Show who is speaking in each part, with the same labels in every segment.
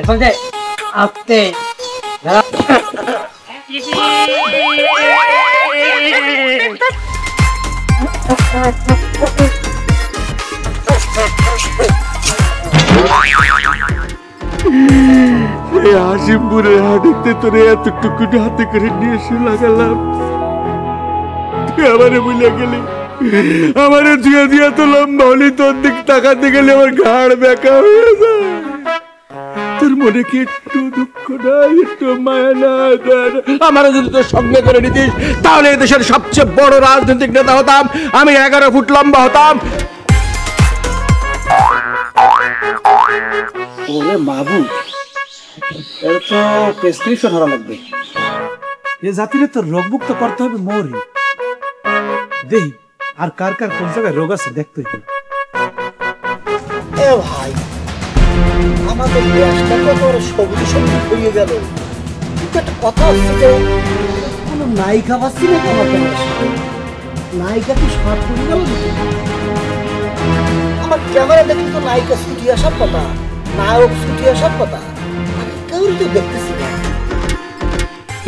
Speaker 1: Sanjay, aapte zara
Speaker 2: হাসিমপুরের হাটে তোরে এতটুকু হাতে করে নিয়ে এসে লাগালাম, তুই আমারে বুঝে গেলি। আমারে ধুয়ে দিয়া তো লম্বা হলি, তোর দিক তাকাতে গেলে আমার ঘাড় বেঁকা হয়ে যায়। তোর মনে কি একটু দুঃখ নাই, একটু মায়া নাই? আমার যদি তোর সঙ্গে করে নিতিস তাহলে দেশের সবচেয়ে বড় রাজনৈতিক নেতা হতাম, আমি 11 ফুট লম্বা হতাম।
Speaker 3: ওরে বাবু, এর তো প্রেসক্রিপশন হওয়া লাগবে।
Speaker 4: এ জাতিরে তো রোগমুক্ত করতে হবে মরি। দেই আর কার কার কোন জায়গায় রোগ আছে দেখতে হবে।
Speaker 3: এ ভাই, আমাদের দেশটা তো তোর সবজি সবজি হয়ে গেল, কিন্তু একটা কথা হচ্ছে যে কোনো নায়িকা পাচ্ছি না তোমার নায়িকা কি শর্ট করে গেল? আমার ক্যামেরা দেখলে তো নায়িকা ছুটি আসার কথা, নায়ক ছুটি আসার কথা, কেউ তো দেখতেছি না।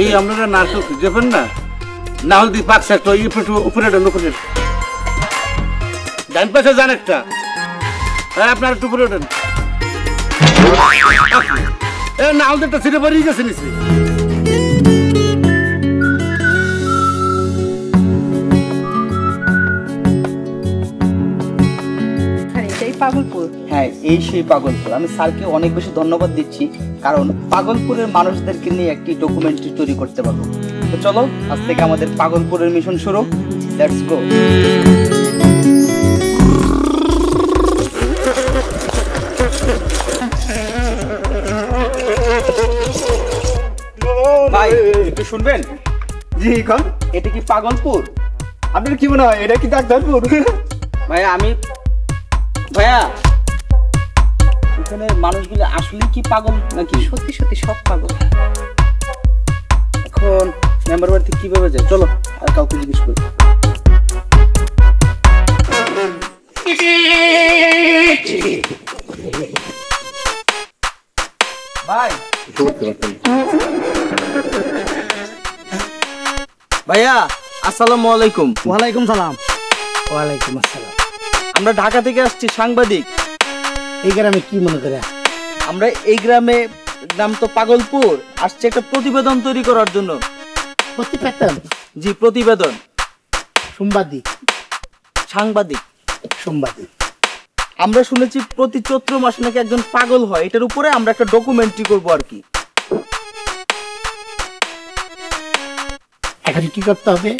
Speaker 2: এই আপনারা নাটক যাবেন না, না হলে পাক সেক্টর উপরে উপরে ডান পাশে যান একটা, আপনার একটু উপরে ওঠেন। না হলে একটা সিটে বেরিয়ে গেছে নিচে।
Speaker 5: পাগলপুর, হ্যাঁ এই সেই পাগলপুর। আমি স্যারকে অনেক বেশি ধন্যবাদ দিচ্ছি, কারণ পাগলপুরের মানুষদেরকে নিয়ে একটি ডকুমেন্টারি তৈরি করতে পারবো। তো চলো আজ থেকে আমাদের পাগলপুরের মিশন শুরু। Let's go. ভাই একটু শুনবেন? জি এখন এটা কি পাগলপুর? আপনার কি মনে হয় এটা কি ডাক্তারপুর? ভাইয়া ভাইয়া এখানে মানুষগুলো আসলে কি পাগল নাকি? সত্যি সত্যি সব পাগল। এখন মেম্বার বাড়িতে কিভাবে যায়? চলো আর কাউকে জিজ্ঞেস করি। ভাই ভাইয়া আসসালামু আলাইকুম।
Speaker 3: ওয়ালাইকুম সালাম। ওয়ালাইকুম আসসালাম।
Speaker 5: আমরা ঢাকা থেকে আসছি, সাংবাদিক।
Speaker 3: এই গ্রামে কি মনে করে?
Speaker 5: আমরা এই গ্রামে, নাম তো পাগলপুর, আসছে একটা প্রতিবেদন তৈরি করার জন্য।
Speaker 3: প্রতিবেদন?
Speaker 5: জি প্রতিবেদন।
Speaker 3: সাংবাদিক?
Speaker 5: সাংবাদিক
Speaker 3: সাংবাদিক।
Speaker 5: আমরা শুনেছি প্রতি চৈত্র মাসে নাকি একজন পাগল হয়, এটার উপরে আমরা একটা ডকুমেন্টারি করবো আর কি।
Speaker 3: এখন কি করতে হবে?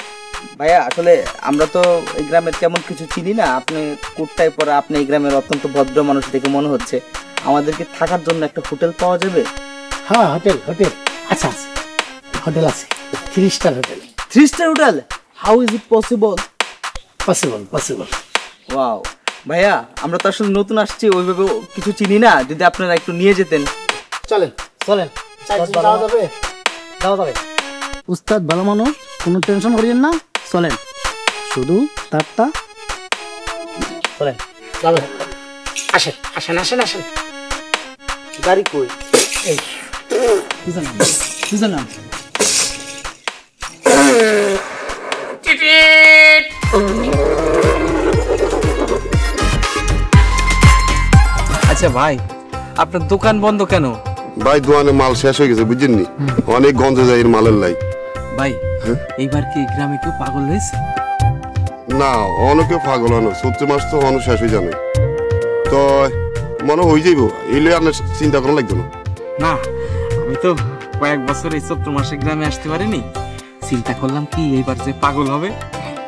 Speaker 5: ভাইয়া আসলে আমরা তো এই গ্রামের তেমন কিছু চিনি না, আপনি কোটটাই পরে, আপনি এই গ্রামের অত্যন্ত ভদ্র মানুষ দেখে মনে হচ্ছে। আমাদেরকে থাকার জন্য একটা হোটেল পাওয়া যাবে?
Speaker 3: হ্যাঁ হোটেল আচ্ছা আছে, হোটেল আছে, 3 star hotel.
Speaker 5: 3 star hotel? How is it possible?
Speaker 3: Possible.
Speaker 5: Wow ভাইয়া, আমরা তো আসলে নতুন আসছি, ওইভাবে কিছু চিনি না, যদি আপনারা একটু নিয়ে যেতেন।
Speaker 3: চলেন যাওয়া যাবে। উস্তাদ ভালো মানুষ, কোনো টেনশন করিয়েন না, চলেন শুধু তারটা চলেন। আসেন। গাড়ি কই? এই বুঝলাম।
Speaker 6: আচ্ছা ভাই, আপনার দোকান বন্ধ কেন?
Speaker 7: ভাই দোকানে মাল শেষ হয়ে গেছে, বুঝছেননি? অনেক গন্ধ যায় এর মালের লাই।
Speaker 6: ভাই এইবার কি গ্রামে কেউ পাগল হয়েছে?
Speaker 7: না অনেকে পাগল হন, চৈত্র মাস তো অনেক শেষ হয়ে জানে, তো মনে হয়ে যাইব, এলে আপনার চিন্তা করা লাগবে না।
Speaker 6: না আমি তো কয়েক বছর এই চৈত্র মাসে গ্রামে আসতে পারিনি, চিন্তা করলাম কি এইবার যে পাগল হবে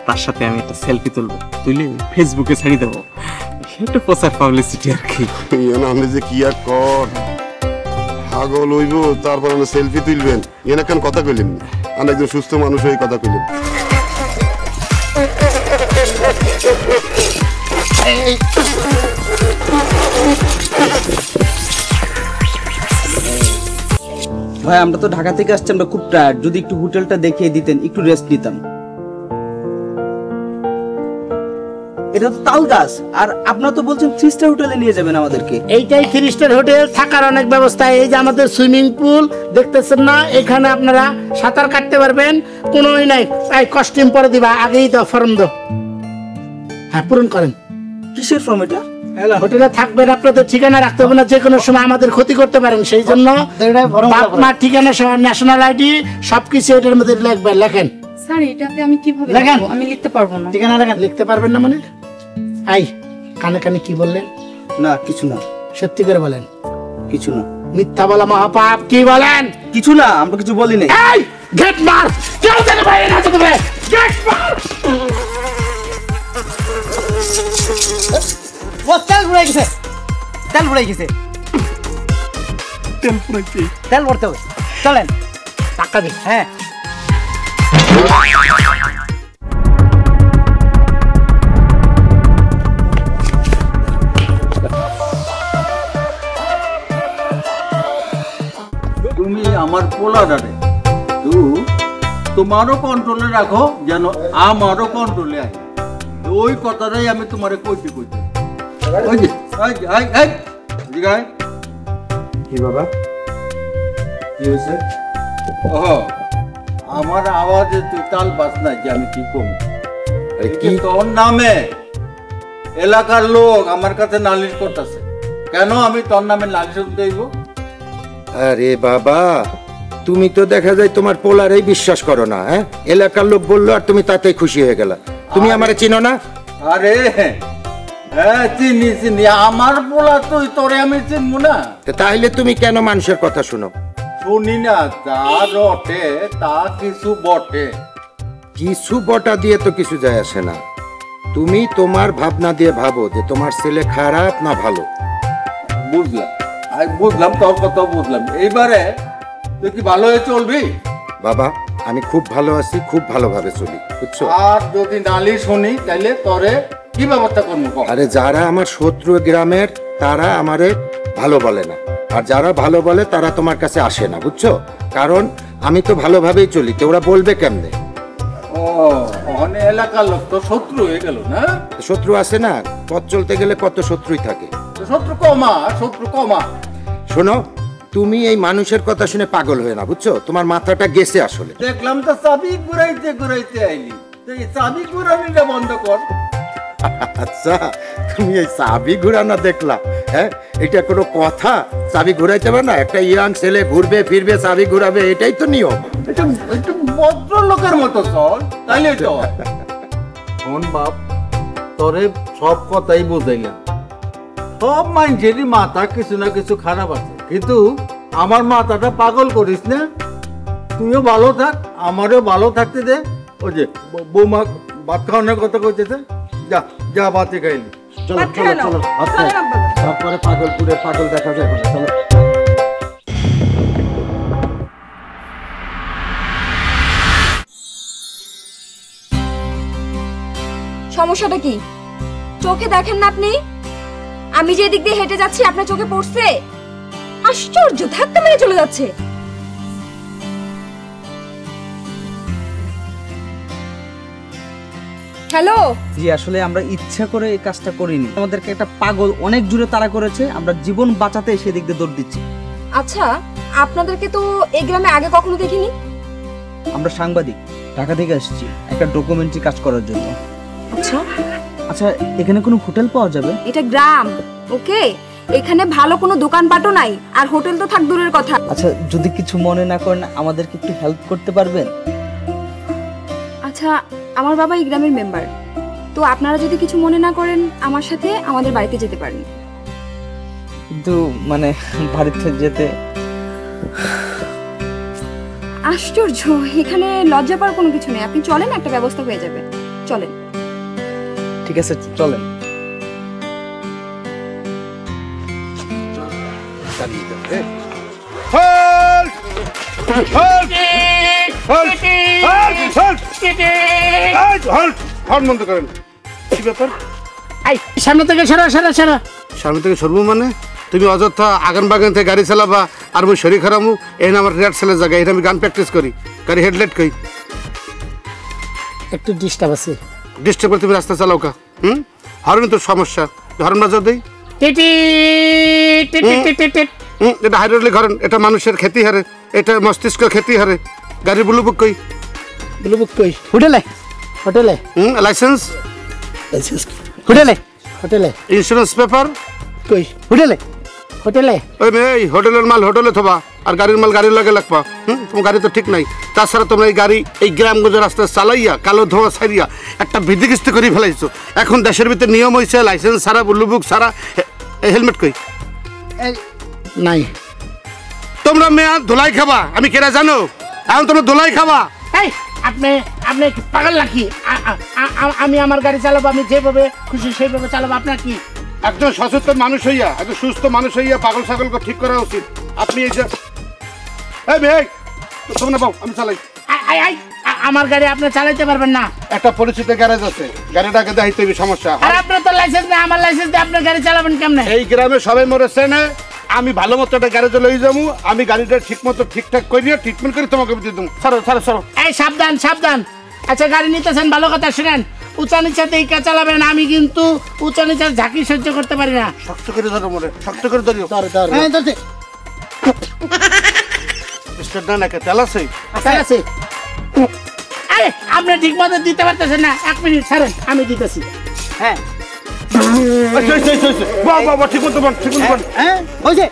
Speaker 6: তার সাথে আমি একটা সেলফি তুলে ফেসবুকে ছাড়ি দেবো, একটা প্রচার পাবলিসিটি আর কি।
Speaker 7: আপনি যে কি আর কর, পাগল হইব তারপর আপনি সেলফি তুলবেন, এনে কেন কথা কইলেন? আমি একজন সুস্থ মানুষ হয়ে কথা কইলেন।
Speaker 5: ভাই আমরা তো ঢাকা থেকে আসছি, আমরা খুব টায়ার্ড, যদি একটু হোটেলটা দেখিয়ে দিতেন, একটু রেস্ট নিতাম। এটা তো তাল গাছ, আর আপনারা তো বলছেন 3 স্টার হোটেলে নিয়ে যাবেন আমাদেরকে।
Speaker 8: এইটাই 3 স্টার হোটেল, থাকার অনেক ব্যবস্থা। এই যে আমাদের সুইমিং পুল দেখতেছেন না, এখানে আপনারা সাঁতার কাটতে পারবেন, কোনোই নাই। এই কস্টিউম পরে দিবা, আগেই দাও, ফর্ম দাও। হ্যাঁ পূরণ করেন।
Speaker 5: কিসের ফর্ম এটা?
Speaker 8: হোটেলে থাকবেন, আপনাদের ঠিকানা রাখতে হবে না, যে কোনো সময় আমাদের ক্ষতি করতে পারেন, সেই জন্য বাপ মার ঠিকানা সহ ন্যাশনাল আইডি সবকিছু এটার মধ্যে লিখবেন। লেখেন
Speaker 9: স্যার, এটাতে আমি কিভাবে
Speaker 8: লেখেন?
Speaker 9: আমি লিখতে পারবো না।
Speaker 8: ঠিকানা লেখেন। লিখতে পারবেন না মানে? আই কানে কানে কি বললেন?
Speaker 5: না কিছু না।
Speaker 8: সত্যি করে বলেন।
Speaker 5: কিছু না।
Speaker 8: মিথ্যা বলা মহাপাপ। কি বলেন?
Speaker 5: কিছু না, আমরা কিছু বলি নাই।
Speaker 8: এই গেট মার, কেউ যেন বাইরে না যেতে পারে। গেট মার।
Speaker 5: ও তেল ভরে গেছে, তেল ভরে গেছে, তেল ভরতে হবে। চলেন
Speaker 8: টাকা দিন।
Speaker 5: হ্যাঁ
Speaker 2: তুমি আমার পোলাডারে তোমারও কন্ট্রোলে রাখো, যেন আমারও কন্ট্রোলে আয়। ওই কথাটাই আমি তোমারে কইতে ওই যে
Speaker 4: কি বাবা, কি হয়েছে?
Speaker 2: আমার আওয়াজে তুই তাল বাস না যে আমি কি কম কি তোর নামে এলাকার লোক আমার কাছে নালিশ করতেছে। কেন আমি তোর নামে নালিশ দেব?
Speaker 10: আরে বাবা, তুমি তো দেখা যায় তোমার পোলারেই বিশ্বাস করো না। হ্যাঁ, এলাকার লোক বললো আর তুমি তাতেই খুশি হয়ে গেলা। তুমি আমারে চিনো না?
Speaker 2: আরে হ্যাঁ চিনি চিনি, আমার পোলা তুই, তোরে আমি চিনবো না?
Speaker 10: তাহলে তুমি কেন মানুষের কথা শুনো?
Speaker 2: শুনি না, যা রটে তা কিছু বটে।
Speaker 10: কিছু বটা দিয়ে তো কিছু যায় আসে না। তুমি তোমার ভাবনা দিয়ে ভাবো যে তোমার ছেলে খারাপ না ভালো।
Speaker 2: বুঝলাম, আমি বুঝলাম, তোর কথা বুঝলাম। এইবারে তুই কি ভালো হয়ে চলবি?
Speaker 10: বাবা আমি খুব ভালো আছি, খুব ভালোভাবে চলি, বুঝছো?
Speaker 2: আর যদি নালিশ শুনি তাহলে তোরে কি ব্যবস্থা করবো?
Speaker 10: আরে যারা আমার শত্রু গ্রামের তারা আমারে ভালো বলে না, আর যারা ভালো বলে তারা তোমার কাছে আসে না, বুঝছো? কারণ আমি তো ভালোভাবেই চলি, তো ওরা বলবে কেমনে?
Speaker 2: ও ওখানে এলাকার লোক তো শত্রু হয়ে গেল না?
Speaker 10: শত্রু আছে না, পথ চলতে গেলে কত শত্রুই থাকে।
Speaker 2: শত্রু কমা, শত্রু কমা।
Speaker 10: শোনো, তুমি এই মানুষের কথা শুনে পাগল হয়ে না, বুঝছো? তোমার মাথাটা গেছে আসলে।
Speaker 2: দেখলাম তো চাবি ঘুরাইতে ঘুরাইতে আইলি, এই চাবি ঘুরানিটা বন্ধ কর।
Speaker 10: আচ্ছা, তুমি এই চাবি ঘুরানো দেখলা? হ্যাঁ, এটা কোনো কথা? চাবি ঘুরাইতে পারে না? একটা ইয়াং ছেলে ঘুরবে ফিরবে, চাবি ঘুরাবে, এটাই তো নিয়ম।
Speaker 2: এটা একটু ভদ্রলোকের মতো চল, তাইলে তো। শোন বাপ, তোরে সব কথাই বুঝাইলাম। সব মানুষেরই মাথা কিছু না কিছু খারাপ আছে, কিন্তু আমার মাথাটা পাগল করিস না। তুইও ভালো থাক, আমারও ভালো থাকতে দে। ওই যে বৌমা ভাত খাওয়ানোর কথা কইতেছে, যা যা ভাতে খাইলি।
Speaker 10: চলো চলো চলো, তারপরে পাগলপুরে পাগল দেখা যায়। চলো।
Speaker 11: সমস্যাটা কি? চোখে দেখেন না আপনি? আমি যে দিক দিয়ে হেঁটে যাচ্ছি আপনার চোখে পড়ছে? আশ্চর্য, ধাক্কা মেরে চলে যাচ্ছে। হ্যালো।
Speaker 5: জি আসলে আমরা ইচ্ছা করে এই কাজটা করিনি, আমাদেরকে একটা পাগল অনেক জোরে তাড়া করেছে, আমরা জীবন বাঁচাতে সেদিক দিয়ে দৌড় দিচ্ছি।
Speaker 11: আচ্ছা, আপনাদেরকে তো এই গ্রামে আগে কখনো দেখিনি।
Speaker 5: আমরা সাংবাদিক, ঢাকা থেকে আসছি একটা ডকুমেন্টারি কাজ করার জন্য।
Speaker 11: আচ্ছা
Speaker 5: আচ্ছা, এখানে কোনো হোটেল পাওয়া যাবে?
Speaker 11: এটা গ্রাম, ওকে? এখানে ভালো কোনো দোকানপাটও নাই, আর হোটেল তো থাক দূরের কথা।
Speaker 5: আচ্ছা, যদি কিছু মনে না করেন আমাদেরকে একটু হেল্প করতে পারবেন?
Speaker 11: আচ্ছা, আমার বাবা এই গ্রামের মেম্বার, তো আপনারা যদি কিছু মনে না করেন আমার সাথে আমাদের বাড়িতে যেতে পারেন।
Speaker 5: কিন্তু মানে বাড়িতে যেতে।
Speaker 11: আশ্চর্য, এখানে লজ্জা পাওয়ার কোনো কিছু নেই। আপনি চলেন, একটা ব্যবস্থা হয়ে যাবে। চলেন।
Speaker 5: ঠিক আছে চলেন।
Speaker 2: বন্ধ করেন। কি ব্যাপার?
Speaker 8: সামনে থেকে সরা সরা সরা।
Speaker 2: সামনে থেকে সরবো মানে? তুমি অযথা আগান বাগান থেকে গাড়ি চালাবা আর মুই শরীর খারাপু। এই আমার রিহার্সালের জায়গা, এটা আমি গান প্র্যাকটিস করি। গাড়ি হেডলাইট কই?
Speaker 8: একটু ডিস্টার্ব আছে।
Speaker 2: ডিস্টার্ব করে তুমি রাস্তা চালাও কা? হরণ তো সমস্যা, হরণ বাজাও দেই।
Speaker 8: টিটি টিটি টিটি টিট।
Speaker 2: এটা হাইড্রোলিক হরণ, এটা মানুষের ক্ষতি হারে, এটা মস্তিষ্ক ক্ষতি হারে। গাড়ির ব্লুবুক কই?
Speaker 8: ব্লুবুক কই? হোটেলে হোটেলে।
Speaker 2: লাইসেন্স?
Speaker 8: লাইসেন্স হোটেলে হোটেলে।
Speaker 2: ইন্স্যুরেন্স পেপার
Speaker 8: কই? হোটেলে হোটেলে।
Speaker 2: ওই মেয়ে, হোটেলের মাল হোটেলে থবা আর গাড়ির মাল গাড়ির লাগে লাগবা। তোমার গাড়ি তো ঠিক নাই। তাছাড়া তোমরা এই গাড়ি এই গ্রামগঞ্জের রাস্তায় চালাইয়া কালো ধোঁয়া ছাড়িয়া একটা বিধিকিস্তি করে ফেলাইছো। এখন দেশের ভিতরে নিয়ম হয়েছে লাইসেন্স ছাড়া, ব্লুবুক ছাড়া। হেলমেট কই?
Speaker 8: নাই।
Speaker 2: তোমরা মেয়া ধোলাই খাবা, আমি কেরা জানো? এখন তোমরা ধোলাই খাবা।
Speaker 8: এই আপনি আপনি কি পাগল নাকি? আমি আমার গাড়ি চালাবো, আমি যেভাবে খুশি সেইভাবে চালাবো। আপনার কি?
Speaker 2: একজন সচেতন মানুষ হইয়া, একজন সুস্থ মানুষ হইয়া পাগল ছাগলকে ঠিক করা উচিত। আপনি এই যে এই মেয়ে, তোমরা বাবু আমি চালাই।
Speaker 8: আমার গাড়ি আপনি চালাইতে পারবেন না।
Speaker 2: একটা পরিচিত গ্যারেজ আছে, গাড়িটাকে দেখাইতে হবে। সমস্যা
Speaker 8: আর আপনার তো লাইসেন্স নেই, আমার লাইসেন্স দিয়ে আপনার গাড়ি চালাবেন কেমনে?
Speaker 2: এই গ্রামে সবাই মরেছে না, আমি ভালো মতো একটা গ্যারেজে লই যাবো। আমি গাড়িটা ঠিক মতো ঠিকঠাক করিয়া ট্রিটমেন্ট করে তোমাকে দিয়ে দেবো। সরো সরো সরো।
Speaker 8: এই সাবধান সাবধান। আচ্ছা গাড়ি নিতেছেন, ভালো কথা শুনেন। উঁচা নিচা দিকে চালাবেন। আমি কিন্তু উঁচা নিচা ঝাঁকি সহ্য করতে পারি না।
Speaker 2: শক্ত করে ধরো মরে, শক্ত করে ধরিও।
Speaker 8: হ্যাঁ ধরতে।
Speaker 2: মিস্টার ডানাকে তেল আছে?
Speaker 8: তেল আছে। আরে আপনি ঠিক মতো দিতে পারতেছেন না। 1 মিনিট ছাড়েন, আমি দিতেছি। হ্যাঁ
Speaker 2: বাহ বাহ বাহ, ঠিক মতো বল, ঠিক মতো বল।
Speaker 8: হ্যাঁ হয়েছে।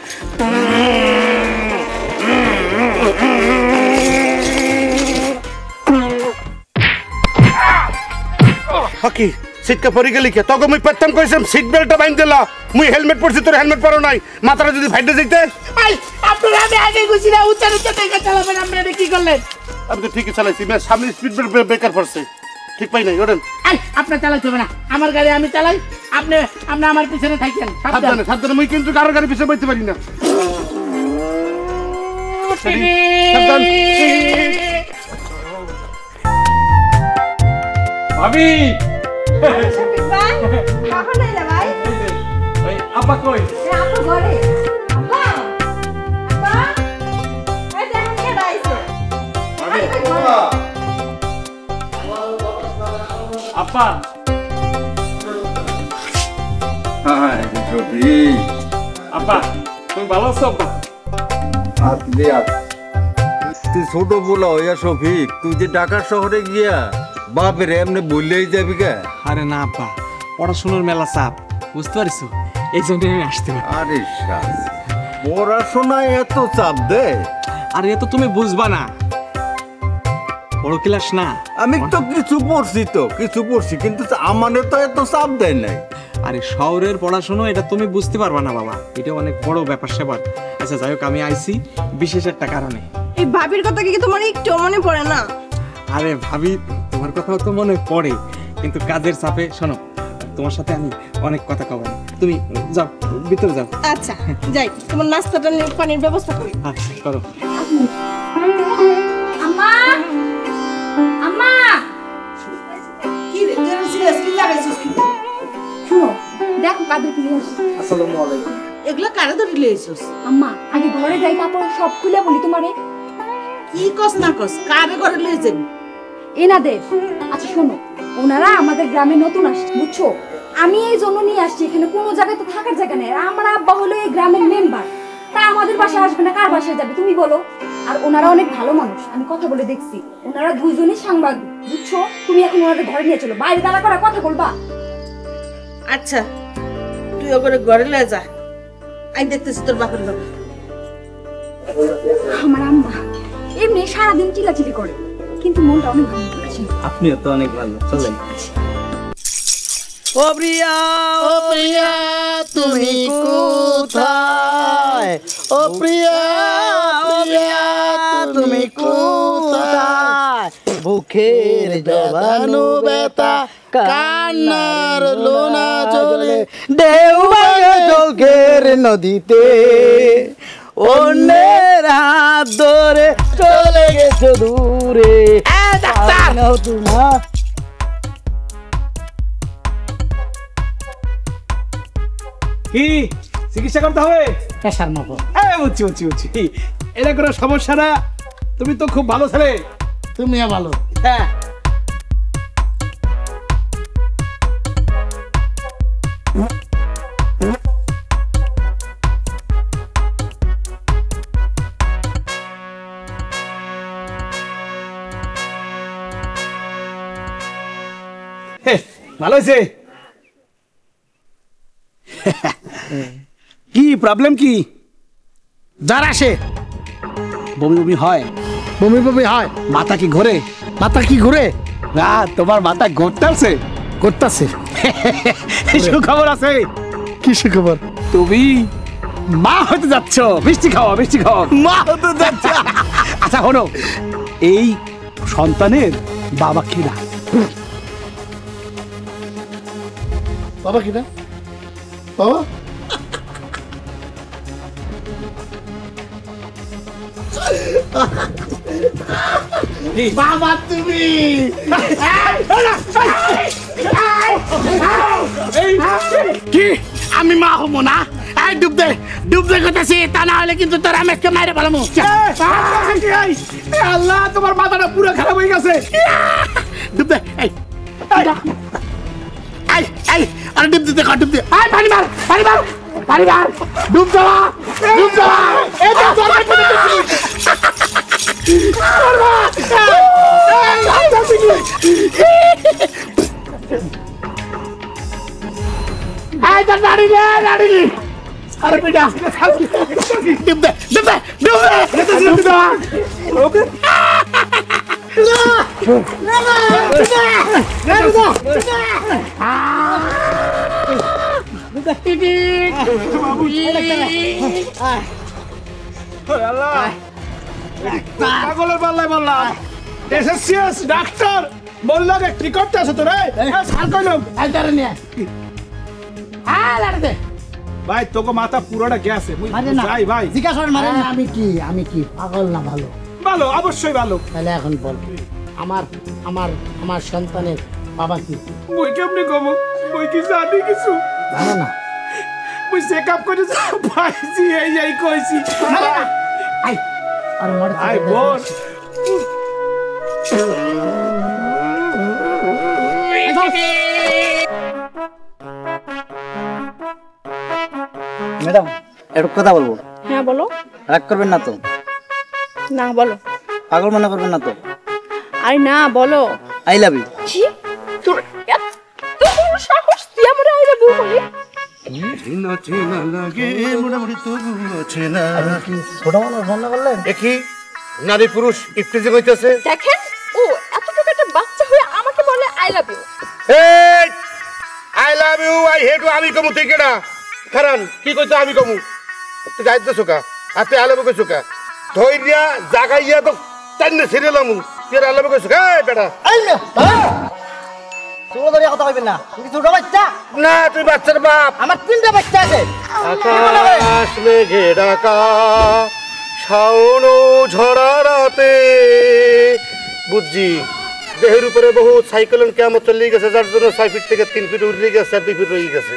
Speaker 2: হকি সিটকা পরি গেলি কে? তোকে মুই প্রথম কইছিলাম সিট বেল্টটা বাইন্ধ দিলা। মুই হেলমেট পরছি, তোর হেলমেট পরো নাই। মাথাটা যদি ফাইটে যাইতে।
Speaker 8: আপনারা আমি আগে গুছি না, উচ্চার উচ্চার থেকে চালাবেন। আপনারা কি করলেন?
Speaker 2: আমি তো ঠিকই চালাইছি, সামনে স্পিড ব্রেকার পড়ছে, ঠিক পাই নাই। ওরেন
Speaker 8: আপনার চালাইতে হবে না, আমার গাড়ি আমি চালাই। আপনি আপনি আমার পিছনে থাকেন।
Speaker 2: সাবধানে সাবধানে, মুই কিন্তু কারো গাড়ি পিছনে বইতে পারি না। সাবধান।
Speaker 6: ভাবি
Speaker 11: শফিক ভাই, কখন এলে ভাই?
Speaker 6: ওই আপা কই?
Speaker 11: আপা ঘরে। আপা আপা, এই দেখেন কে আইছে।
Speaker 6: আপা
Speaker 10: হ্যাঁ রবি,
Speaker 6: আপা তুমি ভালো আছো? আপা
Speaker 10: তুই ছোট বলা হইয়া শফিক, তুই যে ঢাকা শহরে গিয়া বাপের এমনি বললেই যাবি কে?
Speaker 6: আরে না আপা, পড়াশোনার মেলা চাপ, বুঝতে পারিস, এই জন্য আমি আসতে পারি।
Speaker 10: আরে পড়াশোনায় এত চাপ দে?
Speaker 6: আরে এ তো তুমি বুঝবা না, বড় ক্লাস না।
Speaker 10: আমি তো কিছু পড়ছি, কিন্তু আমারে তো এত চাপ দেয় নাই।
Speaker 6: আরে শহরের পড়াশোনা, এটা তুমি বুঝতে পারবা না বাবা, এটা অনেক বড় ব্যাপার স্যাপার। আচ্ছা যাই হোক, আমি আইছি বিশেষ একটা কারণে।
Speaker 11: এই ভাবির কথা কি তোমার একটু মনে পড়ে না?
Speaker 6: আরে ভাবি, তোমার কথাও তো মনে পড়ে, কিন্তু কাজের চাপে। শোনো, তোমার সাথে আমি অনেক কথা কব, তুমি যাও ভিতরে যাও।
Speaker 11: আচ্ছা যাই, তোমার নাস্তাটা পানির ব্যবস্থা করি।
Speaker 6: আচ্ছা করো।
Speaker 11: আম্মা আম্মা,
Speaker 3: কি রে তুই সিরিয়াস কি লাগাইছিস? কি
Speaker 11: শুনো, দেখো কাদের কি আসছে।
Speaker 3: আসসালামু আলাইকুম। এগুলা কারে ধরে লইছিস?
Speaker 11: আম্মা আগে ঘরে যাই, তারপর সব খুলে বলি তোমারে।
Speaker 3: কি কস না কস, কারে ঘরে লইছেন?
Speaker 11: এনাদের। আচ্ছা শোনো, ওনারা আমাদের গ্রামে নতুন আসছে, বুঝছো? আমি এই জন্য নিয়ে আসছি, এখানে কোনো জায়গায় তো থাকার জায়গা নেই। আমার আব্বা হলো এই গ্রামের মেম্বার, তা আমাদের বাসায় আসবে না, কার বাসায় যাবে তুমি বলো? আর ওনারা অনেক ভালো মানুষ, আমি কথা বলে দেখছি। ওনারা দুইজনই সাংবাদিক, বুঝছো? তুমি এখন ওনাদের ঘরে নিয়ে চলো, বাইরে দাঁড়া করা কথা বলবা।
Speaker 3: আচ্ছা তুই ওখানে ঘরে লয়ে যা, আমি দেখতেছি তোর বাপের বাবা।
Speaker 11: আমার আম্মা এমনি সারাদিন চিলাচিলি করে, কিন্তু মনটা অনেক ভালো।
Speaker 5: আপনিও তো অনেক ভালো, চলেন।
Speaker 8: ও প্রিয়া, ও প্রিয়া তুমি কোথায়? ও প্রিয়া, প্রিয়া তুমি কোথায়? বুকের জবানো ব্যথা, কান্নার লোনা চলে ঢেউ ভাঙে চোখের নদীতে। অন্যের হাত ধরে চলে গেছো দূরে। ডাক্তার তোমার
Speaker 4: কি চিকিৎসা করতে হবে?
Speaker 8: প্রেশার মাপো।
Speaker 4: বুঝছি বুঝছি বুঝছি, এটা কোনো সমস্যা না। তুমি তো খুব ভালো ছেলে।
Speaker 8: তুমিও ভালো।
Speaker 4: হ্যাঁ ভালো হয়েছে। কি প্রবলেম কি?
Speaker 8: জ্বর আসে,
Speaker 4: বমি বমি হয়,
Speaker 8: বমি বমি হয়,
Speaker 4: মাথা কি ঘোরে?
Speaker 8: মাথা কি ঘুরে?
Speaker 4: না তোমার মাথা ঘুরতেছে।
Speaker 8: করতেছে।
Speaker 4: সুখবর আছে।
Speaker 8: কি সুখবর?
Speaker 4: তুমি মা হতে যাচ্ছ। মিষ্টি খাওয়া মিষ্টি খাওয়া।
Speaker 8: মা হতে যাচ্ছে।
Speaker 4: আচ্ছা শোনো, এই সন্তানের বাবা কিনা?
Speaker 8: বাবা কিনা? বাবা বাবা তুমি কি? আমি মা হবো না? ডুব দে ডুব দে করতেছি, তা না হলে কিন্তু তোর আমি একটা মাইরে পালামো।
Speaker 4: আল্লাহ, তোমার মাথাটা পুরো খারাপ হয়ে গেছে।
Speaker 8: ডুব দে। আরে ডুব দিতে ডুব দে। পানি মার পানি মার পানি মার। ডুব দেওয়া ডুব দেওয়া। আরে বেটা ডুব দে ডুব দে ডুব দে ডুব দে। ওকে
Speaker 4: পাগলের পাল্লায় বললাম। এসএসসিএস ডাক্তার বললো কি করতে আছো তোরে? সার কইলাম ভাই, তোকে মাথা পুরোটা গেছে। ভাই ভাই
Speaker 8: জিজ্ঞাসা মারে না। আমি কি পাগল না ভালো?
Speaker 4: ভালো, অবশ্যই ভালো।
Speaker 8: তাহলে এখন বল, আমার আমার আমার সন্তানের বাবা কি?
Speaker 4: বই কেমনি কম, বই কি জানি কিছু
Speaker 8: জানো না?
Speaker 4: বই চেক আপ করে ভাইজি এই কইছি।
Speaker 8: আই আর মরে
Speaker 4: আই বল।
Speaker 5: ম্যাডাম একটু কথা বলবো।
Speaker 9: হ্যাঁ বলো।
Speaker 5: রাগ করবেন না তো?
Speaker 9: না বলো।
Speaker 5: পাগল মনে করবেন না তো?
Speaker 9: আরে না বলো।
Speaker 5: I love you.
Speaker 9: কি? তোর এত বড় সাহস, তুই আমার আই লাভ ইউ বলি?
Speaker 3: ছোট মানুষ রান্না করলেন?
Speaker 10: দেখি নারী পুরুষ ইফতিজিং হইতেছে।
Speaker 9: দেখেন, ও এতটুকু একটা বাচ্চা হয়ে আমাকে বলে আই লাভ ইউ।
Speaker 10: এই I love you I hate you আমি কমু তুই কেডা? কারণ কি কইতো আমি কমু? তুই যাইতে সুকা আর তুই আলাপ কইছো কা? ধইরিয়া জাগাইয়া তো টান্নে ছিড়লামু। তুই আলাপ কইছো কা? এই বেটা
Speaker 3: এই না তোর ধরে কথা কইবেন না। তুমি ছোট বাচ্চা
Speaker 10: না, তুই বাচ্চার বাপ।
Speaker 3: আমার তিনটা বাচ্চা আছে।
Speaker 10: আকাশ মেঘে ঢাকা শাওন ঝরা রাতে বুঝছি দেহের উপরে বহু সাইক্লোন কেমন চলে গেছে, যার জন্য 6 ফিট থেকে 3 ফিট উঠে গেছে আর 2 ফিট রয়ে গেছে।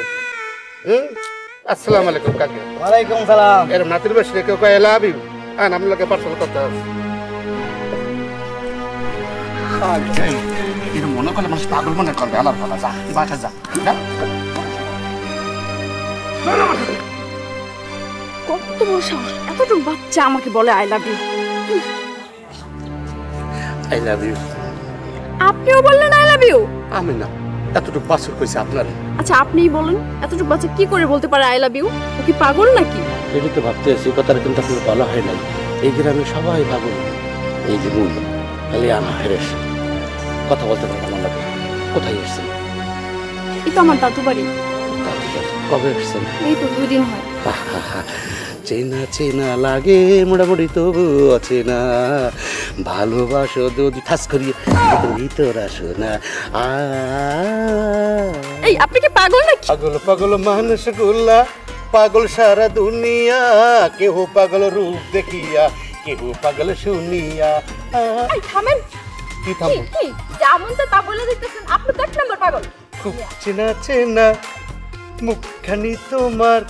Speaker 10: আসসালামু আলাইকুম কাকে।
Speaker 3: ওয়ালাইকুম সালাম।
Speaker 10: এর নাতির বেশ রেখে কয় আই লাভ ইউ। আর আমি লাগে পার্সোনাল কথা আছে। এটা মনে করলে মানুষ পাগল মনে করবে। আমার ভালো যা বাসা যা।
Speaker 9: কত বড় সাহস, এতটুকু বাচ্চা আমাকে বলে I love you.
Speaker 10: I love you.
Speaker 9: আপনিও বললেন আই লাভ ইউ?
Speaker 10: আমি না, এতটুকু বাসর কইছে আপনারে।
Speaker 9: আচ্ছা আপনিই বলেন, এতটুকু বাচ্চা কি করে বলতে পারে আই লাভ ইউ? ও কি পাগল নাকি?
Speaker 10: এটি তো ভাবতে আছি, কথাটা কিন্তু আপনার ভালো হয় নাই। এই গ্রামে সবাই পাগল। এই যে মুই খালি আমি ফ্রেশ কথা বলতে পারি আমার লাগে। কোথায় এসছেন?
Speaker 9: এই তো আমার দাদু বাড়ি।
Speaker 10: কবে এসছেন?
Speaker 9: এই তো 2 দিন হয়।
Speaker 10: চেনা চেনা লাগে মোটামুটি তবু অচেনা ভালোবাসো যদি ঠাস করিয়ে ভিতর আসো না।
Speaker 9: এই আপনি কি পাগল নাকি?
Speaker 10: পাগল পাগল মানুষ গুল্লা পাগল সারা দুনিয়া, কেহ পাগল রূপ দেখিয়া কেহ পাগল শুনিয়া।
Speaker 9: এই থামেন।
Speaker 10: কি থামো?
Speaker 9: কি যেমন তা বলে দিতেছেন, আপনি তো 1 নম্বর পাগল।
Speaker 10: খুব চেনা চেনা মুখখানি তোমার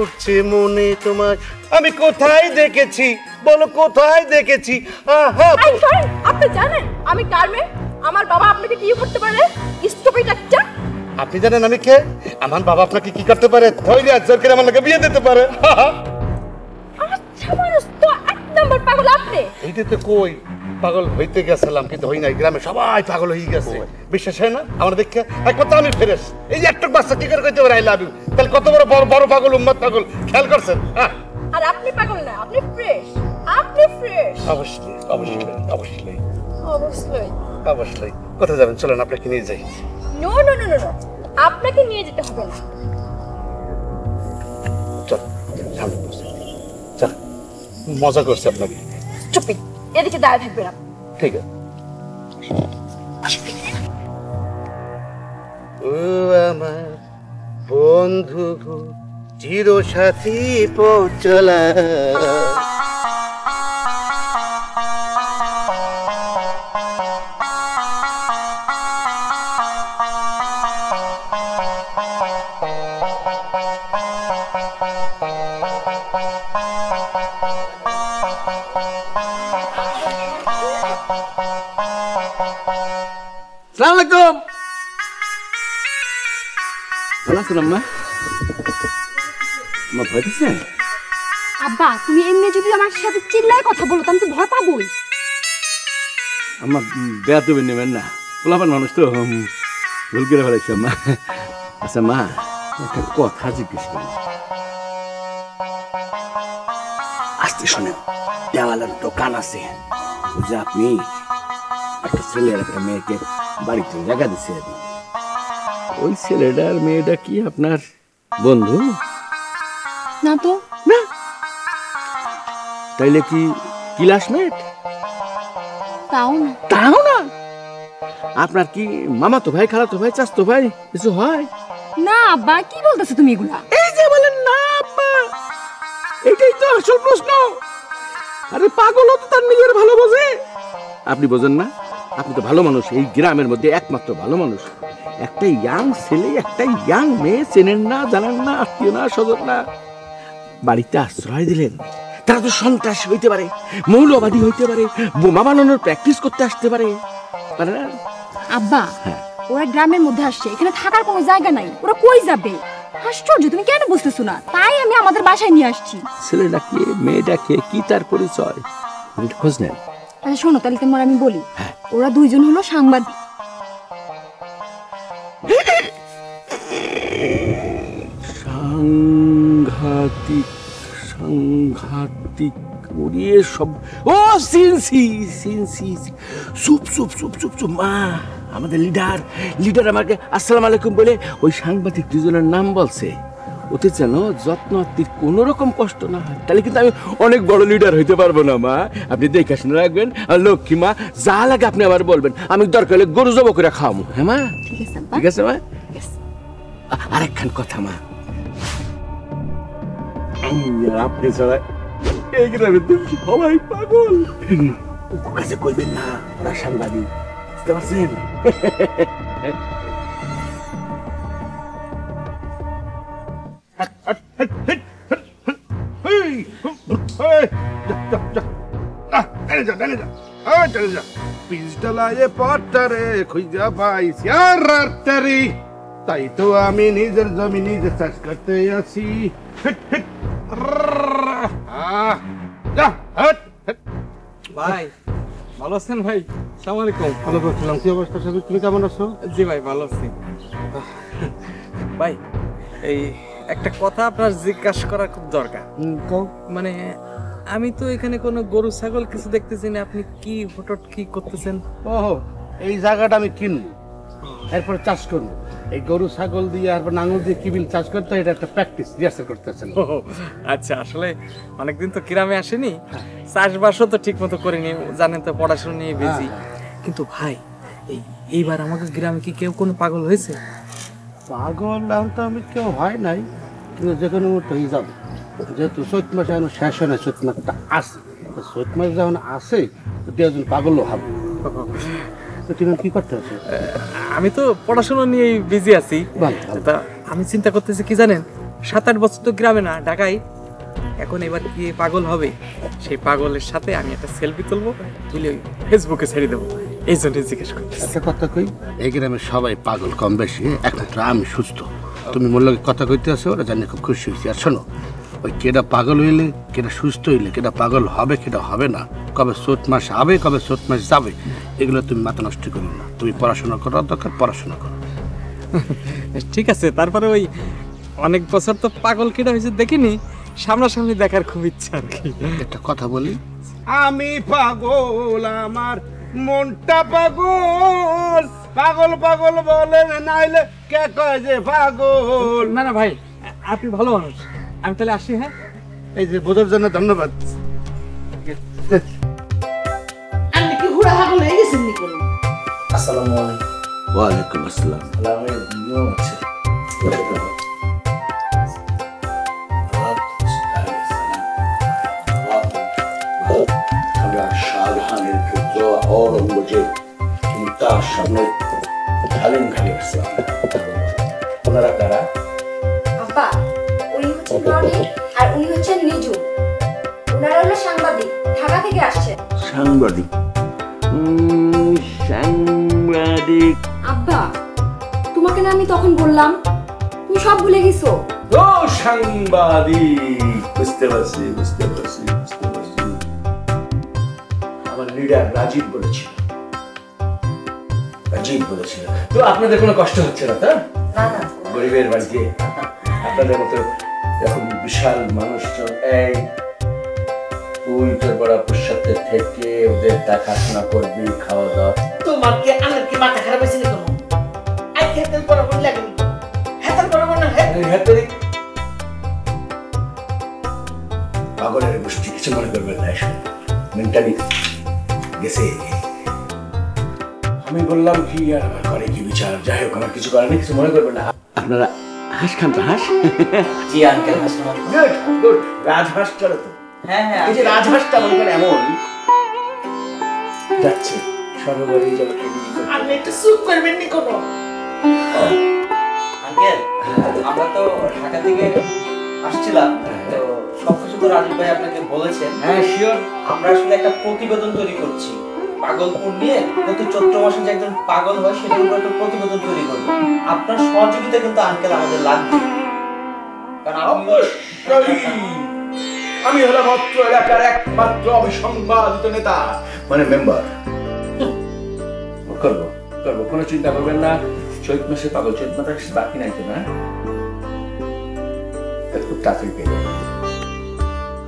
Speaker 10: উঠছে মনে তোমার, আমি কোথায় দেখেছি বলো, কোথায় দেখেছি? আহা
Speaker 9: আপনি জানেন আমি কার মেয়ে? আমার বাবা আপনাকে কি করতে পারে? স্টুপিড একটা।
Speaker 10: আপনি জানেন আমি কে? আমার বাবা আপনাকে কি করতে পারে? ধৈর্য জোর করে আমার লগে বিয়ে দিতে পারে।
Speaker 9: আচ্ছা মানুষ তো এক নাম্বার পাগল আপনি।
Speaker 10: এইটা তো কই পাগল হইতে গেছিলাম, কিন্তু হই নাই। গ্রামে সবাই পাগল হয়ে গেছে, বিশ্বাস হয় না? আমার দেখে একমাত্র আমি ফ্রেশ। এই যে একটা বাচ্চা কি করে কইতে পারে আই লাভ ইউ? তাহলে কত বড় বড় বড় পাগল, উম্মত পাগল, খেয়াল করছেন?
Speaker 9: আর আপনি পাগল না, আপনি ফ্রেশ। আপনি ফ্রেশ।
Speaker 10: অবশ্যই অবশ্যই অবশ্যই
Speaker 9: অবশ্যই
Speaker 10: অবশ্যই। কোথায় যাবেন? চলেন আপনাকে নিয়ে যাই।
Speaker 9: নো নো নো নো, আপনাকে নিয়ে যেতে হবে না।
Speaker 10: চল সামনে বসে, চল মজা করছে আপনাকে।
Speaker 9: চুপি, এদিকে দাঁড়িয়ে থাকবে না।
Speaker 10: ঠিক আছে। ও আমার বন্ধু গো, চির সাথী পথ চলা,
Speaker 2: আসসালামু আলাইকুম। ভালো আছেন আম্মা? আম্মা ভয় পেয়েছেন?
Speaker 11: আব্বা তুমি এমনি যদি আমার সাথে চিল্লায় কথা বলো তো আমি তো ভয় পাবোই।
Speaker 2: আম্মা বেয়াদবি নেবেন না, পোলাপান মানুষ তো ভুল করে ফেলেছি আম্মা। আচ্ছা মা, একটা কথা জিজ্ঞেস করি। আসতে শোনেন, দেওয়ালের দোকান আছে, যে আপনি একটা ছেলে আর একটা মেয়েকে বাড়িতে জায়গা দিচ্ছে, ওই ছেলেটার মেয়েটা কি আপনার বন্ধু?
Speaker 11: না তো।
Speaker 2: না, তাইলে কি ক্লাসমেট?
Speaker 11: তাও না।
Speaker 2: তাও না? আপনার কি মামা তো ভাই, খালা তো ভাই, চাচ তো ভাই কিছু হয়?
Speaker 11: না আব্বা, কি বলতেছো তুমি এগুলা?
Speaker 2: এই যে বলেন না আব্বা, এটাই তো আসল প্রশ্ন। আরে পাগল তো তার নিজের ভালো বোঝে, আপনি বোঝেন না? আপনি তো ভালো মানুষ, এই গ্রামের মধ্যে একমাত্র ভালো মানুষ। একটা ইয়াং ছেলে, একটা ইয়াং মেয়ে চেনেন না, জানেন না, আত্মীয় না, স্বজন না, বাড়িতে আশ্রয় দিলেন। তারা তো সন্ত্রাস হইতে পারে, মৌলবাদী হইতে পারে, বোমা বানানোর প্র্যাকটিস করতে আসতে পারে।
Speaker 11: আব্বা ওরা গ্রামের মধ্যে আসছে, এখানে থাকার কোনো জায়গা নাই, ওরা কই যাবে? আশ্চর্য, তুমি কেন বুঝতেছো না? তাই আমি আমাদের বাসায় নিয়ে আসছি।
Speaker 2: ছেলেটাকে মেয়েটাকে কি তার পরিচয় খোঁজ নেন।
Speaker 11: আচ্ছা শোনো, তাহলে তোমার আমি বলি, ওরা দুইজন হলো সাংবাদিক।
Speaker 2: সাংঘাতিক সাংঘাতিক ওরে সব। ও সিনসি সিনসি, চুপ চুপ চুপ চুপ চুপ। মা, আমাদের লিডার আমাকে আসসালামু আলাইকুম বলে ওই সাংবাদিক দুজনের নাম বলছে। ওতে যেন যত্ন আত্মীর কোনো রকম কষ্ট না হয়, তাহলে কিন্তু আমি অনেক বড় লিডার হইতে পারবো না। মা, আপনি দেখে শুনে রাখবেন। আর লক্ষ্মী মা, যা লাগে আপনি আবার বলবেন, আমি দরকার হলে গরু জব করে খাওয়াবো। হ্যাঁ মা? ঠিক আছে মা। আরেকখান কথা মা, আপনি ছাড়া এই গ্রামের সবাই পাগল। কাছে কইবেন না, ওরা সাংবাদিক, বুঝতে পারছেন?
Speaker 10: তাই তো আমি নিজের জমি নিজে চাষ করতে আছি।
Speaker 6: ভাই ভালো আছেন? ভাই আসসালামু আলাইকুম।
Speaker 10: ভালো করছিলাম, কি অবস্থা? তুমি কেমন আছো?
Speaker 6: জি ভাই ভালো আছি। ভাই এই একটা কথা আপনার জিজ্ঞাসা করা খুব দরকার। মানে আমি তো এখানে কোনো গরু ছাগল কিছু দেখতেছি না, আপনি কি হঠাৎ কি করতেছেন?
Speaker 10: ও, এই জায়গাটা আমি কিনবো, এরপর চাষ করবো। এই গরু ছাগল দিয়ে আর নাঙল দিয়ে কিবিল চাষ করতে, এটা একটা প্র্যাকটিস রিহার্সাল করতেছেন।
Speaker 6: আচ্ছা, আসলে অনেকদিন তো গ্রামে আসেনি, চাষবাসও তো ঠিক মতো করিনি, জানেন তো পড়াশোনা নিয়ে বিজি। কিন্তু ভাই এইবার আমাদের গ্রামে কি কেউ কোনো পাগল হয়েছে?
Speaker 10: পাগল তো আমি কেউ হয় নাই, কিন্তু যে কোনো মুহূর্তে হয়ে যাবে। যেহেতু চৈত মাসে এখন শেষ হয় না, চৈত মাসটা আসে, চৈত মাস যখন আসে দুজন পাগলও হবে। তুমি কি করতে আছো?
Speaker 6: আমি তো পড়াশোনা নিয়ে বিজি আছি। তা আমি চিন্তা করতেছি কি জানেন, 7-8 বছর তো গ্রামে না, ঢাকায়। এখন এবার কি পাগল হবে, সেই পাগলের সাথে আমি একটা সেলফি তুলবো, তুলে ওই ফেসবুকে ছেড়ে দেবো। এই জন্য জিজ্ঞেস করতেছি।
Speaker 8: একটা কথা কই, এই গ্রামে সবাই পাগল কম বেশি, একমাত্র আমি সুস্থ। তুমি মোর লগে কথা কইতে আছো, ওরা জানি খুব খুশি হয়েছি। আর শোনো, ওই কেটা পাগল হইলে, কেটা সুস্থ হইলে, কেটা পাগল হবে, কেটা হবে না, কবে চোট মাস হবে, কবে চোট মাস যাবে, এগুলো তুমি মাথা নষ্ট করি না। তুমি পড়াশোনা করার দরকার, পড়াশোনা করো।
Speaker 6: ঠিক আছে, তারপরে ওই অনেক বছর তো পাগল কেটা হয়েছে দেখিনি, সামনাসামনি দেখার খুব ইচ্ছা আর কি।
Speaker 8: একটা কথা বলি, আমি পাগল, আমার মনটা পাগল, পাগল পাগল বলে নাইলে কে কয় যে পাগল।
Speaker 6: না না ভাই, আপনি ভালো মানুষ, আমি তাহলে আসি। হ্যাঁ,
Speaker 8: এই যে বোঝার জন্য ধন্যবাদ।
Speaker 12: আপনি কি হুড়া পাগল হয়ে গেছেন নি কোনো?
Speaker 8: আসসালামু আলাইকুম। ওয়ালাইকুম আসসালাম। শাহজাহানের পুত্র ঔরঙ্গজেব তার সামনে ঢালেন খালি আসলাম। ওনারা কারা?
Speaker 11: আব্বা, উনি হচ্ছেন রনি আর উনি হচ্ছেন নিজু। ওনারা হলো সাংবাদিক, ঢাকা থেকে আসছেন।
Speaker 8: সাংবাদিক? সাংবাদিক?
Speaker 11: আব্বা, তোমাকে না আমি তখন বললাম, তুমি সব ভুলে গেছো।
Speaker 8: ও সাংবাদিক, বুঝতে পারছি বুঝতে পারছি বুঝতে পারছি। আমার লিডার রাজীব বলেছিল, রাজীব বলেছিল। তো আপনাদের কোনো কষ্ট হচ্ছে না? তা
Speaker 11: না না,
Speaker 8: গরিবের বাড়িতে আপনাদের মতো এরকম বিশাল মানুষজন, এই তুই তোর বড় সাথে থেকে ওদের দেখাশোনা করবি, খাওয়া দাওয়া।
Speaker 12: তোমার কি আমার কি মাথা খারাপ হয়েছে নি কোনো? আই খেতে বরাবর লাগেনি, হেতাল বরাবর না।
Speaker 8: হেতারি পাগলের গোষ্ঠী, কিছু মনে করবেন না, মেন্টালি গেছে। আমি বললাম কি আর আমার ঘরে কি বিচার, যাই হোক আমার কিছু করার নেই, কিছু মনে করবেন না। আপনারা হাঁস খান তো? হাঁস?
Speaker 5: জি আঙ্কেল, হাসি।
Speaker 8: Good good. রাজহাঁস চলে তো?
Speaker 5: হ্যাঁ হ্যাঁ,
Speaker 8: এই যে রাজহাঁসটা মনে করেন এমন যাচ্ছে সর্ববারই যাবে।
Speaker 12: আপনি একটু চুপ করবেন নি কোনো?
Speaker 5: আঙ্কেল, আমরা তো ঢাকা থেকে আসছিলাম, তো সবকিছু তো রাজীব ভাই আপনাকে বলেছেন।
Speaker 8: হ্যাঁ শিওর।
Speaker 5: আমরা আসলে একটা প্রতিবেদন তৈরি করছি পাগলপুর নিয়ে। প্রতি চৈত্র মাসে যে একজন পাগল হয় সেটার উপর একটা প্রতিবেদন তৈরি করবো। আপনার সহযোগিতা কিন্তু আঙ্কেল আমাদের লাগবে, কারণ
Speaker 8: আমি হলাম মাত্র এলাকার একমাত্র অবিসংবাদিত নেতা, মানে মেম্বার। করবো করবো, কোনো চিন্তা করবেন না। চৈত মাসে পাগল, চৈত মাসে বাকি নাই তো না, খুব তাড়াতাড়ি পেয়ে যাবে।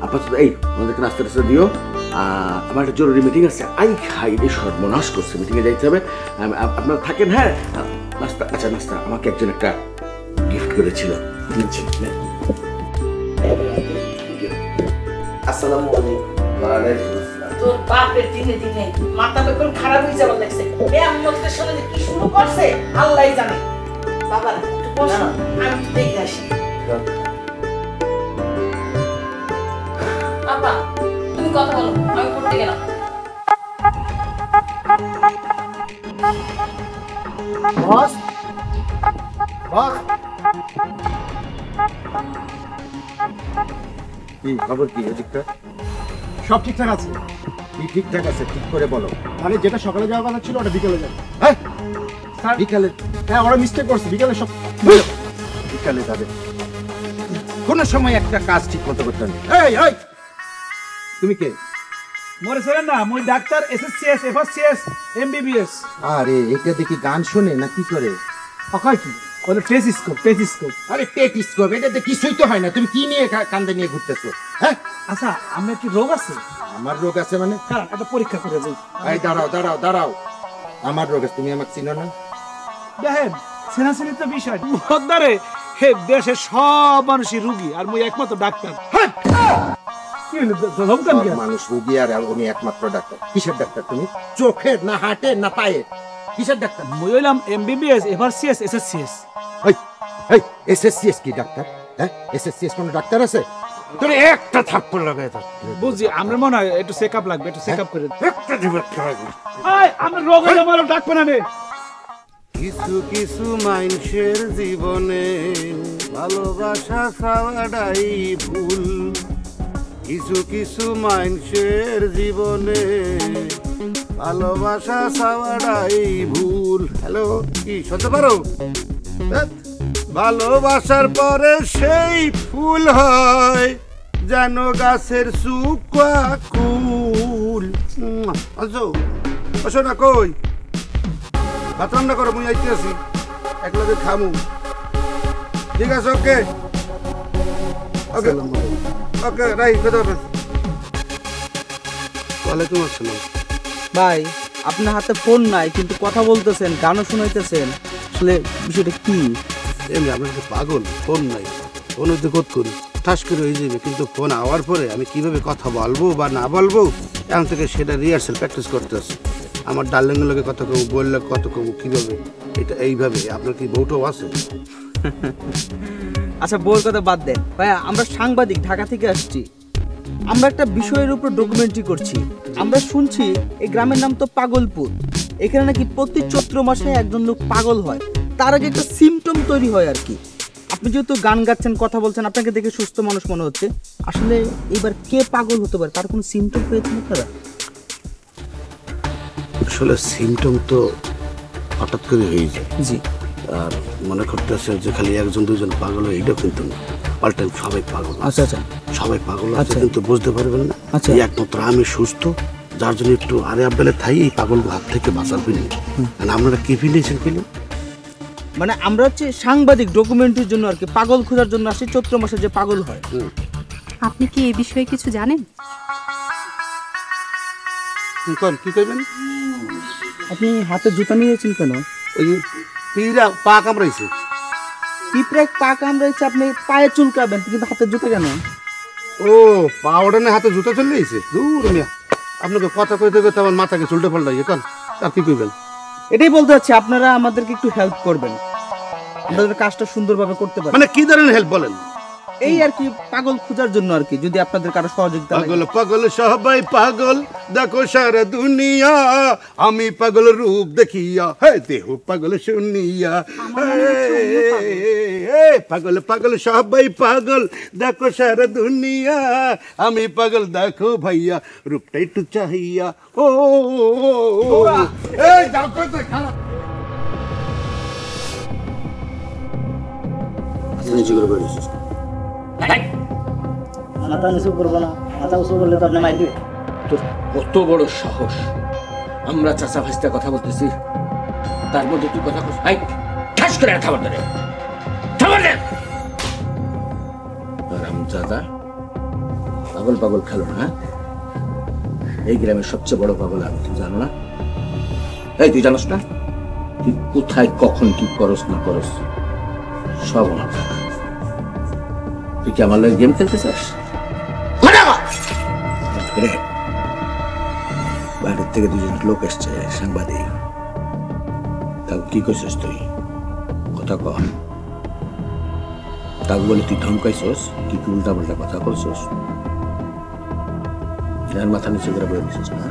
Speaker 8: আপাতত এই আমাদেরকে নাস্তা টাস্তা দিও। আমার একটা জরুরি মিটিং আছে। আই খাই রে, সর্বনাশ করছে, মিটিংয়ে যাইতে হবে। আপনারা থাকেন। হ্যাঁ নাস্তা, আচ্ছা নাস্তা আমাকে একজন একটা গিফট করেছিল।
Speaker 5: আসসালামু আলাইকুম।
Speaker 8: ওয়ালাইকুম আসসালাম।
Speaker 12: তোর বাপের দিনে দিনে মাথা বেকন খারাপ হয়ে যাবার লাগছে। আমাদের সাথে যে কি শুরু করছে আল্লাহই জানে। বাবা একটু বস, আমি একটু দেখে আসি। আপা তুমি কথা বলো, আমি পড়তে গেলাম।
Speaker 3: বস বস,
Speaker 10: কি খবর? কি এদিকটা
Speaker 3: সব ঠিকঠাক আছে?
Speaker 10: কি ঠিকঠাক আছে? ঠিক করে বলো।
Speaker 3: মানে যেটা সকালে যাওয়া কথা ছিল ওটা বিকেলে যাবে।
Speaker 10: হ্যাঁ বিকালে?
Speaker 3: হ্যাঁ, ওরা মিস্টেক করছে, বিকেলে সব
Speaker 10: বিকালে যাবে? কোন সময় একটা কাজ ঠিক মতো করতে হবে। এই এই তুমি কে?
Speaker 4: মোরে ছিলেন না, মই ডাক্তার, এসএসসিএস, এফএসসিএস, এমবিবিএস।
Speaker 10: আরে এটা দেখি গান শোনে না কি করে?
Speaker 4: অকাই কি বলে? Telescope, telescope.
Speaker 10: আরে টেলিস্কোপ, এটাতে কিছুই তো হয় না। তুমি কি নিয়ে কান্দে নিয়ে ঘুরতেছো? হ্যাঁ
Speaker 4: আচ্ছা, আমার কি রোগ আছে?
Speaker 10: আমার রোগ আছে মানে?
Speaker 4: কারণ একটা পরীক্ষা করে যাই।
Speaker 10: এই দাঁড়াও দাঁড়াও দাঁড়াও, আমার রোগ আছে, তুমি আমাকে চিনো না?
Speaker 4: দেখেন সেনাসেনি তো বিষয় মদ্দারে, হে দেশের সব মানুষই রুগী আর মই একমাত্র ডাক্তার। কি হলো ধমকান কি?
Speaker 10: মানুষ রুগী আর উনি একমাত্র ডাক্তার? কিসের ডাক্তার তুমি? চোখের না হাটের না পায়ের? কিসের ডাক্তার?
Speaker 4: মই হইলাম এমবিবিএস, এফআরসিএস, এসএসসিএস।
Speaker 10: এই এই এসএসসিএস কি ডাক্তার? হ্যাঁ এসএসসিএস কোন ডাক্তার আছে? তোর একটা থাপ্পড় লাগায় দাও।
Speaker 4: বুঝি আমরা মনে হয় একটু চেকআপ লাগবে, একটু চেকআপ করে
Speaker 10: একটা দিবে খাওয়া।
Speaker 4: এই আমরা রোগ হইলে আমার ডাকবে না রে।
Speaker 10: কিছু কিছু মানুষের জীবনে ভালোবাসা চাওয়াটাই ভুল, কিছু কিছু মানুষের জীবনে ভালোবাসা চাওয়াটাই ভুল। হ্যালো, কি শুনতে পারো? ভালোবাসার পরে সেই ফুল হয় যেন গাছের শুকা কুল। আসো আসো না, কই ভাত রান্না করো, মুই আইতে আছি, একলাগে খামু। ঠিক আছে, ওকে ওকে ওকে, রাই কথা বলছি। ওয়ালাইকুম আসসালাম।
Speaker 5: ভাই আপনার হাতে ফোন নাই কিন্তু কথা বলতেছেন, গানও শুনাইতেছেন, আসলে বিষয়টা কি?
Speaker 10: এমনি আপনার তো পাগল, ফোন নাই, ফোন হইতে কোথ করি ঠাস করে হয়ে যাবে, কিন্তু ফোন আওয়ার পরে আমি কিভাবে কথা বলবো বা না বলবো এখন থেকে সেটা রিহার্সাল প্র্যাকটিস করতে আসি। আমার ডার্লিংয়ের লোকে কত কমু, বললে কত কমু, কীভাবে এটা এইভাবে। আপনার কি বউটাও আছে?
Speaker 5: আচ্ছা বউর কথা বাদ দেন ভাইয়া, আমরা সাংবাদিক, ঢাকা থেকে আসছি, আমরা একটা বিষয়ের উপর ডকুমেন্টারি করছি। আমরা শুনছি এই গ্রামের নাম তো পাগলপুর, এখানে নাকি প্রতি চৈত্র মাসে একজন লোক পাগল হয়, তার আগে একটা সিমটম তৈরি হয় আর কি। আপনি যেহেতু গান গাচ্ছেন, কথা বলছেন, আপনাকে দেখে সুস্থ মানুষ মনে হচ্ছে, আসলে এবার কে পাগল হতে পারে, তার কোনো সিমটম পেয়েছেন আপনারা?
Speaker 10: আসলে সিমটম তো হঠাৎ করে হয়ে যায়।
Speaker 5: জি।
Speaker 10: আর মনে করতেছে যে খালি একজন দুজন পাগল হয়, এটা কিন্তু না, অল টাইম সবাই পাগল।
Speaker 5: আচ্ছা আচ্ছা,
Speaker 10: সবাই পাগল আছে, কিন্তু বুঝতে পারবেন না।
Speaker 5: আচ্ছা,
Speaker 10: একমাত্র আমি সুস্থ, যার জন্য একটু আরে আবদালে থাই এই পাগল হাত থেকে বাঁচার ফিলি। আপনারা কি ফিলিয়েছেন ফিলি?
Speaker 5: মানে আমরা হচ্ছে সাংবাদিক, ডকুমেন্টারির জন্য আর কি, পাগল খোঁজার জন্য আসি চৈত্র মাসে যে পাগল হয়।
Speaker 13: আপনি কি এই বিষয়ে কিছু জানেন?
Speaker 10: কি করবেন?
Speaker 5: আপনি হাতে জুতা নিয়েছেন কেন?
Speaker 10: ওই পিঁড়া পা কামড়াইছে।
Speaker 5: পিঁপড়া পা কামড়াইছে, আপনি পায়ে চুলকাবেন কিন্তু হাতে জুতা কেন?
Speaker 10: ও পা ওড়ানে হাতে জুতা চলে গেছে। দূর মিয়া, আপনাকে কথা কইতে কইতে আমার মাথাকে চুলটে পাল্টাই। এখন আর কি কইবেন?
Speaker 5: এটাই বলতে চাচ্ছি, আপনারা আমাদেরকে একটু হেল্প করবেন, আমাদের কাজটা সুন্দরভাবে করতে পারেন।
Speaker 10: মানে কি ধরনের হেল্প বলেন?
Speaker 5: এই আর কি, পাগল খোঁজার জন্য আর কি, যদি আপনাদের কারো সহযোগিতা লাগে।
Speaker 10: পাগল পাগল সবাই পাগল, দেখো সারা দুনিয়া, আমি পাগল রূপ দেখিয়া, হে দেহ পাগল শুনিয়া। পাগল পাগল সবাই পাগল, দেখো সারা দুনিয়া, আমি পাগল দেখো ভাইয়া, রূপটা একটু চাহিয়া। ও এই যাও কইতে খারাপ নিচে করে বলিস।
Speaker 1: মাথা নিচু করবো না, মাথা উঁচু করলে তো আপনি মার দিবে।
Speaker 14: তোর কত বড় সাহস! আমরা চাচা ভাইস্তা কথা বলতেছি, তার মধ্যে তুই কথা কস? ঠাস করে খাবার দেবে, খাবার দে। দাদা পাগল পাগল খেলো না, এই গ্রামের সবচেয়ে বড় পাগল আমি, তুই জানো না? এই তুই জানোস না তুই কোথায় কখন কি করস না করস সব আমার জানা। তুই কি আমার লাগে গেম খেলতে চাস? বাইরের থেকে দুজন লোক এসছে, সাংবাদিক। তাকে কি করছিস তুই? কথা কর। তাকে বলে তুই ধমকাইছস, কি কি উল্টা পাল্টা কথা করছস, যার মাথা নিচে করে বলে দিছিস না?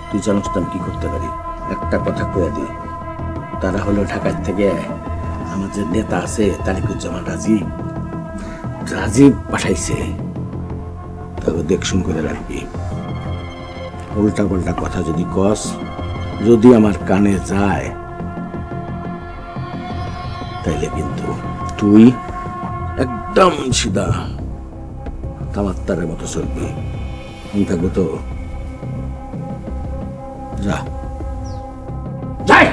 Speaker 14: তুই জানিস তো আমি কি করতে পারি? একটা কথা কয়ে দিই, তারা হলো ঢাকার থেকে আমার যে নেতা আছে তারিকুজ্জামান রাজীব পাঠাইছে, তাকে দেখ শুন করে রাখবি। উল্টা পাল্টা কথা যদি কস, যদি আমার কানে যায়, তাইলে কিন্তু তুই একদম সিধা তামাত্তারের মতো চলবি। আমি থাকবো তো, যা যাই।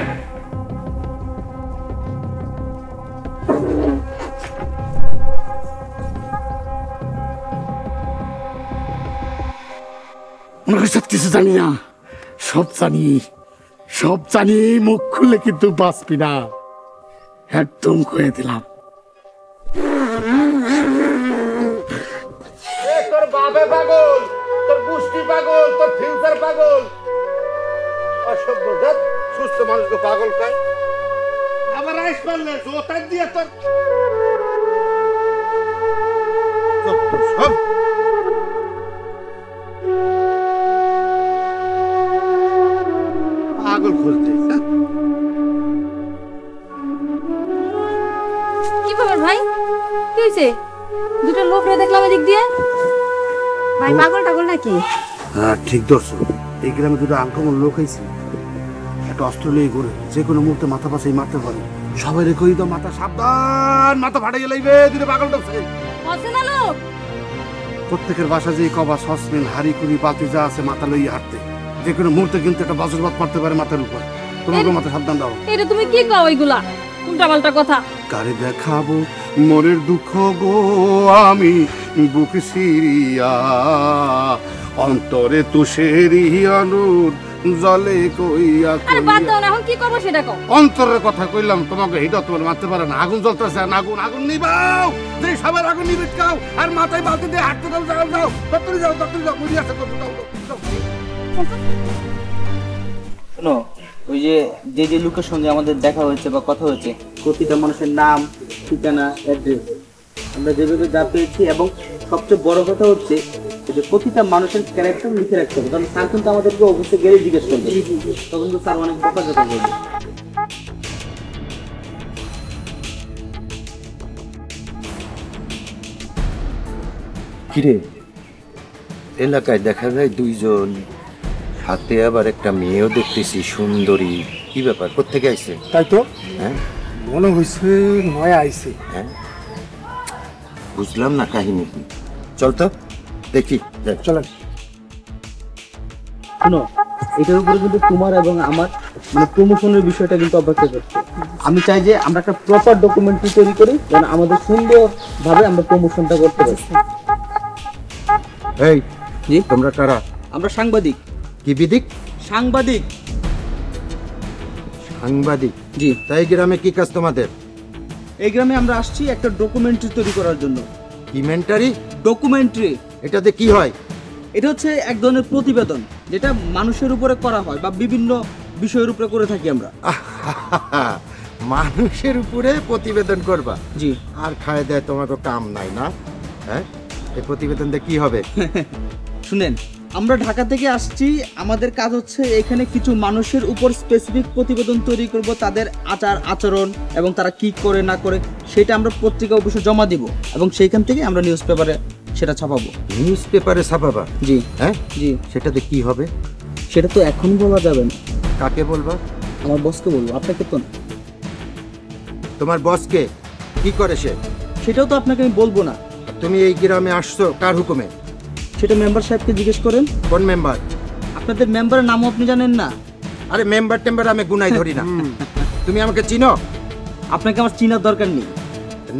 Speaker 8: সব কিছু জানি না, সব জানি, মুখ খুললে কিন্তু বাঁচবি না, একদম কয়ে দিলাম।
Speaker 10: তোর বাপে পাগল, তোর গোষ্ঠী পাগল, তোর ফিউচার পাগল, অসভ্য জাত, সুস্থ মানুষকে পাগল কয়। আবার আইস পারলে জোতার দিয়ে তোর সব পাগল খুঁজতে
Speaker 11: কি হয়েছে? দুটো লোক রে দেখলাম এদিক দিয়ে। ভাই পাগল টাগল নাকি?
Speaker 10: হ্যাঁ ঠিক ধরছো, এই গ্রামে দুটো আনকমন লোক হয়েছে, একটা অস্ত্র নিয়ে ঘুরে, যে কোনো মুহূর্তে মাথা পাশেই মারতে পারে। সবাই রেখেই তো মাথা সাবধান, মাথা ফাটে গেলাইবে, দুটো পাগল ঢুকছে।
Speaker 11: আছে না লোক?
Speaker 10: প্রত্যেকের বাসা যে কবা সসপেন হাড়ি কুড়ি বাতি যা আছে মাথা লইয়ে হাঁটতে, যে কোনো মুহূর্তে কিন্তু একটা বজ্রপাত পড়তে পারে মাথার উপর। তোমাকে মাথা সাবধান দাও।
Speaker 11: এটা তুমি কি কও এগুলা? উল্টাপাল্টা কথা।
Speaker 10: কারে দেখাবো মনের দুঃখ গো আমি বুক সিরিয়া, অন্তরে তুষেরি আলোর জলে কইয়া।
Speaker 11: আরে বাদ দাও না, এখন কি করব সেটা কও।
Speaker 10: অন্তরের কথা কইলাম, তোমাকে হিটা তোমার মারতে পারে না। আগুন জ্বলতেছে, আগুন আগুন নিবাও, যে সবার আগুন নিবে খাও, আর মাথায় বালতি দিয়ে হাঁটতে দাও, যাও যাও, তত্তরি যাও, মুড়ি আছে,
Speaker 5: শোনো, ওই যে যে যে লোকের সঙ্গে আমাদের দেখা হয়েছে বা কথা হয়েছে, প্রতিটা মানুষের নাম, ঠিকানা, অ্যাড্রেস আমরা যেভাবে যা পেয়েছি, এবং সবচেয়ে বড় কথা হচ্ছে যে প্রতিটা মানুষের ক্যারেক্টার লিখে রাখতে হবে। কারণ স্যার কিন্তু আমাদেরকে অবশ্যই গেলে জিজ্ঞেস করবে, তখন তো স্যার অনেক বকাঝকা করবে।
Speaker 14: কিরে, এলাকায় দেখা যায় দুইজন, হাতে আবার একটা মেয়েও দেখতেছি সুন্দরী। কি ব্যাপার, কোত্থেকে আইছে?
Speaker 10: তাই তো
Speaker 14: হ্যাঁ,
Speaker 10: মনে হয়েছে নয়া আইছে।
Speaker 14: হ্যাঁ, বুঝলাম না কাহিনী কি। চল তো দেখি,
Speaker 10: চলেন।
Speaker 5: শোনো, এটার উপরে কিন্তু তোমার এবং আমার মানে প্রমোশনের বিষয়টা কিন্তু অপেক্ষা করছে। আমি চাই যে আমরা একটা প্রপার ডকুমেন্টারি তৈরি করি, যেন আমাদের সুন্দরভাবে আমরা প্রমোশনটা করতে পারি।
Speaker 14: এই জি, তোমরা কারা?
Speaker 5: আমরা সাংবাদিক।
Speaker 14: কি বিদিক?
Speaker 5: সাংবাদিক।
Speaker 14: সাংবাদিক?
Speaker 5: জি।
Speaker 14: তাই গ্রামে কি কাজ তোমাদের?
Speaker 5: এই গ্রামে আমরা আসছি একটা ডকুমেন্টারি তৈরি করার জন্য।
Speaker 14: ইনভেন্টারি?
Speaker 5: ডকুমেন্টারি।
Speaker 14: এটাতে কি হয়?
Speaker 5: এটা হচ্ছে এক ধরনের প্রতিবেদন, যেটা মানুষের উপরে করা হয় বা বিভিন্ন বিষয়ের উপরে করে থাকি আমরা।
Speaker 14: মানুষের উপরে প্রতিবেদন করবা?
Speaker 5: জি।
Speaker 14: আর খায় দেয় তোমাকে কাম নাই না? হ্যাঁ, এই প্রতিবেদন দিয়ে কি হবে?
Speaker 5: শুনেন, আমরা ঢাকা থেকে আসছি, আমাদের কাজ হচ্ছে এখানে কিছু মানুষের উপর স্পেসিফিক প্রতিবেদন তৈরি করব, তাদের আচার আচরণ এবং তারা কি করে না করে সেটা আমরা পত্রিকা অবশ্যই জমা দিব, এবং সেইখান থেকে আমরা নিউজ পেপারে সেটা ছাপাবো।
Speaker 14: নিউজ পেপারে ছাপাবা?
Speaker 5: জি।
Speaker 14: হ্যাঁ
Speaker 5: জি।
Speaker 14: সেটাতে কি হবে?
Speaker 5: সেটা তো এখন বলা যাবে না।
Speaker 14: কাকে বলবা?
Speaker 5: আমার বসকে বলবো, আপনাকে তো না।
Speaker 14: তোমার বসকে? কি করে সে?
Speaker 5: সেটাও তো আপনাকে আমি বলবো না।
Speaker 14: তুমি এই গ্রামে আসছো কার হুকুমে?
Speaker 5: সেটা মেম্বার সাহেবকে জিজ্ঞেস করেন।
Speaker 14: কোন মেম্বার?
Speaker 5: আপনাদের মেম্বারের নামও আপনি জানেন না?
Speaker 14: আরে মেম্বার টেম্বার আমি গুনাই ধরি না। তুমি আমাকে চিনো?
Speaker 5: আপনাকে আমার চিনার দরকার নেই।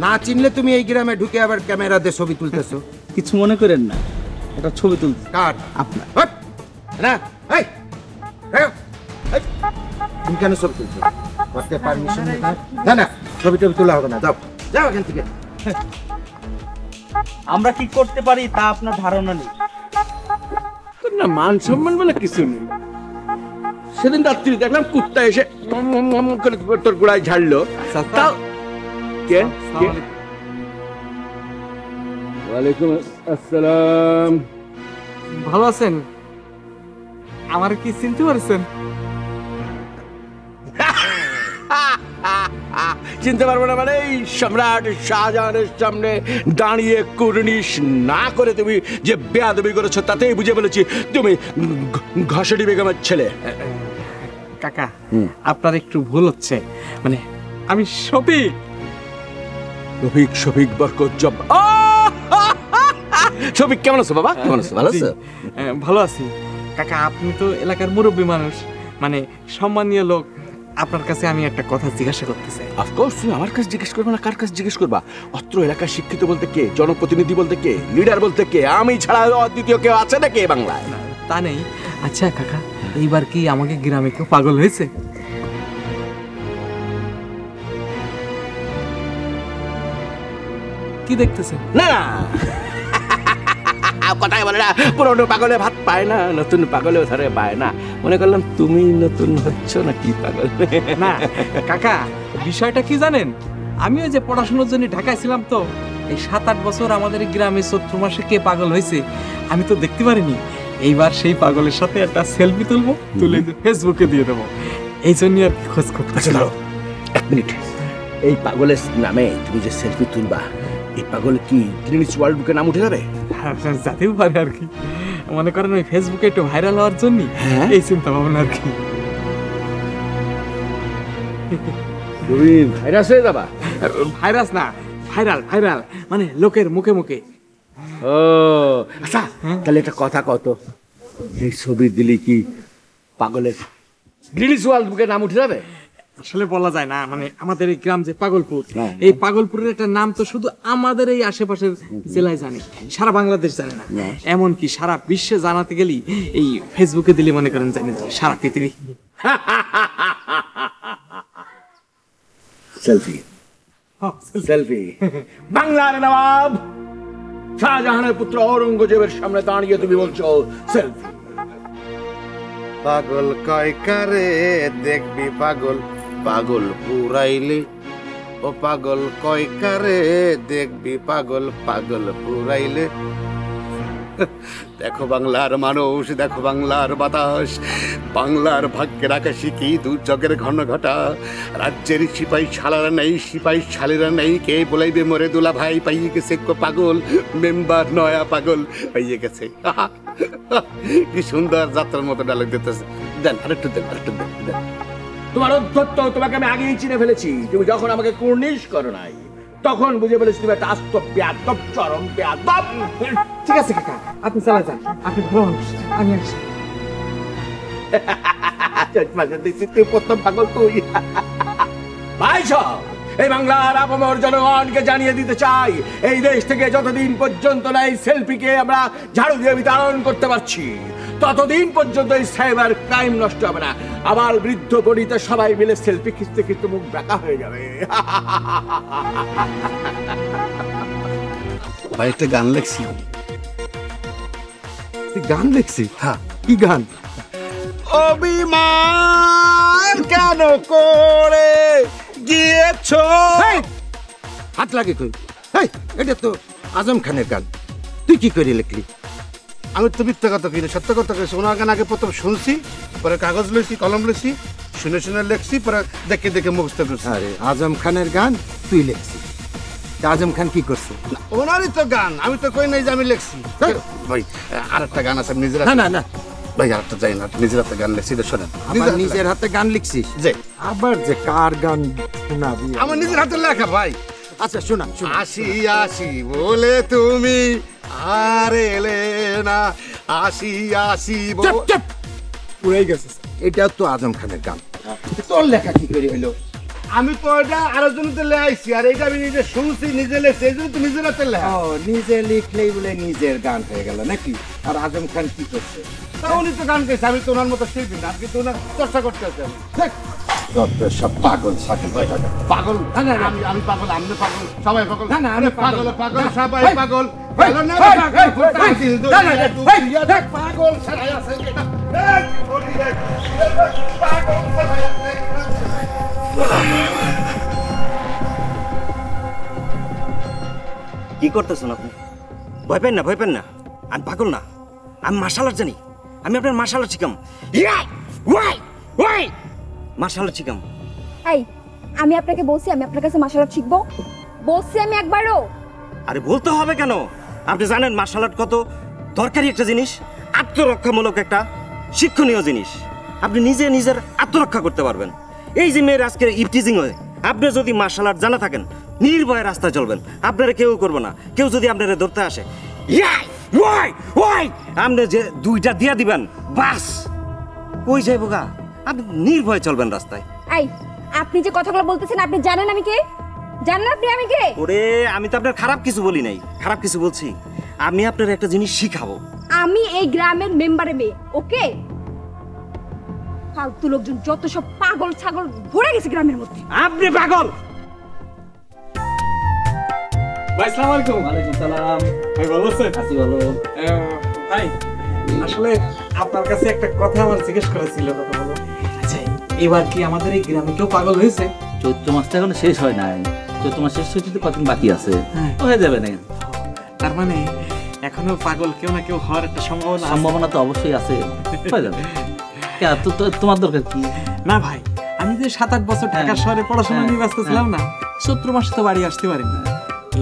Speaker 14: না চিনলে তুমি এই গ্রামে ঢুকে আবার ক্যামেরা দিয়ে ছবি তুলতেছো?
Speaker 5: কিছু মনে করেন না, এটা ছবি তুলতে।
Speaker 14: কার?
Speaker 5: আপনার।
Speaker 14: না, এই তুমি কেন ছবি তুলছো? করতে পারমিশন না? না, ছবি টবি তোলা হবে না, যাও যাও এখান থেকে।
Speaker 5: আমরা কি করতে পারি তা আপনার ধারণা নেই।
Speaker 2: না, মান সম্মান বলে কিছু নেই। সেদিন রাত্রি দেখলাম কুত্তা এসে তোর গোড়ায় ঝাড়লো। ওয়ালাইকুম আসসালাম।
Speaker 6: ভালো আছেন? আমার কি চিনতে পারছেন?
Speaker 2: চিনতে পারবো না মানে? এই সম্রাট শাহজাহানের সামনে দাঁড়িয়ে কুর্নিশ না করে তুমি যে বেয়াদবি করেছো তাতেই বুঝে ফেলেছি তুমি ঘষড়ি বেগমের ছেলে।
Speaker 6: কাকা, আপনার একটু ভুল হচ্ছে। মানে আমি শফিক।
Speaker 2: শফিক? শফিক বরকত জব। শফিক কেমন আছো বাবা? কেমন আছো? ভালো আছো?
Speaker 6: ভালো আছি কাকা। আপনি তো এলাকার মুরব্বী মানুষ, মানে সম্মানীয় লোক। আপনার কাছে আমি একটা কথা জিজ্ঞাসা করতে চাই।
Speaker 2: অফকোর্স, তুমি আমার কাছে জিজ্ঞেস করবে না? কার কাছে জিজ্ঞেস করবা? অত্র এলাকার শিক্ষিত বলতে কে, জনপ্রতিনিধি বলতে কে, লিডার বলতে কে? আমি ছাড়া অদ্বিতীয় কেউ আছে নাকি এই বাংলায়?
Speaker 6: তা নেই। আচ্ছা কাকা, এইবার কি আমাকে গ্রামে কেউ পাগল হয়েছে? কি দেখতেছেন?
Speaker 2: না, কথাই বলে না, পুরনো পাগলে ভাত পায় না, নতুন পাগলেও ধরে পায় না। মনে করলাম তুমি নতুন হচ্ছ না কি পাগল?
Speaker 6: না কাকা, বিষয়টা কি জানেন? আমি ওই যে পড়াশোনার জন্য ঢাকায় ছিলাম, তো এই 7-8 বছর আমাদের গ্রামে চৈত্র মাসে কে পাগল হয়েছে আমি তো দেখতে পারিনি। এইবার সেই পাগলের সাথে একটা সেলফি তুলবো, তুলে ফেসবুকে দিয়ে দেবো। এই জন্য আর কি খোঁজ করতে।
Speaker 2: আচ্ছা দাঁড়াও 1 মিনিট। এই পাগলের নামে তুমি যে সেলফি তুলবা,
Speaker 14: এই পাগল কি গিনেস ওয়ার্ল্ড বুকে নাম উঠে যাবে?
Speaker 6: যাতেও পারে আর কি, মনে করেন ওই ফেসবুকে একটু ভাইরাল হওয়ার জন্য এই চিন্তা ভাবনা আর কি।
Speaker 14: তুমি ভাইরাস হয়ে যাবা?
Speaker 6: ভাইরাস না, ভাইরাল ভাইরাল মানে লোকের মুখে মুখে।
Speaker 14: ও আচ্ছা, তাহলে একটা কথা কত, এই ছবি দিলে কি পাগলের গিনেস ওয়ার্ল্ড বুকে নাম উঠে যাবে?
Speaker 6: আসলে বলা যায় না, মানে আমাদের এই গ্রাম যে পাগলপুর, এই পাগলপুরের একটা নাম তো শুধু আমাদের এই আশেপাশের জেলায় জানে, সারা বাংলাদেশ জানে না, এমনকি সারা বিশ্বে জানাতে গেলি এই ফেসবুকে দিলে মনে করেন জানে সারা পৃথিবী।
Speaker 14: সেলফি সেলফি বাংলার নবাব শাহজাহানের পুত্র ঔরঙ্গজেবের সামনে দাঁড়িয়ে তুমি বলছো সেলফি।
Speaker 10: পাগল কয় কারে দেখবি পাগল পাগল পুরাইলে, ও পাগল কয় কারে দেখবি পাগল পাগল পুরাইলে। দেখো বাংলার মানুষ, দেখো বাংলার বাতাস, বাংলার ভাগ্যের আকাশে কি দুর্যোগের ঘন ঘটা। রাজ্যের সিপাই ছালারা নেই, সিপাই ছালেরা নেই, কে বলাইবে মোরে দুলা ভাই পাইয়ে গেছে পাগল, মেম্বার নয়া পাগল পাইয়ে গেছে। কি সুন্দর যাত্রার মতো ডায়লগ দিতেছে। দেন আরেকটু দেন, আরেকটু দেন, দেন।
Speaker 14: তোমার অধ্যত্ত তোমাকে আমি আগেই চিনে ফেলেছি। তুমি যখন আমাকে কুর্নিশ করো নাই তখন বুঝে ফেলেছি তুমি একটা আস্ত বেয়াদব, চরম বেয়াদব।
Speaker 6: ঠিক আছে কাকা, আপনি চলে যান, আপনি ভালো মানুষ, আমি আসি।
Speaker 14: তুই প্রথম পাগল তুই। ভাই সব এই বাংলার আপামর জনগণকে জানিয়ে দিতে চাই, এই দেশ থেকে যতদিন পর্যন্ত না এই সেলফিকে আমরা ঝাড়ু দিয়ে বিতরণ করতে পারছি ততদিন পর্যন্ত এই সাইবার ক্রাইম নষ্ট হবে না। আবার বৃদ্ধ বনিতে সবাই মিলে সেলফি খিচতে খিচতে মুখ বাঁকা হয়ে যাবে।
Speaker 10: ভাই একটা গান লিখছি।
Speaker 14: গান লিখছি? হ্যাঁ। কি গান?
Speaker 10: অভিমান কেন করে গিয়েছো?
Speaker 14: হাত লাগে কই? এটা তো আজম খানের গান, তুই কি করে লিখলি?
Speaker 10: আমি তো মিথ্যা কথা কিনে সত্য কথা কইছি। ওনার গান আগে প্রথম শুনছি, পরে কাগজ লইছি, কলম লইছি, শুনে শুনে লিখছি, পরে দেখে দেখে মুখস্থ করছি।
Speaker 14: আরে আজম খানের গান তুই লিখছিস? আজম খান কি করছে?
Speaker 10: ওনারই তো গান, আমি তো কই নাই যে আমি লিখছি। ভাই আরেকটা গান আছে নিজের।
Speaker 14: না না না
Speaker 10: ভাই আরেকটা যাই না, নিজের হাতে গান লিখছি, শোনেন।
Speaker 14: আবার নিজের হাতে গান লিখছিস? যে আবার যে কার গান শোনাবি?
Speaker 10: আমার নিজের হাতে লেখা ভাই।
Speaker 14: আচ্ছা শোনা।
Speaker 10: আসি আসি বলে তুমি আর এলে না, আসি আসি
Speaker 14: পুরাই গেছে। এটা তো আজম খানের গান, তোর লেখা কি করে হইলো?
Speaker 10: আমি তো এটা আরেকজনকে লেখাইছি, আর এটা আমি নিজে শুনছি, নিজে লেখছি, এই জন্য তো নিজের হাতে লেখা।
Speaker 14: নিজে লিখলেই বলে নিজের গান হয়ে গেল নাকি? আর আজম খান কি করছে?
Speaker 10: উনি তো গান গাইছে, আমি তো ওনার মতো শিল্পী না, কিন্তু ওনার চর্চা করতে আছে।
Speaker 14: সব পাগল সাকিব
Speaker 10: পাগল। আমি পাগল, আপনি পাগল, সবাই পাগল।
Speaker 14: না না আমি
Speaker 10: পাগল, পাগল সবাই পাগল। পাগল ছাড়াই আছে।
Speaker 15: কি করতেছেন আপনি? ভয় পেন না, ভয় পেন না, আমি পাগল না, আমি মার্শাল আর্ট জানি। আমি আপনার মার্শাল আর্ট শিখাম, মার্শাল আর্ট শিখাম।
Speaker 11: এই আমি আপনাকে বলছি আমি আপনার কাছে মার্শাল আর্ট শিখবো? বলছি আমি একবারও?
Speaker 15: আরে বলতে হবে কেন? আপনি জানেন মার্শাল আর্ট কত দরকারি একটা জিনিস, আত্মরক্ষামূলক একটা শিক্ষণীয় জিনিস। আপনি নিজে নিজের আত্মরক্ষা করতে পারবেন। এই যে মেয়ের আজকে ইফটিজিং হয়, আপনি যদি মার্শাল আর্ট জানা থাকেন নির্ভয়ে রাস্তায় চলবেন, আপনারা কেউ করবো না। কেউ যদি আপনারা ধরতে আসে আপনি যে দুইটা দিয়া দিবেন, বাস কই যাইব গা, আপনি নির্ভয়ে চলবেন রাস্তায়।
Speaker 11: এই আপনি যে কথাগুলো বলতেছেন আপনি জানেন আমি কে? জানেন আপনি আমি কে?
Speaker 15: ওরে আমি তো আপনার খারাপ কিছু বলি নাই, খারাপ কিছু বলছি। আমি আপনার একটা জিনিস শিখাবো।
Speaker 11: আমি এই গ্রামের মেম্বারের মেয়ে, ওকে? ফালতু লোকজন যত সব পাগল ছাগল ভরে গেছে গ্রামের মধ্যে।
Speaker 15: আপনি পাগল?
Speaker 6: ভাই আসসালামু আলাইকুম।
Speaker 1: ওয়ালাইকুম সালাম।
Speaker 6: ভাই ভালো আছেন?
Speaker 1: আছি ভালো।
Speaker 6: ভাই আসলে আপনার কাছে একটা কথা আমার জিজ্ঞেস করা ছিল। কথা বলো। আচ্ছা এবার কি আমাদের এই গ্রামে কেউ পাগল হয়েছে?
Speaker 1: চৈত্র মাসটা এখনো শেষ হয় নাই, চৈত্র মাস শেষ হইতে কতদিন বাকি আছে, হয়ে যাবে না?
Speaker 6: তার মানে এখনো পাগল কেউ না কেউ হওয়ার একটা
Speaker 1: সম্ভাবনা তো অবশ্যই আছে, হয়ে যাবে। তোমার দরকার কি?
Speaker 6: না ভাই আমি যে 7-8 বছর ঢাকা শহরে পড়াশোনা নিয়ে ব্যস্ত ছিলাম না, চৈত্র মাসে তো বাড়ি আসতে পারি না।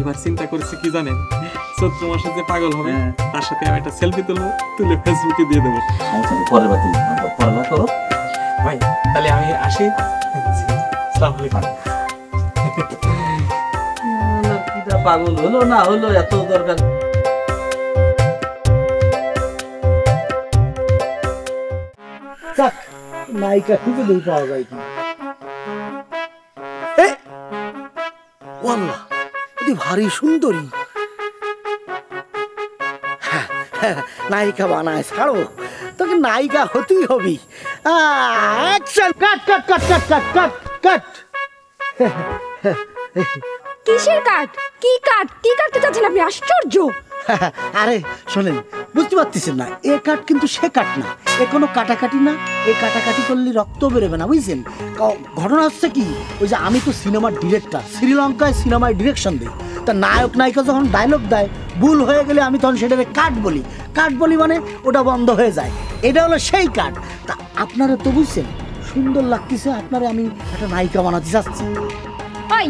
Speaker 6: এবার চিন্তা করছি কি জানেন, চৈত্র মাসে যে পাগল হবে তার সাথে আমি একটা সেলফি তুলবো, তুলে ফেসবুকে দিয়ে দেবো।
Speaker 1: পরের বার তুমি পড়াশোনা করো
Speaker 6: ভাই, তাহলে আমি আসি। আসসালামু আলাইকুম।
Speaker 1: পাগল হলো না হলো এত দরকার।
Speaker 3: নায়িকা খুঁজে দেই পাওয়া যায় কি? ওয়াল্লাহ এটি ভারী সুন্দরী। নায়িকা বানায় ছাড়ো, তোকে নায়িকা হতেই হবি। অ্যাকশন, কাট কাট কাট কাট কাট কাট কাট।
Speaker 11: কিসের কাট? কি কাট? কি কাটতে চাচ্ছেন আপনি? আশ্চর্য।
Speaker 3: আরে শোনেন, বুঝতে পারতেছেন না, এ কাট কিন্তু সে কাট না, এ কোনো কাটাকাটি না। এ কাটাকাটি করলে রক্ত বেরোবে না, বুঝছেন? ঘটনা হচ্ছে কি, ওই যে আমি তো সিনেমার ডিরেক্টর, শ্রীলঙ্কায় সিনেমায় ডিরেকশন দিই। তা নায়ক নায়িকা যখন ডায়লগ দেয়, ভুল হয়ে গেলে আমি তখন সেটাকে কাট বলি। কাট বলি মানে ওটা বন্ধ হয়ে যায়, এটা হলো সেই কাট। তা আপনারা তো বুঝছেন, সুন্দর লাগতেছে, আপনারা আমি একটা নায়িকা বানাতে চাচ্ছি।
Speaker 11: ওই,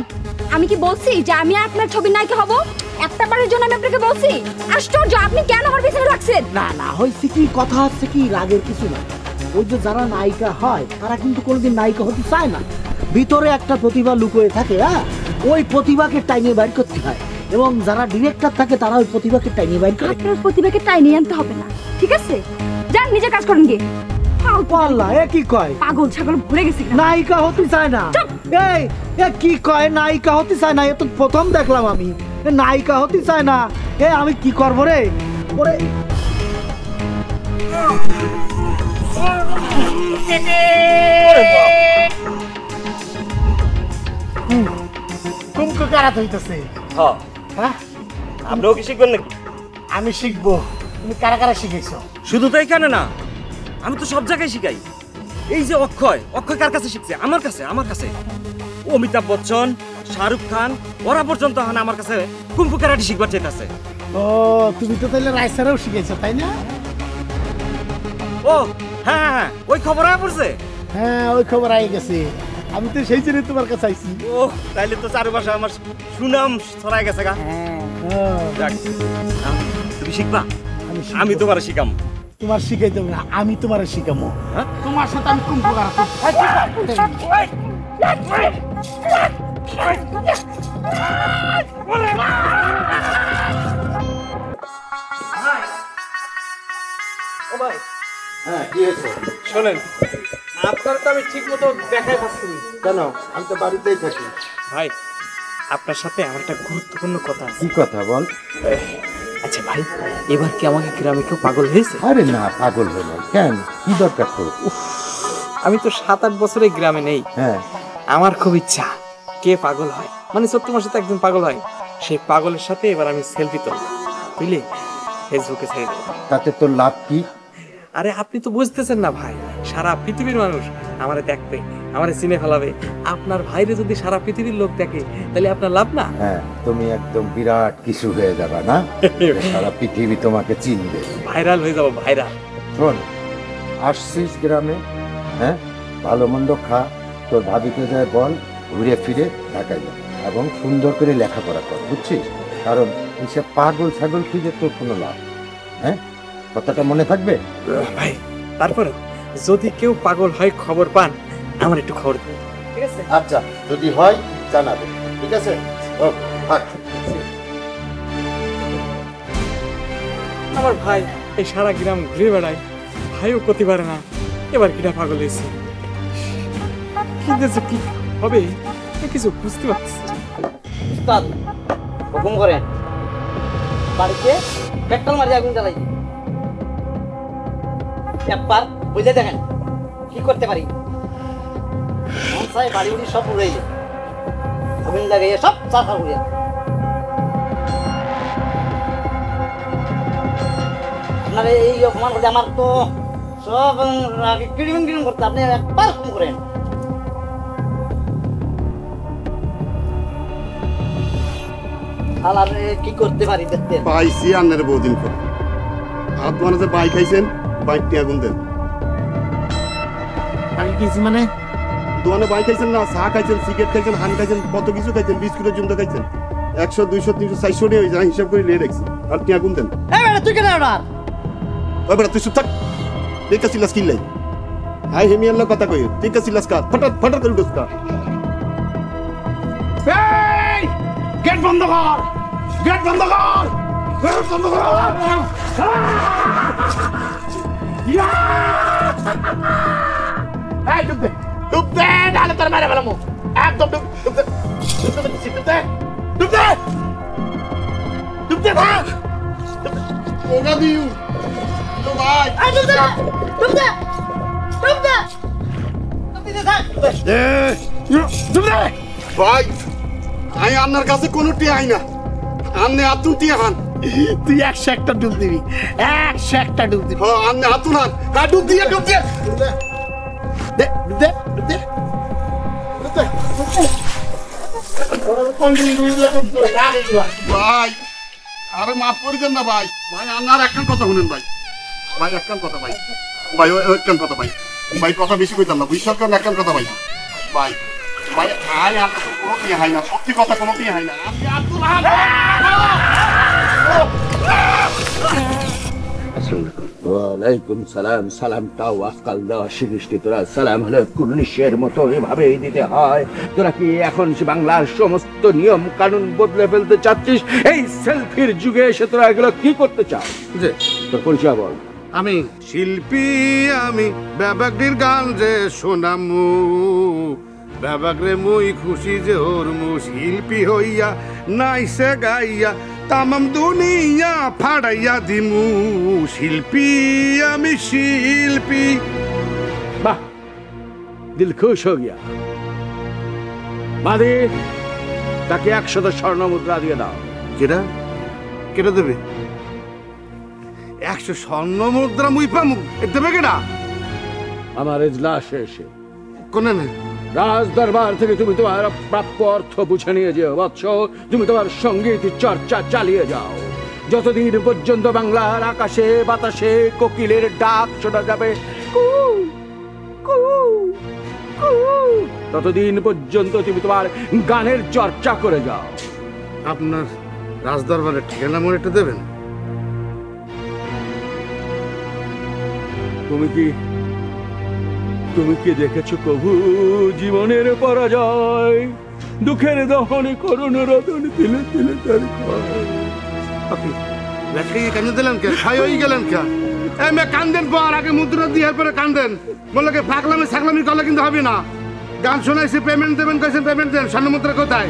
Speaker 11: আমি কি বলছি যে আমি আপনার ছবির নায়িকা হব? একটা বারের জন্য আমি আপনাকে বলছি? আশ্চর্য, আপনি কেন আমার পিছনে লাগছেন?
Speaker 3: না না, হয়েছে কি, কথা হচ্ছে কি, রাগের কিছু না। ওই যে যারা নায়িকা হয় তারা কিন্তু কোনোদিন নায়িকা হতে চায় না, ভিতরে একটা প্রতিভা লুকিয়ে থাকে। ওই প্রতিভাকে টাইনে বাইর করতে হয়, এবং যারা ডিরেক্টর থাকে তারা ওই প্রতিভাকে টাইনে বাইর করে।
Speaker 11: আপনার প্রতিভাকে টাইনে আনতে হবে না, ঠিক আছে? যান নিজে কাজ করেন গিয়ে।
Speaker 3: পাল্লা এ কি কয়?
Speaker 11: পাগল ছাগল ভরে গেছে।
Speaker 3: নায়িকা হতে চায় না? এই এ কি কয়? নায়িকা হতে চায় না? এ তো প্রথম দেখলাম আমি। নায়িকা হতে চায় না? এ আমি কি করবো রে? ওরে কুমকো কারাত হইতেছে।
Speaker 15: হ্যাঁ, আপনিও কি শিখবেন নাকি?
Speaker 3: আমি শিখবো। তুমি কারা কারা শিখেছো?
Speaker 15: শুধু তো এখানে না, আমি তো সব জায়গায় শিখাই। এই যে অক্ষয়, অক্ষয় কার কাছে শিখছে? আমার কাছে। আমার কাছে অমিতাভ বচ্চন, শাহরুখ খান, ওরা পর্যন্ত এখন আমার কাছে কুম্ফু কারাটি শিখবার চাইতেছে।
Speaker 3: ও, তুমি তো তাহলে রাইসারাও শিখেছো, তাই না?
Speaker 15: ও হ্যাঁ হ্যাঁ, ওই খবর আয়া পড়ছে।
Speaker 3: হ্যাঁ, ওই খবর আই গেছে। আমি তো সেই জন্য তোমার কাছে আইছি।
Speaker 15: ও, তাইলে তো চারপাশে আমার সুনাম ছড়াই গেছে গা। যাক, তুমি শিখবা, আমি তোমার শিখাম।
Speaker 3: তোমার শিখাইতে হবে না, আমি তোমার শিখামো। তোমার সাথে আমি কুম্ফু কারাতে।
Speaker 10: হ্যাঁ, কি হয়েছে?
Speaker 6: শোনেন, আপনার তো আমি ঠিক মতো দেখাই পাচ্ছি না।
Speaker 10: কেন? আমি তো বাড়িতেই থাকি।
Speaker 6: ভাই, আপনার সাথে আমার একটা গুরুত্বপূর্ণ কথা আছে।
Speaker 10: কি কথা বল?
Speaker 6: আচ্ছা ভাই, এবার কি আমাকে গ্রামে কেউ পাগল হয়েছে?
Speaker 10: আরে না, পাগল হয়ে নাই। কেন, কি দরকার তোর?
Speaker 6: আমি তো 7-8 বছর এই গ্রামে নেই।
Speaker 10: হ্যাঁ,
Speaker 6: আমার খুব ইচ্ছা কে পাগল হয়, মানে চৈত্র মাসে তো একজন পাগল হয়, সেই পাগলের সাথে এবার আমি সেলফি তুলবো, বুঝলি, ফেসবুকে ছেড়ে দেবো।
Speaker 10: তাতে তোর লাভ কি?
Speaker 6: আরে আপনি তো বুঝতেছেন না ভাই, সারা পৃথিবীর মানুষ আমারে দেখবে, আমারে চিনে ফেলাবে। আপনার ভাইরে যদি সারা পৃথিবীর লোক দেখে তাহলে আপনার লাভ না?
Speaker 10: হ্যাঁ, তুমি একদম বিরাট কিছু হয়ে যাবে না? সারা পৃথিবী তোমাকে চিনবে,
Speaker 6: ভাইরাল হয়ে যাবো, ভাইরাল।
Speaker 10: শোন, আসছিস গ্রামে, হ্যাঁ, ভালো মন্দ খা, তোর ভাবিকে যায় বল ঘুরে ফিরে ঢাকায় যা, এবং সুন্দর করে লেখাপড়া কর, বুঝছিস? কারণ এইসব পাগল ছাগল খুঁজে তোর কোনো লাভ। হ্যাঁ, কথাটা মনে থাকবে
Speaker 6: ভাই। তারপরে যদি কেউ পাগল হয় খবর পান, আমার একটু খবর দেবেন, ঠিক আছে?
Speaker 10: আচ্ছা, যদি হয় জানাবে, ঠিক আছে? ও থাক।
Speaker 6: আমার ভাই এই সারা গ্রাম ঘুরে বেড়ায়, ভাইও করতে পারে না, এবার কিনা পাগল হয়েছে। কিন্তু যে কি হবে কিছু বুঝতে পারছি।
Speaker 5: উস্তাদ হুকুম করেন, বাড়িতে পেট্রোল মারি আগুন জ্বালাই দিই। একবার বুঝে দেখেন কি করতে পারি। বাড়ি উড়ি সব উড়াইলে আগুন লাগাইয়ে সব চাষা উড়িয়ে। আপনার এই অপমান করতে আমার তো সব কিড়িমিন কিড়িম করতে, আপনি একবার হুকুম করেন। কি করতে পারি দেখতে
Speaker 7: পাইছি আন্নের বহুদিন পরে। আর তোমার যে বাইক খাইছেন, বাইকটি আগুন দেন।
Speaker 3: মানে
Speaker 7: দোকানে বাইক খাইছেন না, চা খাইছেন, সিগারেট খাইছেন, হান খাইছেন, কত কিছু খাইছেন, বিস্কুটের জন্য খাইছেন। 100 200 300 400 নিয়ে যায় হিসাব করে নিয়ে রাখছি আর টিয়া গুন দেন
Speaker 3: এই বেটা তুই কেন ওটা
Speaker 7: ওই বেটা তুই চুপ থাক ঠিক আছে লাস কিল্লাই হাই হেমি আল্লাহ কথা কই ঠিক আছে লাস কা ফটাফট ফটাফট করে উঠস কা
Speaker 4: এই গেট বন্ধ কর গেট বন্ধ কর গেট বন্ধ কর ইয়া এই ডুব দে নালে তোর মারে ফেলামু একদম ডুব দে ভাগ
Speaker 7: ওগা দিউ তো ভাই
Speaker 3: এই ডুব দে ডুব দে ডুব দে
Speaker 7: ডুব দে ভাই আই আপনার কাছে কোনো টিয়া আই না আমনে আতুন টিয়া হান
Speaker 3: তুই 101টা ডুব দিবি 101টা ডুব দিবি
Speaker 7: হ্যাঁ আমনে আতুন হান কা ডুব দিয়ে
Speaker 3: দে দে দে
Speaker 7: ভাই আরে মাফ করে দেন না ভাই ভাই আপনার একখান কথা শুনেন ভাই ভাই একখান কথা ভাই ভাই একখান কথা ভাই ভাই কথা বেশি কইতাম না বিশ্বাস করেন একখান কথা ভাই ভাই ভাই আই আর কোনো কি হয় না সত্যি কথা কোনো কি হয় না আপনি আব্দুল
Speaker 14: ওয়ালাইকুম সালাম। সালামটাও আজকাল দেওয়া শিখিসটি তোরা। সালাম হলে কুর্নিশের মতো এভাবেই দিতে হয়। তোরা কি এখন বাংলার সমস্ত নিয়ম কানুন বদলে ফেলতে চাচ্ছিস? এই সেলফির যুগে এসে তোরা এগুলো কি করতে চাও? তোর পরিচয় বল।
Speaker 2: আমি শিল্পী, আমি ব্যাবাগডির গান যে শোনামু, ব্যাবাগরে মুই খুশি যে হরমু, শিল্পী হইয়া নাইসে গাইয়া তামাম দুনিয়া ফাড়াইয়া দিমু, শিল্পী আমি শিল্পী।
Speaker 14: বাহ, দিল খুশ হো গিয়া। মাদি, তাকে 100 স্বর্ণ মুদ্রা দিয়ে দাও।
Speaker 2: কেডা কেডা দেবে? 100 স্বর্ণ মুদ্রা মুই পামু? দেবে কেডা?
Speaker 14: আমার এজলাসে এসে
Speaker 2: কোনে না
Speaker 14: রাজ দরবার থেকে তুমি তোমার প্রাপ্য অর্থ বুঝে নিয়ে যেও বৎস। তুমি তোমার সঙ্গীত চর্চা চালিয়ে যাও। যতদিন পর্যন্ত বাংলার আকাশে বাতাসে কোকিলের ডাক শোনা যাবে ততদিন পর্যন্ত তুমি তোমার গানের চর্চা করে যাও।
Speaker 2: আপনার রাজদরবারের ঠিকানা মনে একটু দেবেন?
Speaker 14: তুমি কি দেখেছো কবু জীবনের পরাজয়? দুঃখের দহনে করুণ রতন তিলে তিলে তার
Speaker 2: আপনি লেখাইয়ে কেন দিলেন কে? খাই হয়ে গেলেন কে? এমে কান্দেন পর আগে মুদ্রা দিয়ে পরে কান্দেন। বললো কি ফাগলামি ছাগলামি করলে কিন্তু হবে না। গান শোনাইছি, পেমেন্ট দেবেন কইছেন, পেমেন্ট দেন। স্বর্ণ মুদ্রা কোথায়?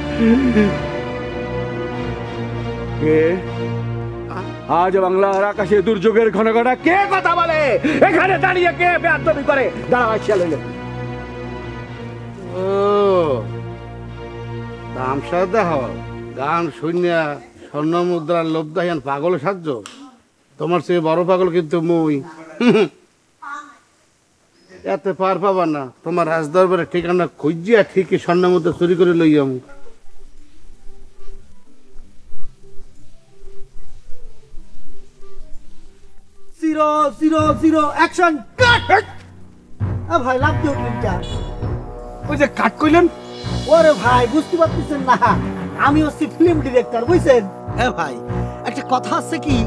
Speaker 14: কে আজ বাংলার আকাশে দুর্যোগের ঘন ঘটা কে কথা বলে? এখানে দাঁড়িয়ে কে বেয়াদবি করে? দাঁড়াও, চলে
Speaker 2: ও তামসা দেহ গান শুনিয়া স্বর্ণ মুদ্রার লোভ দাহিয়ান পাগল সাহায্য। তোমার চেয়ে বড় পাগল কিন্তু মুই। এতে পার পাবা না। তোমার রাজদরবারের ঠিকানা খুঁজিয়া ঠিকই স্বর্ণ মুদ্রা চুরি করে লইয়াম।
Speaker 3: Zero zero zero action cut. ভাই লাভ দিয়ে উঠলেন কে?
Speaker 4: ওই যে কাট কইলেন।
Speaker 3: ওরে ভাই বুঝতে পারতেছেন না, আমি হচ্ছি ফিল্ম ডিরেক্টর, বুঝছেন? হ্যাঁ ভাই, একটা কথা আছে কি,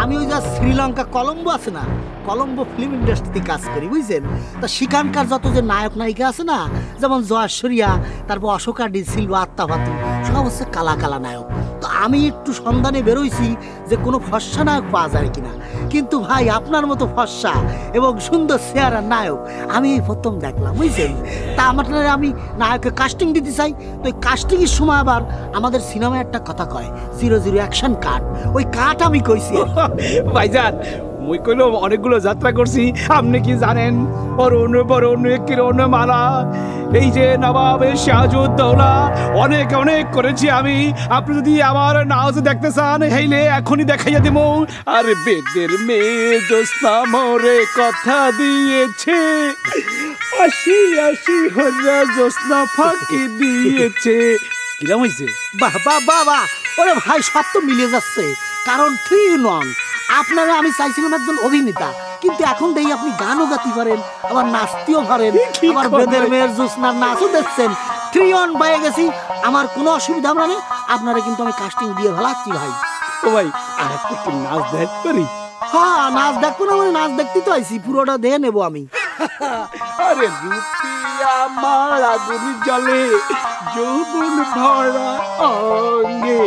Speaker 3: আমি ওই যে শ্রীলঙ্কা কলম্বো আছে না, কলম্বো ফিল্ম ইন্ডাস্ট্রিতে কাজ করি, বুঝছেন? তা সেখানকার যত যে নায়ক নায়িকা আছে না, যেমন জয়শ্বরিয়া, তারপর অশোকা ডি সিলভা, আত্মা ভাতু, সব হচ্ছে কালা কালা নায়ক। তো আমি একটু সন্ধানে বেরোইছি যে কোনো ফর্সা নায়ক পাওয়া যায় কিনা। কিন্তু ভাই আপনার মতো ফর্সা এবং সুন্দর চেহারার নায়ক আমি এই প্রথম দেখলাম, বুঝছেন? তা আমার আমি নায়কের কাস্টিং দিতে চাই। তো ওই কাস্টিংয়ের সময় আবার আমাদের সিনেমায় একটা কথা কয়, 00 অ্যাকশন কাট। ওই কাট আমি কইছি।
Speaker 4: ভাইজান, মুই কইলো অনেকগুলো যাত্রা করছি, আপনি কি জানেন? অরুণ বরুণ কিরণ মালা, এই যে নবাবে সিরাজউদ্দৌলা, অনেক অনেক করেছি আমি। আপনি যদি আমার নাচ দেখতে চান, হেইলে এখনই দেখাইয়া দেব। আর বেদের মেয়ে জ্যোৎস্না মোরে কথা দিয়েছে, 80 হজা জ্যোৎস্না ফাঁকি দিয়েছে। কিরম হয়েছে?
Speaker 3: বাহ বাহ বাহ বাহ! ওরে ভাই, সব তো মিলে যাচ্ছে। কারণ 3 in 1। আপনারা আমি চাইছিলাম একজন অভিনেতা, কিন্তু এখন দেখি আপনি গানও গাতে পারেন, আবার নাচতেও পারেন, আবার বেদের মেয়ের জ্যোৎস্নার নাচও দেখছেন। 3 in 1 পেয়ে গেছি। আমার কোনো অসুবিধা হবে না। আপনারা কিন্তু আমি কাস্টিং দিয়ে ভালাচ্ছি ভাই।
Speaker 4: ও ভাই আর একটু নাচ দেখ করি।
Speaker 3: হ্যাঁ নাচ দেখবো না মানে নাচ দেখতে তো আইছি, পুরোটা দেখে নেবো আমি।
Speaker 4: আরে রুপিয়া আমার আগুন জ্বলে যৌবন ভরা অঙ্গে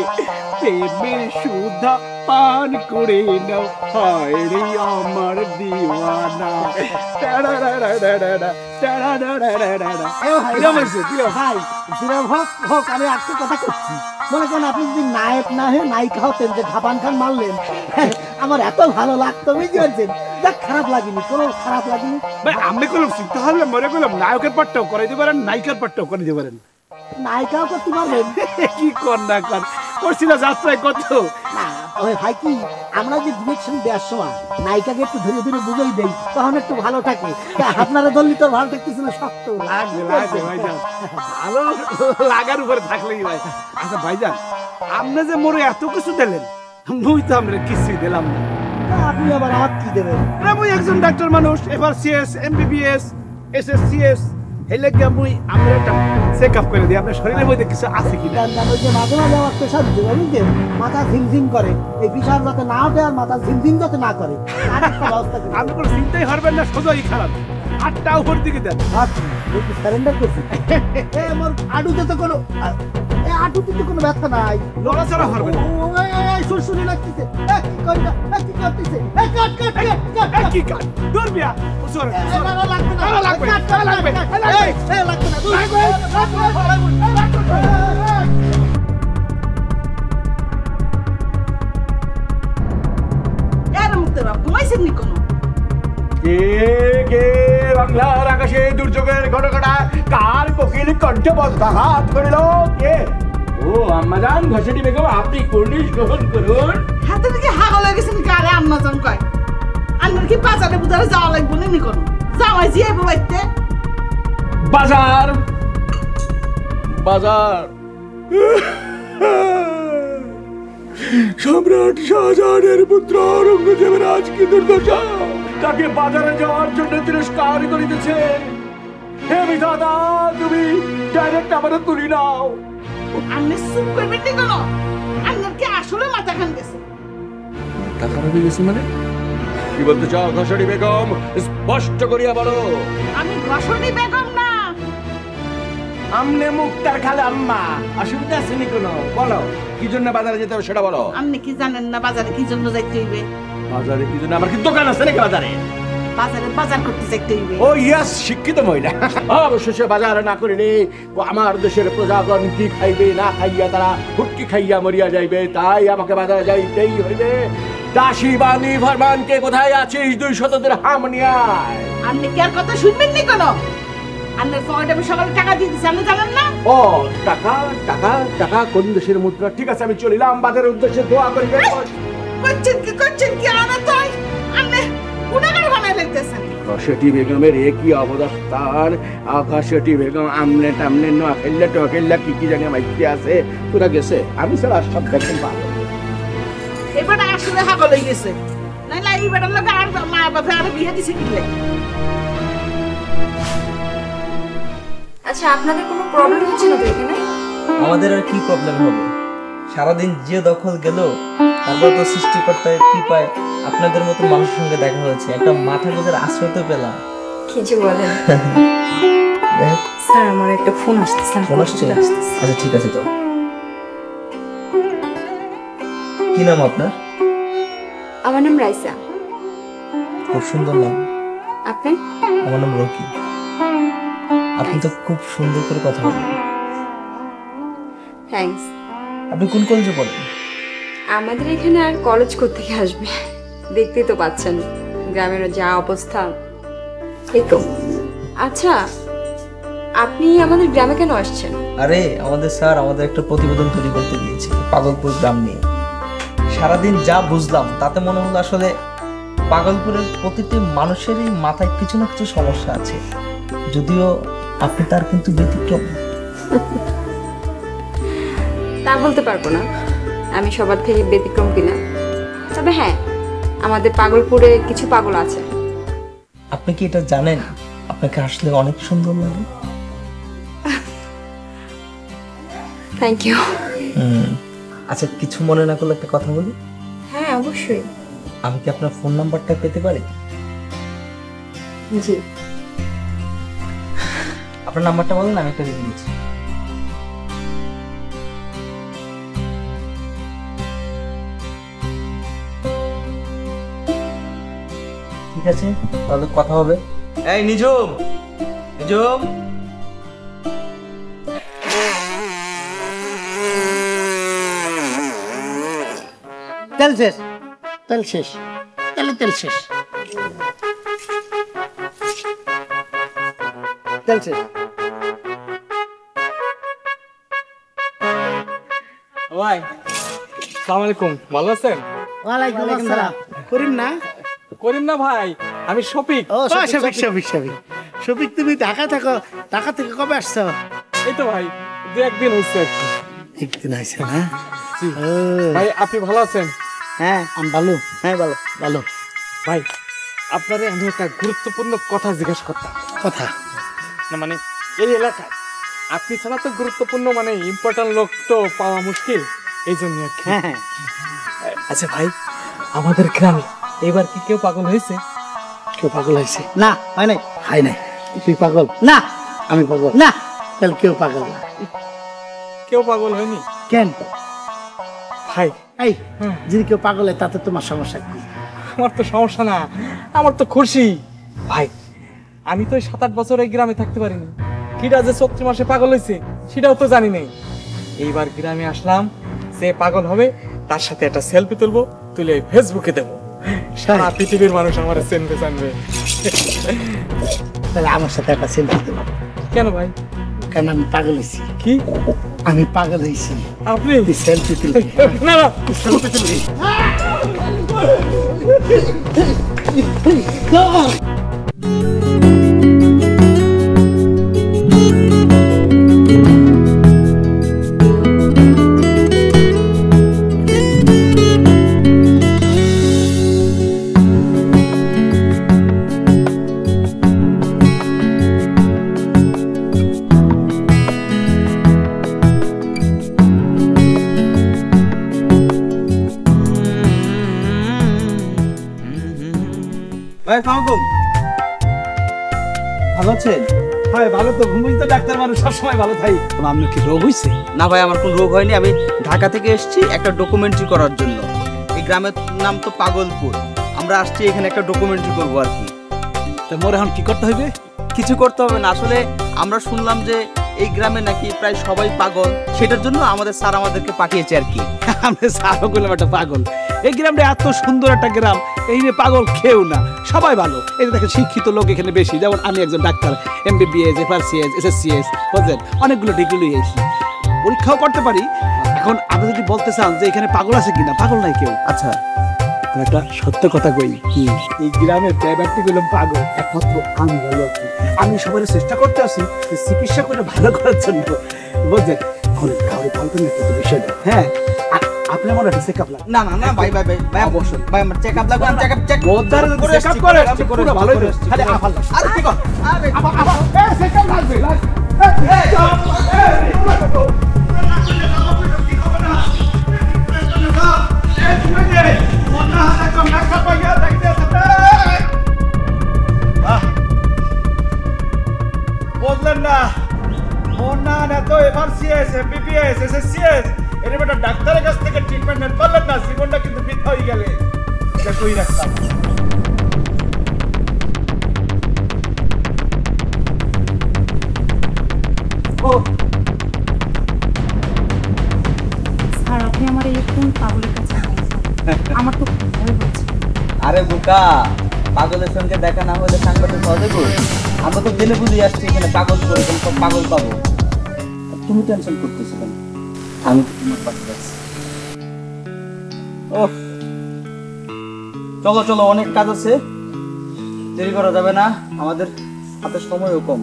Speaker 4: প্রেমে সুধা পান করে নাও হায় রে আমার দিওয়ানা।
Speaker 3: আমি একটা কথা করছি, মনে করেন আপনি যদি নায়ক না হয়ে নায়িকা হতেন যে ধাপান খান মারলেন, আমার এত ভালো লাগতো বুঝতে পারছেন। দেখ খারাপ লাগেনি, কোনো খারাপ লাগেনি
Speaker 4: ভাই। আমি করলাম তাহলে মনে করলাম নায়কের পাঠটাও করে দিতে পারেন, নায়িকার পাঠটাও করে দিতে পারেন।
Speaker 3: নায়িকাও করতে পারবেন?
Speaker 4: কি কর না কর করছি না যাত্রায় কত
Speaker 3: না। ওই ভাই কি আমরা যে ডিরেকশন দেওয়ার সময় নায়িকাকে একটু ধীরে ধীরে বুঝাই দেই, তখন একটু ভালো থাকে। আপনারা ধরলি তো ভালো থাকতেছে না, শক্ত
Speaker 4: লাগবে লাগবে ভাইজান, ভালো লাগার উপরে থাকলেই ভাই। আচ্ছা ভাইজান, আপনি যে মোরে এত কিছু দিলেন, মুই তো আমরা কিছুই দিলাম না।
Speaker 3: আপনি আবার আমার কি দেবেন?
Speaker 4: মুই একজন ডাক্তার মানুষ, এবার সিএস এমবিবিএস এসএসসিএস হেলে গিয়ে মুই আমরা একটা চেক আপ করে দিই আপনার শরীরের মধ্যে কিছু আছে কিনা।
Speaker 3: ওই যে মাঝে মাঝে আমার প্রেশার বুঝলেন, মাথা ঝিমঝিম করে, এই প্রেশার যাতে না ওঠে আর মাথা ঝিমঝিম যাতে না করে।
Speaker 4: আপনি কোনো চিন্তাই হারবেন না, সোজাই খারাপ। 8টা উপর দিকে দেন।
Speaker 3: সারেন্ডার করছি। আমার আডুতে তো কোনো আডুতে তো কোনো ব্যথা নাই,
Speaker 4: লড়াচড়া হবে না।
Speaker 3: শুনশুনি লাগতেছে, কি করি না, কি করতেছে, কাট কাট কাট কাট
Speaker 4: কি কাট দূর মিয়া উসর
Speaker 3: লাগবে না,
Speaker 4: লাগবে লাগবে
Speaker 3: লাগবে না,
Speaker 12: ঘুমাইছেন নি কোনো?
Speaker 2: কে কে বাংলার আকাশে দুর্যোগের ঘটঘটা কার কোকিল কণ্ঠে বজ্রাঘাত করিল? কে? ও আম্মাজান ঘষেটি বেগম, আপনি কুর্নিশ গ্রহণ করুন।
Speaker 12: হাতে থেকে হাগল হয়ে গেছেন কারে আম্মাজান কয়? আন্নার কি বাজারে বুজারে যাওয়া লাগবে নি কোনো? যাওয়াই জিয়ে বইতে
Speaker 2: বাজার বাজার সম্রাট শাহজাহানের পুত্র ঔরঙ্গজেবের আজ কি দুর্দশা, তাকে বাজারে যাওয়ার জন্য তিরস্কার করিতেছে। হে বিধাতা, তুমি ডাইরেক্ট আমাদের তুলি নাও।
Speaker 12: আপনি চুপ করবেন নি কোনো? আন্নার কি আসলে মাথা খান গেছে?
Speaker 2: মাথা খারাপ হয়ে গেছে মানে? কি বলতে চাও ঘষারি বেগম? স্পষ্ট করিয়া বলো।
Speaker 12: আমি ঘষণী বেগম না।
Speaker 2: আমনে মুক্তার খালে আম্মা, অসুবিধা আছে নি কোনো? বলো কি জন্য বাজারে যেতে হবে সেটা বলো।
Speaker 12: আপনি কি জানেন না বাজারে কি জন্য যাইতে হইবে?
Speaker 2: বাজারে কি জন্য? আমার কি দোকান আছে নাকি বাজারে?
Speaker 12: বাজারে বাজার করতে যাইতে হইবে।
Speaker 2: ও ইয়াস, শিক্ষিত মহিলা। অবশেষে বাজার না করিলে আমার দেশের প্রজাগণ কি খাইবে, না খাইয়া তারা হুটকি খাইয়া মরিয়া যাইবে, তাই আমাকে বাজারে যাইতেই হইবে। দাসী বাণী ফরমানকে কোথায় আছিস? 200 দিরহাম নিয়ে আয়।
Speaker 12: আপনি কি আর কথা শুনবেন নি কোনো? আপনার পকেটে আমি সকালে টাকা দিয়ে দিচ্ছি, আপনি জানেন না?
Speaker 2: ও টাকা টাকা টাকা কোন দেশের মুদ্রা? ঠিক আছে আমি চলিলাম, বাজারের উদ্দেশ্যে দোয়া করি।
Speaker 12: করছেন কি আনা তাই? আপনি গুণাগার বানাই লাগতেছেন।
Speaker 2: ঘষেটি বেগমের একই অবদাস্তান। ঘষেটি বেগম আমনে টামনে নোয়াখাইল্লা টোয়াখাইল্লা কি কি জানি মাইতে আছে, তোরা গেছে। আমি স্যার আর সব দেখেন পাবো।
Speaker 12: এবার আসলে হাগল হয়ে গেছে, নাইলে এই বেটার লোক আর মা বাবা আর বিয়ে দিছে কিনলে।
Speaker 11: আচ্ছা আপনাদের কোনো প্রবলেম হচ্ছে না তো এখানে?
Speaker 5: আমাদের আর কি প্রবলেম হবে? সারাদিন যে দখল গেল, তারপর তো সৃষ্টিকর্তার কৃপায় আপনাদের মতো মানুষের সঙ্গে দেখা হয়েছে, একটা মাথা গোজার আশ্রয় তো পেলাম।
Speaker 11: কিছু বলেন স্যার, আমার একটা ফোন আসছে।
Speaker 5: ফোন আসছে? আচ্ছা ঠিক আছে। তো কি নাম আপনার?
Speaker 11: আমার নাম রাইসা।
Speaker 5: খুব সুন্দর নাম।
Speaker 11: আপনি?
Speaker 5: আমার নাম রকি। আপনি তো খুব সুন্দর করে কথা বলেন।
Speaker 11: থ্যাঙ্কস।
Speaker 5: আপনি কোন কলেজে পড়েন?
Speaker 11: আমাদের এখানে আর কলেজ কোত্থেকে আসবে, দেখতেই তো পাচ্ছেন গ্রামের যা অবস্থা। এই তো। আচ্ছা আপনি আমাদের গ্রামে কেন আসছেন?
Speaker 5: আরে আমাদের স্যার আমাদের একটা প্রতিবেদন তৈরি করতে দিয়েছে পাগলপুর গ্রাম নিয়ে। সারাদিন যা বুঝলাম তাতে মনে হলো আসলে পাগলপুরের প্রতিটি মানুষেরই মাথায় কিছু না কিছু সমস্যা আছে, যদিও আপনি তার কিন্তু ব্যতিক্রম।
Speaker 11: তা বলতে পারবো না আমি সবার থেকে ব্যতিক্রম কিনা, তবে হ্যাঁ আমাদের পাগলপুরে কিছু পাগল আছে।
Speaker 5: আপনি কি এটা জানেন আপনাকে আসলে অনেক সুন্দর লাগে?
Speaker 11: Thank you.
Speaker 5: আচ্ছা কিছু মনে না করলে একটা কথা বলি।
Speaker 11: হ্যাঁ অবশ্যই।
Speaker 5: আমি কি আপনার ফোন নাম্বারটা পেতে পারি?
Speaker 11: জি।
Speaker 5: আপনার নাম্বারটা বলুন, আমি একটা লিখে দিচ্ছি। ঠিক আছে, তাহলে কথা হবে। এই নিজুম, নিজুম,
Speaker 8: তেল শেষ, তেল শেষ, তেল শেষ, তেল শেষ।
Speaker 6: ভাই আসসালামু আলাইকুম, ভালো আছেন?
Speaker 8: ওয়ালাইকুম আসসালাম। করিম না?
Speaker 6: করিম না ভাই, আমি শফিক।
Speaker 8: ও শফিক, শফিক, শফিক, শফিক, তুমি ঢাকা থাকো? ঢাকা থেকে কবে আসছো?
Speaker 6: এই তো ভাই 2-1 দিন হয়েছে।
Speaker 8: একদিন হয়েছে না?
Speaker 6: ভাই আপনি ভালো আছেন?
Speaker 8: হ্যাঁ আমি ভালো। হ্যাঁ ভালো ভালো।
Speaker 6: ভাই আপনারে আমি একটা গুরুত্বপূর্ণ কথা জিজ্ঞাসা করতাম।
Speaker 8: কথা
Speaker 6: না মানে এই এলাকায় আপনি ছাড়া তো গুরুত্বপূর্ণ মানে ইম্পর্টেন্ট লোক তো পাওয়া মুশকিল, এই জন্য আর কি। আচ্ছা ভাই, আমাদের গ্রামে এবার কি কেউ পাগল হয়েছে?
Speaker 8: কেউ পাগল হয়েছে? না হয় নাই। হয় নাই? তুই পাগল? না আমি পাগল না। তাহলে কেউ পাগল না?
Speaker 6: কেউ পাগল হয়নি
Speaker 8: কেন
Speaker 6: ভাই?
Speaker 8: এই যদি কেউ পাগল হয় তাতে তোমার সমস্যা কি?
Speaker 6: আমার তো সমস্যা না, আমার তো খুশি ভাই। আমি তো 7-8 বছর এই গ্রামে থাকতে পারিনি, কিটা যে চৈত্র মাসে পাগল হয়েছে সেটাও তো জানি নাই। এইবার গ্রামে আসলাম, যে পাগল হবে তার সাথে একটা সেলফি তুলবো, তুলে ফেসবুকে দেবো, সারা পৃথিবীর মানুষ আমার চেনবে জানবে।
Speaker 8: তাহলে আমার সাথে একটা সেলফি দেবো।
Speaker 6: কেন ভাই?
Speaker 8: কারণ আমি পাগল হয়েছি।
Speaker 6: কি?
Speaker 8: আমি পাগল হয়েছি।
Speaker 6: আপনি
Speaker 8: সেলফি তুলবি?
Speaker 6: না না,
Speaker 8: সেলফি তুলবি।
Speaker 5: ভাই সালামালাইকুম, ভালো আছেন?
Speaker 4: ভাই ভালো তো, ঘুমিয়ে তো ডাক্তার মানুষ সবসময় ভালো থাই। আপনার কি রোগ হয়েছে?
Speaker 5: না ভাই, আমার কোনো রোগ হয়নি। আমি ঢাকা থেকে এসেছি একটা ডকুমেন্টারি করার জন্য। এই গ্রামের নাম তো পাগলপুর। আমরা আসছি এখানে একটা ডকুমেন্টারি করবো আর কি।
Speaker 4: তা মোর এখন কি করতে হবে?
Speaker 5: কিছু করতে হবে না, আসলে আমরা শুনলাম যে এই গ্রামে নাকি প্রায় সবাই পাগল, সেটার জন্য আমাদের স্যার আমাদেরকে পাঠিয়েছে আর কি।
Speaker 4: আমরা স্যারও বললাম একটা পাগল। এই গ্রামটা এত সুন্দর একটা গ্রাম, এই নিয়ে পাগল কেউ না, সবাই ভালো। এই দেখেন শিক্ষিত লোক এখানে বেশি, যেমন আমি একজন ডাক্তার, MBBS, FRCS, SSCS, বুঝলেন, অনেকগুলো ডিগ্রি নিয়ে এসেছি, পরীক্ষাও করতে পারি। এখন আপনি যদি বলতে চান যে এখানে পাগল আছে কিনা, পাগল নাই কেউ।
Speaker 5: আচ্ছা
Speaker 4: একটা সত্য কথা কই, কি এই গ্রামের প্রাইভেটটি গুলো পাগল একমাত্র আমি ভালো আছি। আমি সবার চেষ্টা করতে আসি চিকিৎসা করে ভালো করার জন্য, বুঝলেন। বিষয়টা হ্যাঁ, আপনি আমার একটা চেক আপ লাগবে।
Speaker 5: না না না ভাই ভাই ভাই ভাই অবশ্যই ভাই, আমার চেক আপ লাগবে। আমি চেক আপ
Speaker 4: চেক আপ করে পুরো ভালো হয়ে যাবে। খালি আফাল
Speaker 5: আরে কি কর, আরে
Speaker 4: আবার চেক আপ লাগবে। বললেন না মোনা না তো FRCS, MBBS, SSCS, এর বেটা ডাক্তারের কাছ থেকে ট্রিটমেন্ট নেন, পারলেন না, জীবনটা কিন্তু বৃথা হয়ে গেলে। এটা কই রাখতাম। ও
Speaker 13: স্যার, আপনি আমার এই কোন পাগলের কাছে আমার তো ভয় হচ্ছে।
Speaker 5: আরে বোকা, পাগলের সঙ্গে দেখা না হলে সাংবাদিক হবে কই? আমরা তো জেনে বুঝে আসছি এখানে পাগল করে সব পাগল পাবো। তুমি টেনশন করতেছো কেন? আমি তো তোমার পাশে আছি। ও চলো চলো, অনেক কাজ আছে, দেরি করা যাবে না, আমাদের হাতে সময়ও কম।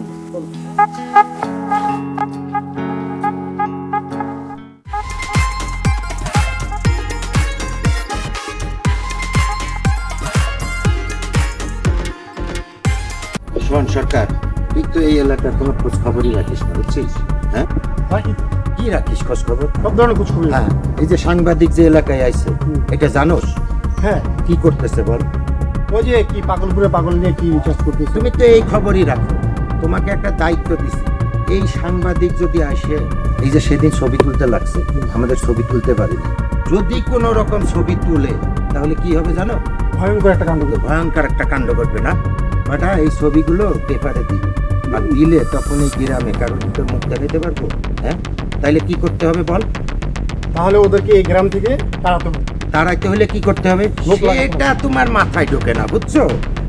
Speaker 14: শোন সরকার, তুই তো এই এলাকার কোনো খোঁজ খবরই রাখিস না, বুঝছিস? হ্যাঁ
Speaker 4: কি
Speaker 14: কি রাখিস খোঁজ খবর?
Speaker 10: সব ধরনের খোঁজ খবর।
Speaker 14: হ্যাঁ, এই যে সাংবাদিক যে এলাকায় আইছে এটা জানোস?
Speaker 10: হ্যাঁ।
Speaker 14: কি করতেছে বল?
Speaker 10: ওই যে কি পাগলপুরে পাগল নিয়ে কি রিচার্জ করতেছে।
Speaker 14: তুমি তো এই খবরই রাখো। তোমাকে একটা দায়িত্ব দিছি, এই সাংবাদিক যদি আসে, এই যে সেদিন ছবি তুলতে লাগছে, আমাদের ছবি তুলতে পারিনি, যদি কোনো রকম ছবি তুলে তাহলে কি হবে জানো?
Speaker 10: ভয়ঙ্কর একটা কাণ্ড করবে।
Speaker 14: ভয়ঙ্কর একটা কাণ্ড করবে না বেটা? এই ছবিগুলো পেপারে দিবে, আর দিলে তখন এই গ্রামে কারোর ভিতর মুখ দেখাইতে পারবো? হ্যাঁ, তাইলে কি করতে হবে বল?
Speaker 10: তাহলে ওদেরকে এই গ্রাম থেকে তাড়াতে হবে।
Speaker 14: তাড়াইতে হলে কি করতে হবে এটা তোমার মাথায় ঢোকে না, বুঝছো?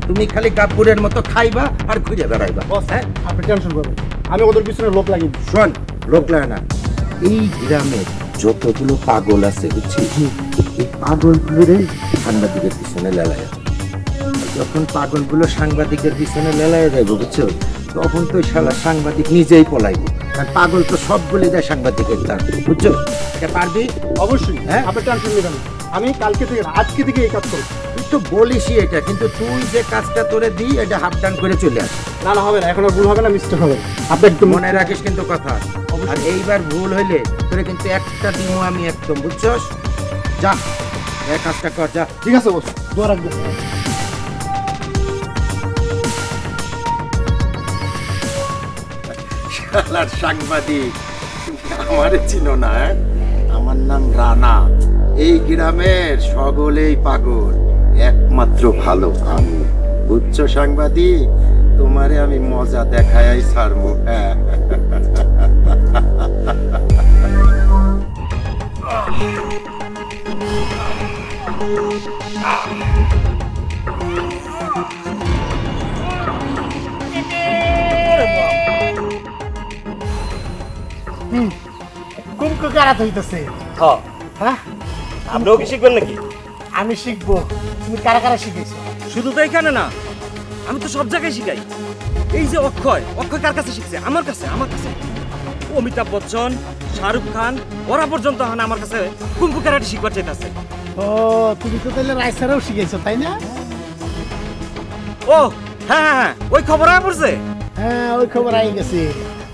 Speaker 14: তুমি খালি কাপুরের মতো খাইবা আর ঘুরে বেড়াইবা।
Speaker 10: হ্যাঁ, আপনি টেনশন করবেন, আমি ওদের পিছনে লোক লাগিয়ে দিই।
Speaker 14: শোন, লোক লাগে না, এই গ্রামে যতগুলো পাগল আছে বুঝছিস, এই পাগলগুলোরে সাংবাদিকের পিছনে লেলায়। যখন পাগলগুলো সাংবাদিকের পিছনে লেলায় যাইব বুঝছো, তখন তো শালা সাংবাদিক নিজেই পলাইব। কারণ পাগল তো সবগুলি দেয় সাংবাদিকের তার, বুঝছো? এটা পারবি?
Speaker 10: অবশ্যই। হ্যাঁ, আপনি টেনশন নেবেন না, আমি কালকে থেকে আজকে থেকে এই কাজ করব।
Speaker 14: তুই তো বলিসই এটা, কিন্তু তুই যে কাজটা তোরে দিই এটা হাফ ডান করে চলে আস।
Speaker 10: না না, হবে না, এখন আর ভুল হবে না, মিস্টেক হবে। আপনি একটু
Speaker 14: মনে রাখিস কিন্তু কথা, আর এইবার ভুল হইলে তোরে কিন্তু একটা দিনও আমি একদম, বুঝছস? যা, এই কাজটা কর, যা।
Speaker 10: ঠিক আছে বস, দোয়া রাখবেন।
Speaker 14: শালার সাংবাদিক, আমারে চিনো না? আমার নাম রানা। এই গ্রামের সকলেই পাগল, একমাত্র ভালো আমি, বুঝছো সাংবাদিক? তোমারে আমি মজা দেখাই ছাড়বো। হ্যাঁ,
Speaker 8: কুমকু কারাত হইতেছে। হ্যাঁ,
Speaker 15: আপনিও কি শিখবেন নাকি?
Speaker 8: আমি শিখবো। তুমি কারা কারা শিখেছো?
Speaker 15: শুধু তো এখানে না, আমি তো সব জায়গায় শিখাই। এই যে অক্ষয়, অক্ষয় কার কাছে শিখছে? আমার কাছে। অমিতাভ বচ্চন, শাহরুখ খান, ওরা পর্যন্ত আমার কাছে কুম্ফু কারাটে শিখবার চাইতেছে।
Speaker 8: ও, তুমি তো তাহলে রাইসারাও শিখেছো, তাই না?
Speaker 15: ও হ্যাঁ, ওই খবর আয় পড়ছে।
Speaker 8: হ্যাঁ, ওই খবর আই গেছে।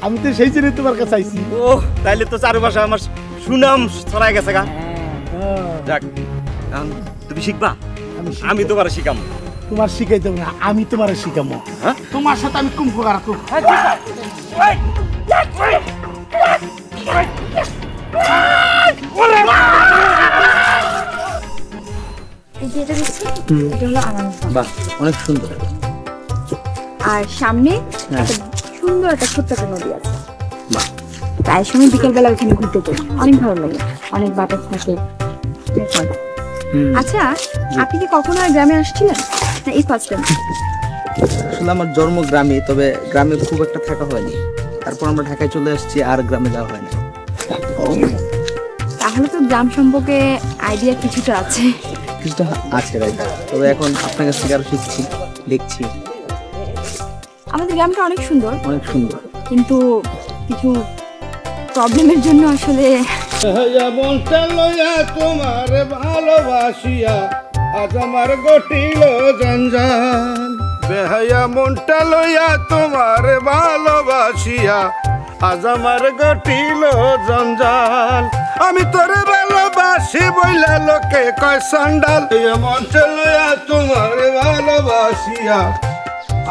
Speaker 8: আমি তো সেই জন্য তোমার কাছে আইছি।
Speaker 15: ও, তাইলে তো চারপাশে আমার সুনাম ছড়াই গেছে গা। যাক, তুমি শিখবা? আমি তোমার শিখাম।
Speaker 8: তোমার শিখাইতে না, আমি তোমার শিখামো।
Speaker 15: হ্যাঁ,
Speaker 8: তোমার সাথে আমি কুম্ফু কারাতে।
Speaker 1: বাহ, অনেক সুন্দর।
Speaker 11: আর সামনে একটা সুন্দর একটা ছোট্ট একটা নদী আছে। প্রায় সময় বিকেলবেলা ওখানে ঘুরতে যাই, অনেক ভালো লাগে, অনেক বাতাস থাকে। আচ্ছা, আপনি কি কখনো আর গ্রামে আসছিলেন না এই ফার্স্ট টাইম?
Speaker 5: আসলে আমার জন্ম গ্রামে, তবে গ্রামে খুব একটা থাকা হয়নি। তারপর আমরা ঢাকায় চলে আসছি, আর গ্রামে যাওয়া হয় না।
Speaker 11: তাহলে তো গ্রাম সম্পর্কে আইডিয়া কিছুটা আছে।
Speaker 5: কিছুটা আছে, রাইট। তবে এখন আপনার কাছ থেকে আরো শিখছি, দেখছি।
Speaker 11: আমাদের গ্রামটা অনেক সুন্দর,
Speaker 5: অনেক সুন্দর,
Speaker 11: কিন্তু কিছু প্রবলেমের জন্য আসলে।
Speaker 2: মনটা লইয়া তোমার ভালোবাসিয়া আজ আমার গটিল জঞ্জাল। বেহায়া মনটা লইয়া তোমার ভালোবাসিয়া আজ আমার গটিল জঞ্জাল। আমি তোরে ভালোবাসি বইলা লোকে কয় সান্ডাল। মনটা লইয়া তোমার ভালোবাসিয়া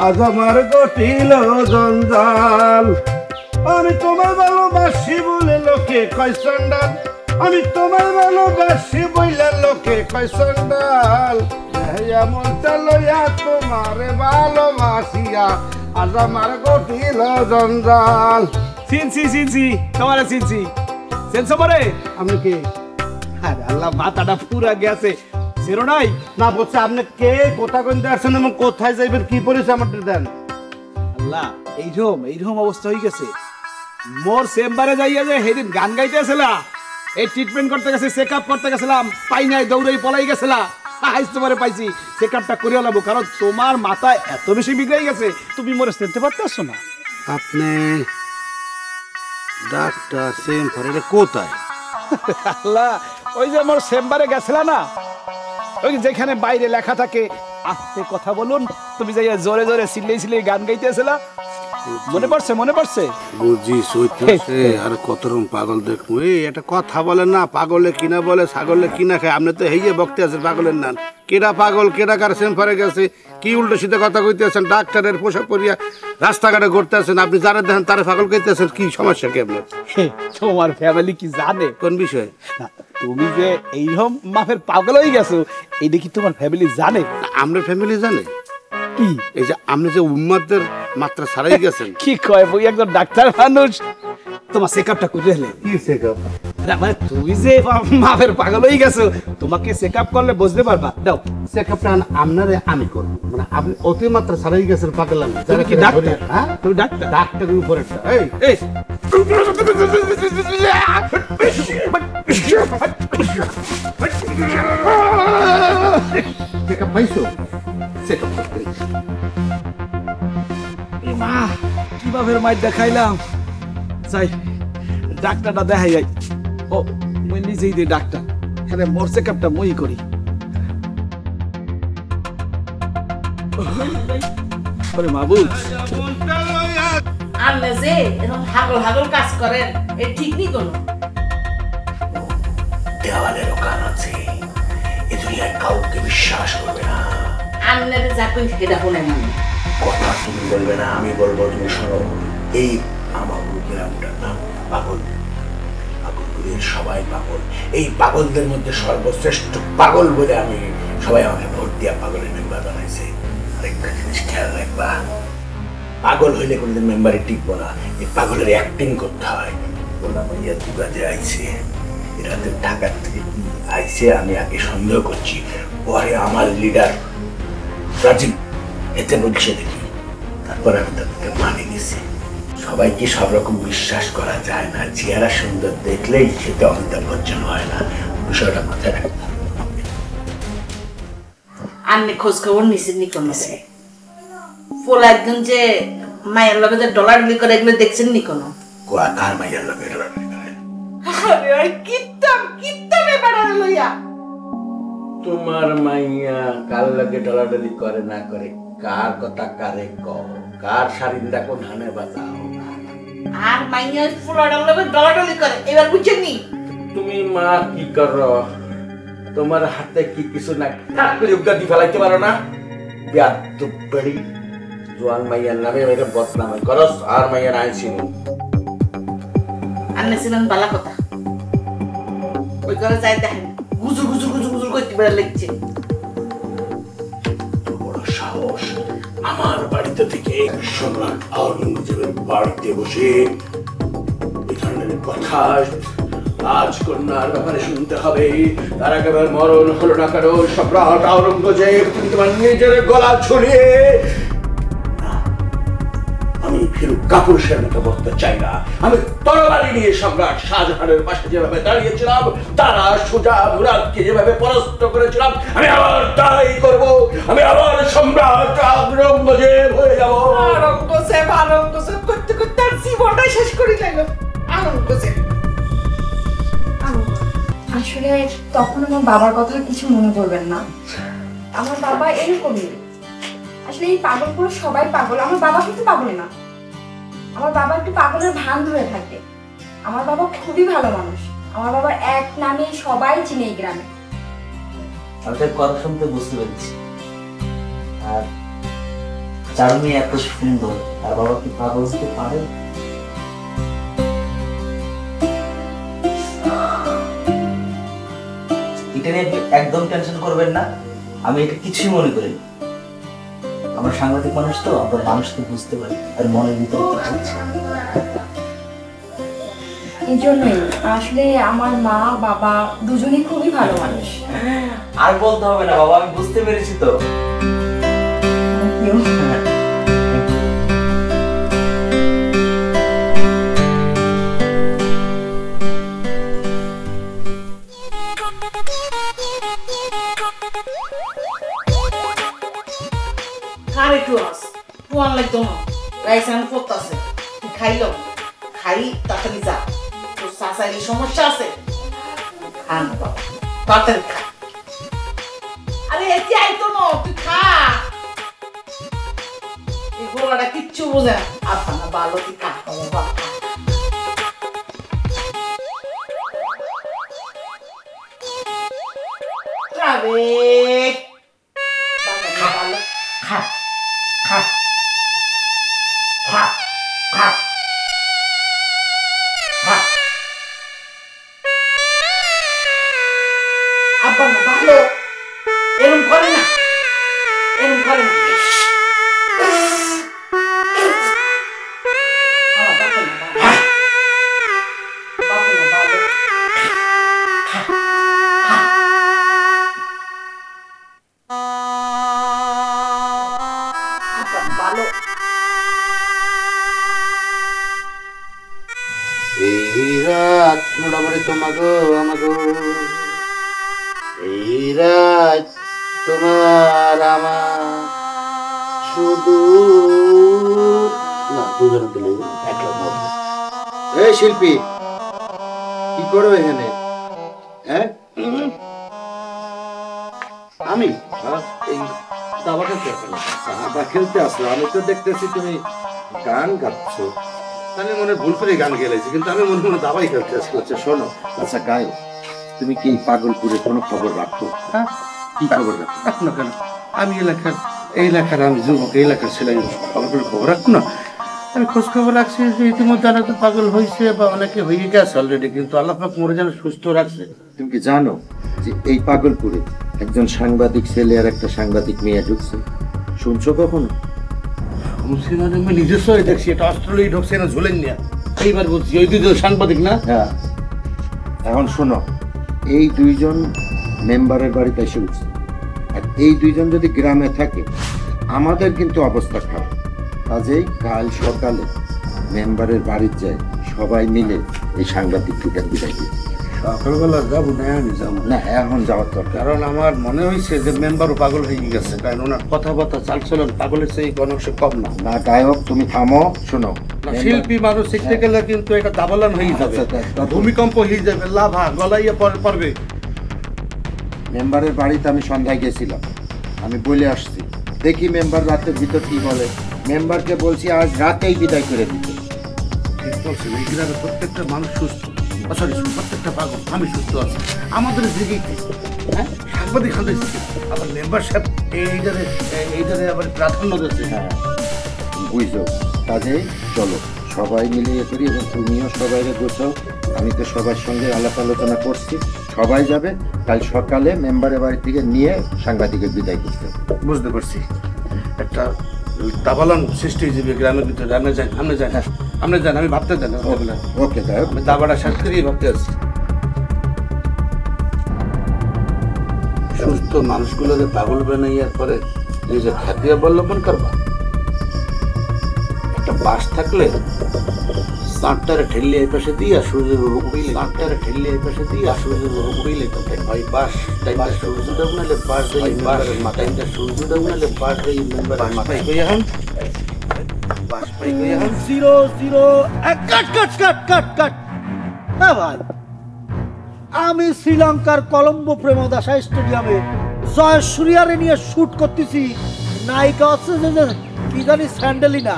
Speaker 2: আজ আমার গটিল জঞ্জাল। আমি তোমার ভালোবাসি বলে লোকে কয় সান্ডাল। আমি তোমার ভালোবাসি বইলা লোকে কয় সান্ডাল। মনটা লইয়া তোমার ভালোবাসিয়া আজ আমার গটিল জঞ্জাল।
Speaker 4: চিনছি তোমারে চিনছি। চেনছো পরে
Speaker 10: আপনি কে?
Speaker 4: আরে আল্লাহ, মাথাটা পুরা গেছে। চেনো নাই?
Speaker 10: না বলছে আপনি কে, কোথা কোনতে আসছেন এবং কোথায় যাইবেন, কি পরিচয় আমাদের দেন।
Speaker 4: আল্লাহ, এইরকম অবস্থা হয়ে গেছে। মোর চেম্বারে যাইয়া যে সেদিন গান গাইতে আসলা, এই ট্রিটমেন্ট করতে গেছে, চেক আপ করতে গেছিলাম, পাই নাই, দৌড়াই পলাই গেছিলা। আজ তোমারে পাইছি, চেক আপটা করে লাবো, কারণ তোমার মাথায় এত বেশি বিগড়ে গেছে, তুমি মোরে চিনতে পারতেছো না।
Speaker 10: আপনি ডাক্তার চেম্বারে কোথায়?
Speaker 4: আল্লাহ, ওই যে আমার চেম্বারে গেছিলা না, ওই যেখানে বাইরে লেখা থাকে আস্তে কথা বলুন, তুমি যাইয়া জোরে জোরে চিল্লাই গান গাইতে আসলা, মনে পড়ছে
Speaker 2: বুঝি সইতেছে আর কত রকম পাগল দেখবো। এই একটা কথা বলে না, পাগলে কিনা বলে ছাগলে কিনা খায়। আপনি তো হেয়ে বকতে আছেন পাগলের নাম। কেডা পাগল কেডা কার চেম্বারে গেছে, কি উল্টো সিধা কথা কইতে আছেন। ডাক্তারের পোশাক পরিয়া রাস্তাঘাটে ঘুরতে আছেন, আপনি যারা দেখেন তারা পাগল কইতে আছেন। কি সমস্যা কি আপনার?
Speaker 4: তোমার ফ্যামিলি কি জানে
Speaker 2: কোন বিষয়ে?
Speaker 4: তুমি যে এইরকম মাফের পাগল হয়ে গেছো এইটা কি তোমার ফ্যামিলি জানে?
Speaker 2: আমরা ফ্যামিলি জানে
Speaker 4: কি?
Speaker 2: এই যে আপনি যে উম্মাদের মাত্রা ছাড়াই গেছেন।
Speaker 4: কি কয় বই, একজন ডাক্তার মানুষ তোমার চেকআপটা করে এলে।
Speaker 2: কি চেকআপ?
Speaker 4: মানে তুমি যে মাফের পাগল হয়ে গেছো, তোমাকে চেকআপ করলে বুঝতে পারবা। দাও
Speaker 2: চেকআপটা আপনারে আমি করব। মানে আপনি অতি মাত্রা ছাড়াই গেছেন পাগল।
Speaker 4: তুমি কি ডাক্তার? হ্যাঁ তুমি ডাক্তার।
Speaker 2: ডাক্তারের উপরে এই চেকআপ পাইছো? চেকআপ করতে
Speaker 4: মা কিভাবে মাইর দেখাইলাম। যাই ডাক্তারটা দেখাই যাই। ও মুই নিজেই দিই ডাক্তার, এখানে মোর চেকআপটা মই করি। আরে মাবুদ,
Speaker 12: আপনি যে এরকম হাগল হাগল কাজ করেন এ ঠিক নেই কোনো।
Speaker 14: দেওয়ালেরও কান আছে, এ দুনিয়ায় কাউকে বিশ্বাস করবে না।
Speaker 12: আপনাদের যা কই সেটা শুনেন আমি।
Speaker 14: কথা তুমি বলবে না, আমি বলবো, তুমি শোনো। এই আমার গ্রামটার নাম পাগল। পাগলপুরের সবাই পাগল। এই পাগলদের মধ্যে সর্বশ্রেষ্ঠ পাগল বলে আমি সবাই আমাকে ভোট দিয়া পাগলের মেম্বার বানাইছে। আরেকটা জিনিস খেয়াল রাখবা, পাগল হইলে কোনদিন মেম্বারে টিকবো না। এই পাগলের অ্যাক্টিং করতে হয়। বললাম ইয়া দুগা যে আইছে, এরাতে ঢাকার থেকে কি আইছে আমি আগে সন্দেহ করছি, পরে আমার লিডার রাজীব এতে বলছে দেখি, তারপর আমি তাদেরকে মানিয়ে নিছি। সবাইকে সব রকম বিশ্বাস করা যায় না। চেহারা সুন্দর দেখলেই সেটা অমিতাভ বচ্চন হয় না। বিষয়টা মাথায় রাখতে হবে।
Speaker 12: আপনি খোঁজ খবর নিছেন নি কোনো? পোলা একজন যে মায়ের লগে যে ডলার বিলি করে এগুলো দেখছেন নি কোনো?
Speaker 14: কার মাইয়ার লগে ডলার বিলি করে?
Speaker 12: আরে ওই কিত্তাম এবার লইয়া
Speaker 14: তোমার মাইয়া কার লগে ডলাডলি করে না করে, কার কথা কারে কও, কার শারিন্দা কোন হানে বাজাও।
Speaker 12: আর মাইয়া পোলার লগে ডলাডলি করে, এবার বুঝছেন নি?
Speaker 14: তুমি মা কি করো? তোমার হাতে কি কিছু না কাকলি উগাদি ফেলাইতে পারো না? বিয়াদব বেড়ি জোয়ান মাইয়ার নামে মেরে বদনাম করস। আর মাইয়া নাই চিনি
Speaker 12: আন্নে ছিলেন বালা কথা। ওই ঘরে যাই দেখেন গুজুর গুজুর গুজুর গুজুর করতে বেড়া লিখছে।
Speaker 14: বড় সাহস আমার বাড়িতে থেকে সম্রাট আওরঙ্গজেবের বাড়িতে বসে এই ধরনের কথা আজ কন্যার ব্যাপারে শুনতে হবে। তার একেবারে মরণ হলো না কারো সম্রাট আওরঙ্গজেব, তুমি তোমার নিজের গলা ছড়িয়ে। আমি ফিরু কাপুরুষের মতো বলতে চাই না। আমি তরবারি নিয়ে সম্রাট শাহজাহানের পাশে যেভাবে দাঁড়িয়েছিলাম, তারা সুজা মুরাদকে যেভাবে পরাস্ত করেছিলাম, আমি আবার তাই করব। আমি আবার সম্রাট আওরঙ্গজেব হয়ে যাব।
Speaker 12: আওরঙ্গজেব করতে করতে আর জীবনটাই শেষ করে গেল। আওরঙ্গজেব
Speaker 11: আসলে তখন আমার বাবার কথা কিছু মনে করবেন না। আমার বাবা এরকমই। আসলে এই পাগলগুলো সবাই পাগল, আমার বাবা কিন্তু পাগল না। আমার বাবা একটু পাগলের ভান ধরে থাকে। আমার বাবা খুবই ভালো মানুষ। আমার বাবার এক নামে সবাই চিনে এই গ্রামে।
Speaker 1: আমি তার কথা শুনতে বুঝতে পেরেছি। আর চারুমি এত সুন্দর, আর বাবা কি পাগল হতে পারে? এটা নিয়ে একদম টেনশন করবেন না, আমি এটা কিছুই মনে করি। আমরা সাংবাদিক মানুষ তো, আমরা মানুষকে বুঝতে পারি আর মনের ভিতরে কি চলছে।
Speaker 11: এই জন্যই আসলে আমার মা বাবা দুজনেই খুবই ভালো মানুষ।
Speaker 1: আর বলতে হবে না বাবা, আমি বুঝতে পেরেছি তো।
Speaker 12: খারে টুয়াস পুয়ান লাগতো না। রাইসান পড়তাছে, খাইলো খাই তাড়াতাড়ি যা। তোর শাশাইয়ের সমস্যা আছে, খান বাবা তাড়াতাড়ি খা। আরে এটি আইতো না, তুই খা। এই গোলা পোলাটা কিচ্ছু বোঝে না। আপনার ভালো কি কাজ করে বাবা। Trave. Vale, ja, ja, ja, ja, ja. Apa no balo? Erum করে না, erum করে না।
Speaker 10: এই রাত মোটামুটি তোমাকে আমাকে এই রাত তোমার আমার শুধু না দুজনে দিলে একলা বলবে। এই শিল্পী কি করো এখানে? হ্যাঁ আমি এই দাবা খেলতে আসলাম। দাবা খেলতে আসলো? আমি তো দেখতেছি তুমি গান গাচ্ছ। আমি মনে ভুল করে গান গেলেছি, কিন্তু আমি মনে মনে দাবাই খেলতে আসছি। আচ্ছা শোনো, আচ্ছা গায়ে তুমি কি পাগলপুরে কোনো খবর রাখো? হ্যাঁ কি খবর রাখো না কেন? আমি এই এলাকার আমি যুবক, এই এলাকার ছেলে, পাগলপুরের খবর রাখো না? আমি খোঁজ খবর রাখছি যে ইতিমধ্যে অনেক পাগল হয়েছে বা অনেকে হয়ে গেছে অলরেডি, কিন্তু আল্লাহ পাক মরে যেন সুস্থ রাখছে। তুমি কি জানো যে এই পাগলপুরে একজন সাংবাদিক ছেলে আর একটা সাংবাদিক মেয়ে ঢুকছে? শুনছো কখনো? আমি নিজস্ব দেখছি, এটা অস্ট্রেলিয়া ঢুকছে না ঝুলেন নিয়ে। এইবার বলছি ওই দুজন সাংবাদিক না? হ্যাঁ। এখন শোনো, এই দুইজন মেম্বারের বাড়িতে এসে উঠছে, আর এই দুইজন যদি গ্রামে থাকে আমাদের কিন্তু অবস্থা খারাপ। কাজেই কাল সকালে মেম্বারের বাড়ির যায় সবাই মিলে এই সাংবাদিক দুটার বিদায় দিই। সকালবেলা যাবো না? আমি যাবো না, এখন যাওয়ার দরকার। কারণ আমার মনে হয়েছে যে মেম্বারও পাগল হয়ে গেছে, কারণ ওনার কথাবার্তা চালচলন পাগলের সেই অংশে কম না। না গায়ক তুমি থামো, শোনো, শিল্পী মানুষ শিখতে গেলে কিন্তু এটা দাবালান হয়ে যাবে, ভূমিকম্প হয়ে যাবে, লাভা গলাইয়া পড়বে। মেম্বারের বাড়িতে আমি সন্ধ্যায় গেছিলাম, আমি বলে আসছি, দেখি মেম্বার রাতের ভিতর কি বলে। মেম্বারকে বলছি আজ রাতেই বিদায় করে দিতে। ঠিক বলছেন, এই গ্রামে প্রত্যেকটা মানুষ সুস্থ, সরি প্রত্যেকটা পাগল। আমি সুস্থ আছি, আমাদের দিকেই হ্যাঁ সাংবাদিক খান্দাইছি, আবার মেম্বার সাহেব এইটারে আবার প্রাধান্য দিচ্ছে। হ্যাঁ বুঝছো, কাজেই চলো সবাই মিলিয়ে করি, এবং তুমিও সবাই গোছাও। আমি তো সবার সঙ্গে আলাপ আলোচনা করছি, সবাই যাবে কাল সকালে মেম্বারের বাড়ি থেকে নিয়ে সাংবাদিকের বিদায় করতে। বুঝতে পারছি, একটা দাবালন সৃষ্টি হয়ে যাবে গ্রামের ভিতরে। আপনি যান, আপনি যান, হ্যাঁ আপনি যান, আমি ভাবতে দেন। ওকে গায়ক, আমি দাবাটা শেষ করিয়ে ভাবতে আসছি। সুস্থ মানুষগুলোকে পাগল বানাইয়ার পরে নিজের খ্যাতি অবলম্বন করবা। একটা বাস থাকলে সাঁটটারে ঠেললে এই পাশে দিয়ে সূর্যের উঠলে, সাঁটটারে ঠেললে এই পাশে দিয়ে সূর্যের উঠলে ভাই বাস টাইমটা সূর্য দেব নাহলে বাস দেই বাসের মাথাটা সূর্য দেব নাহলে বাস দেই মেম্বারের মাথায় কই এখন বাস পাই কই এখন
Speaker 3: 00 কাট কাট কাট কাট কাট। হ্যাঁ ভাই, আমি শ্রীলঙ্কার কলম্বো প্রেমদাসা স্টেডিয়ামে জয়সূর্যারে নিয়ে শুট করতেছি। নায়িকা হচ্ছে যে কি জানি স্যান্ডেলিনা,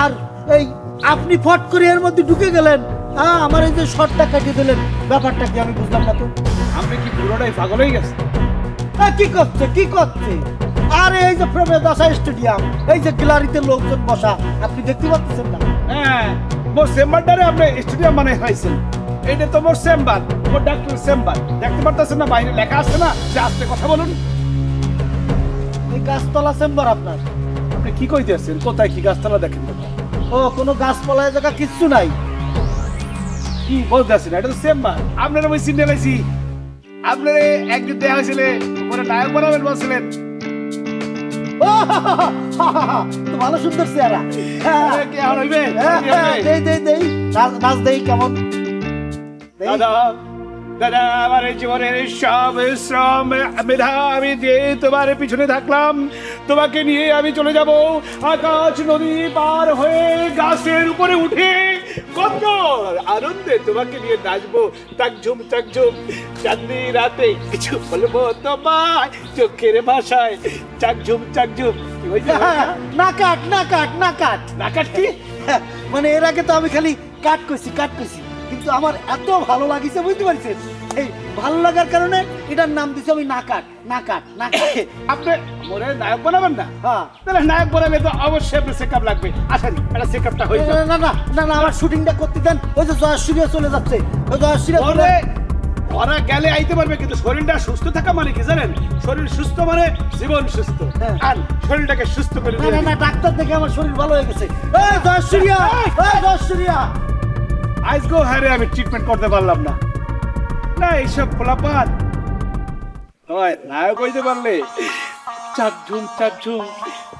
Speaker 3: আর এই আপনি ফট করে এর মধ্যে ঢুকে গেলেন। হ্যাঁ আমার এই যে শটটা কাটিয়ে দিলেন, ব্যাপারটা কি আমি বুঝলাম না তো।
Speaker 4: আপনি কি পুরোটাই পাগল হয়ে গেছে?
Speaker 3: কি করছে কি করছে? আরে এই যে প্রেমদাসা স্টেডিয়াম, এই যে গ্যালারিতে লোকজন বসা, আপনি দেখতে পাচ্ছেন না?
Speaker 4: হ্যাঁ, মোর চেম্বারটারে আপনি স্টেডিয়াম বানাই খাইছেন। এইটা তো মোর চেম্বার, মোর ডাক্তার চেম্বার। দেখতে পারতেছেন না বাইরে লেখা আছে না যে আস্তে কথা বলুন।
Speaker 3: এই গাছতলা চেম্বার আপনার?
Speaker 4: আপনি কি কইতেছেন? কোথায় কি গাছতলা দেখেন?
Speaker 3: ও কোনো গাছপালা জায়গা কিচ্ছু নাই।
Speaker 4: কি বলতেছেন? এটা তো চেম্বার। আপনারা ওই চিন্তা লাইছি, আপনারা একদিন দেওয়া হয়েছিল পরে নায়ক বানাবেন বলছিলেন।
Speaker 3: তো ভালো সুন্দর চেহারা।
Speaker 4: কি আর হইবে?
Speaker 3: দেই দেই দেই নাচ দেই কেমন?
Speaker 4: দাদা দাদা, আমার জীবনের সব শ্রম মেধা আমি দিয়ে তোমার পিছনে থাকলাম। তোমাকে নিয়ে আমি চলে যাব আকাশ নদী পার হয়ে গাছের উপরে উঠে কত আনন্দে তোমাকে নিয়ে নাচবো। তাকঝুম তাকঝুম চাঁদনি রাতে কিছু বলবো তোমায় চোখের ভাষায়। চাকঝুম চাকঝুম কি হইছে
Speaker 3: না কাট না কাট না কাট
Speaker 4: না কাট কি
Speaker 3: মানে এর আগে তো আমি খালি কাট কইছি কিন্তু আমার এত ভালো লাগিছে বুঝতে পারছেন এই ভালো লাগার কারণে এটার নাম দিছি আমি না কাট
Speaker 4: আপনি মোরে নায়ক বানাবেন না
Speaker 3: হ্যাঁ
Speaker 4: তাহলে নায়ক বানালে তো অবশ্যই আপনার চেকআপ লাগবে আসেন এটা চেকআপটা হয়ে যাবে
Speaker 3: না আমার শুটিংটা করতে দেন ওই যে জয়শ্রীয়া চলে যাচ্ছে ওই জয়শ্রীয়া
Speaker 4: ওরা গেলে আইতে পারবে কিন্তু শরীরটা সুস্থ থাকা মানে কি জানেন শরীর সুস্থ মানে জীবন সুস্থ আর শরীরটাকে সুস্থ করে
Speaker 3: না ডাক্তার দেখে আমার শরীর ভালো হয়ে গেছে এই জয়শ্রীয়া
Speaker 4: আইজ গো হ্যারে আমি ট্রিটমেন্ট করতে পারলাম না না এইসব পোলাপান হয় নায়ক হইতে পারলে চাকঝুম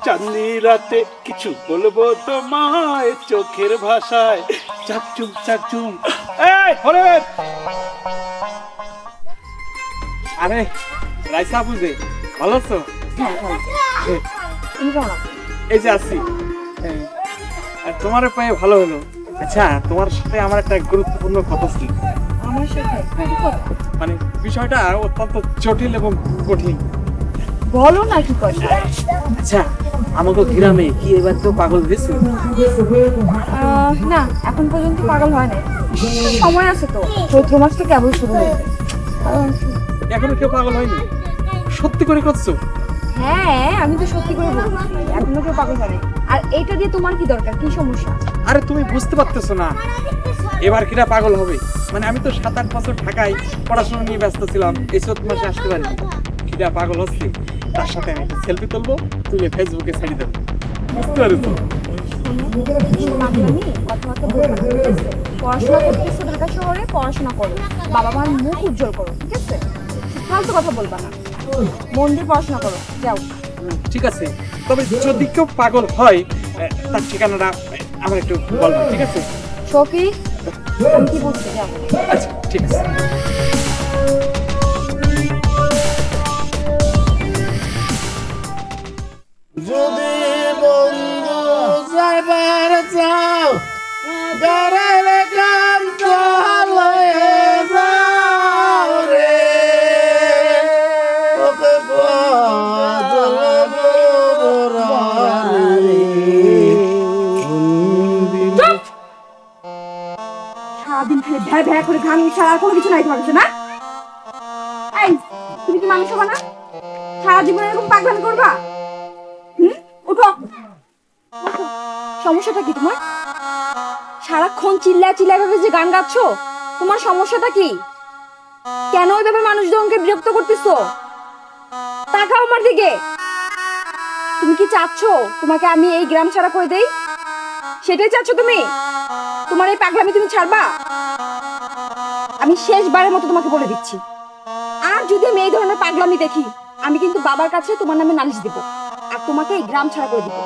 Speaker 4: চাঁদনি রাতে কিছু বলবো তোমায় চোখের ভাষায় চাকঝুম এই হরেন আরে রাইসা বুঝে ভালো আছো এই যে আছি আর তোমার পায়ে ভালো হলো আচ্ছা তোমার সাথে আমার একটা গুরুত্বপূর্ণ কথা ছিল
Speaker 11: আমার সাথে
Speaker 4: মানে বিষয়টা অত্যন্ত জটিল এবং কঠিন
Speaker 11: বলো না কি কথা
Speaker 4: আচ্ছা আমাকে গ্রামে কি এবার তো পাগল হয়েছে
Speaker 11: না এখন পর্যন্ত পাগল হয় না সময় আছে তো চৈত্র মাস তো কেবল শুরু হয়েছে
Speaker 4: এখনো কেউ পাগল হয়নি সত্যি করে করছো
Speaker 11: হ্যাঁ আমি তো সত্যি করে বলছি এখনো কেউ পাগল হয় না আর এইটা দিয়ে তোমার কি দরকার কি সমস্যা
Speaker 4: আরে তুমি বুঝতে পারতেছো না এবার কিরা পাগল হবে মানে আমি তো 7-8 বছর ঢাকায় পড়াশোনা নিয়ে ব্যস্ত ছিলাম এই 14 মাসে আসতে পারিনি কিরা পাগল হচ্ছে তার সাথে আমি একটা সেলফি তুলবো তুলে ফেসবুকে ছেড়ে দেবো বুঝতে পারছো
Speaker 11: পড়াশোনা করতেছো ঢাকা শহরে পড়াশোনা করো বাবা মার মুখ উজ্জ্বল করো ঠিক আছে ফালতু কথা বলবা না মন দিয়ে পড়াশোনা করো যাও
Speaker 4: ঠিক আছে তবে যদি কেউ পাগল হয় তার ঠিকানাটা আমার একটু বলবো ঠিক আছে
Speaker 11: শফি আমি কি বলছি যাও
Speaker 4: আচ্ছা ঠিক আছে
Speaker 8: যদি বন্ধু যাইবার চাও গারালে কাম চলে যাও রে ওকে
Speaker 11: সারাদিন খালি ভ্যা ভ্যা করে ঘাম ছাড়া কোনো কিছু নাই তোমার কাছে না এই তুমি কি মানুষ হবা না সারা জীবন এরকম পাগলামি করবা উঠো সমস্যাটা কি তোমার সারাক্ষণ চিল্লা ভাবে যে গান গাচ্ছ তোমার সমস্যাটা কি কেন ওইভাবে মানুষজনকে বিরক্ত করতেছো তাকাও আমার দিকে তুমি কি চাচ্ছ তোমাকে আমি এই গ্রাম ছাড়া করে দেই সেটাই চাচ্ছ তুমি তোমার এই পাগলামি তুমি ছাড়বা আমি শেষবারের মতো তোমাকে বলে দিচ্ছি আর যদি আমি এই ধরনের পাগলামি দেখি আমি কিন্তু বাবার কাছে তোমার নামে নালিশ দিব আর তোমাকে এই গ্রাম ছাড়া করে দিব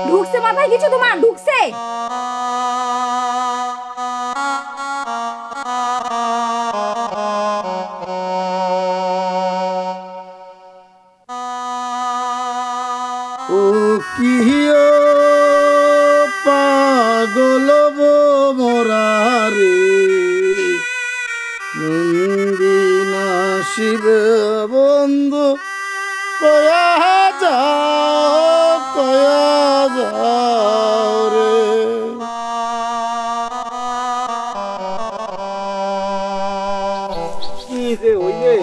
Speaker 11: ঢুকছে মাথায় কিছু তোমার ঢুকছে
Speaker 8: ও কিও পাগল মোরারে নন্দিনা শিব বন্ধু কয়া যাও রে
Speaker 4: কি যে ওই যে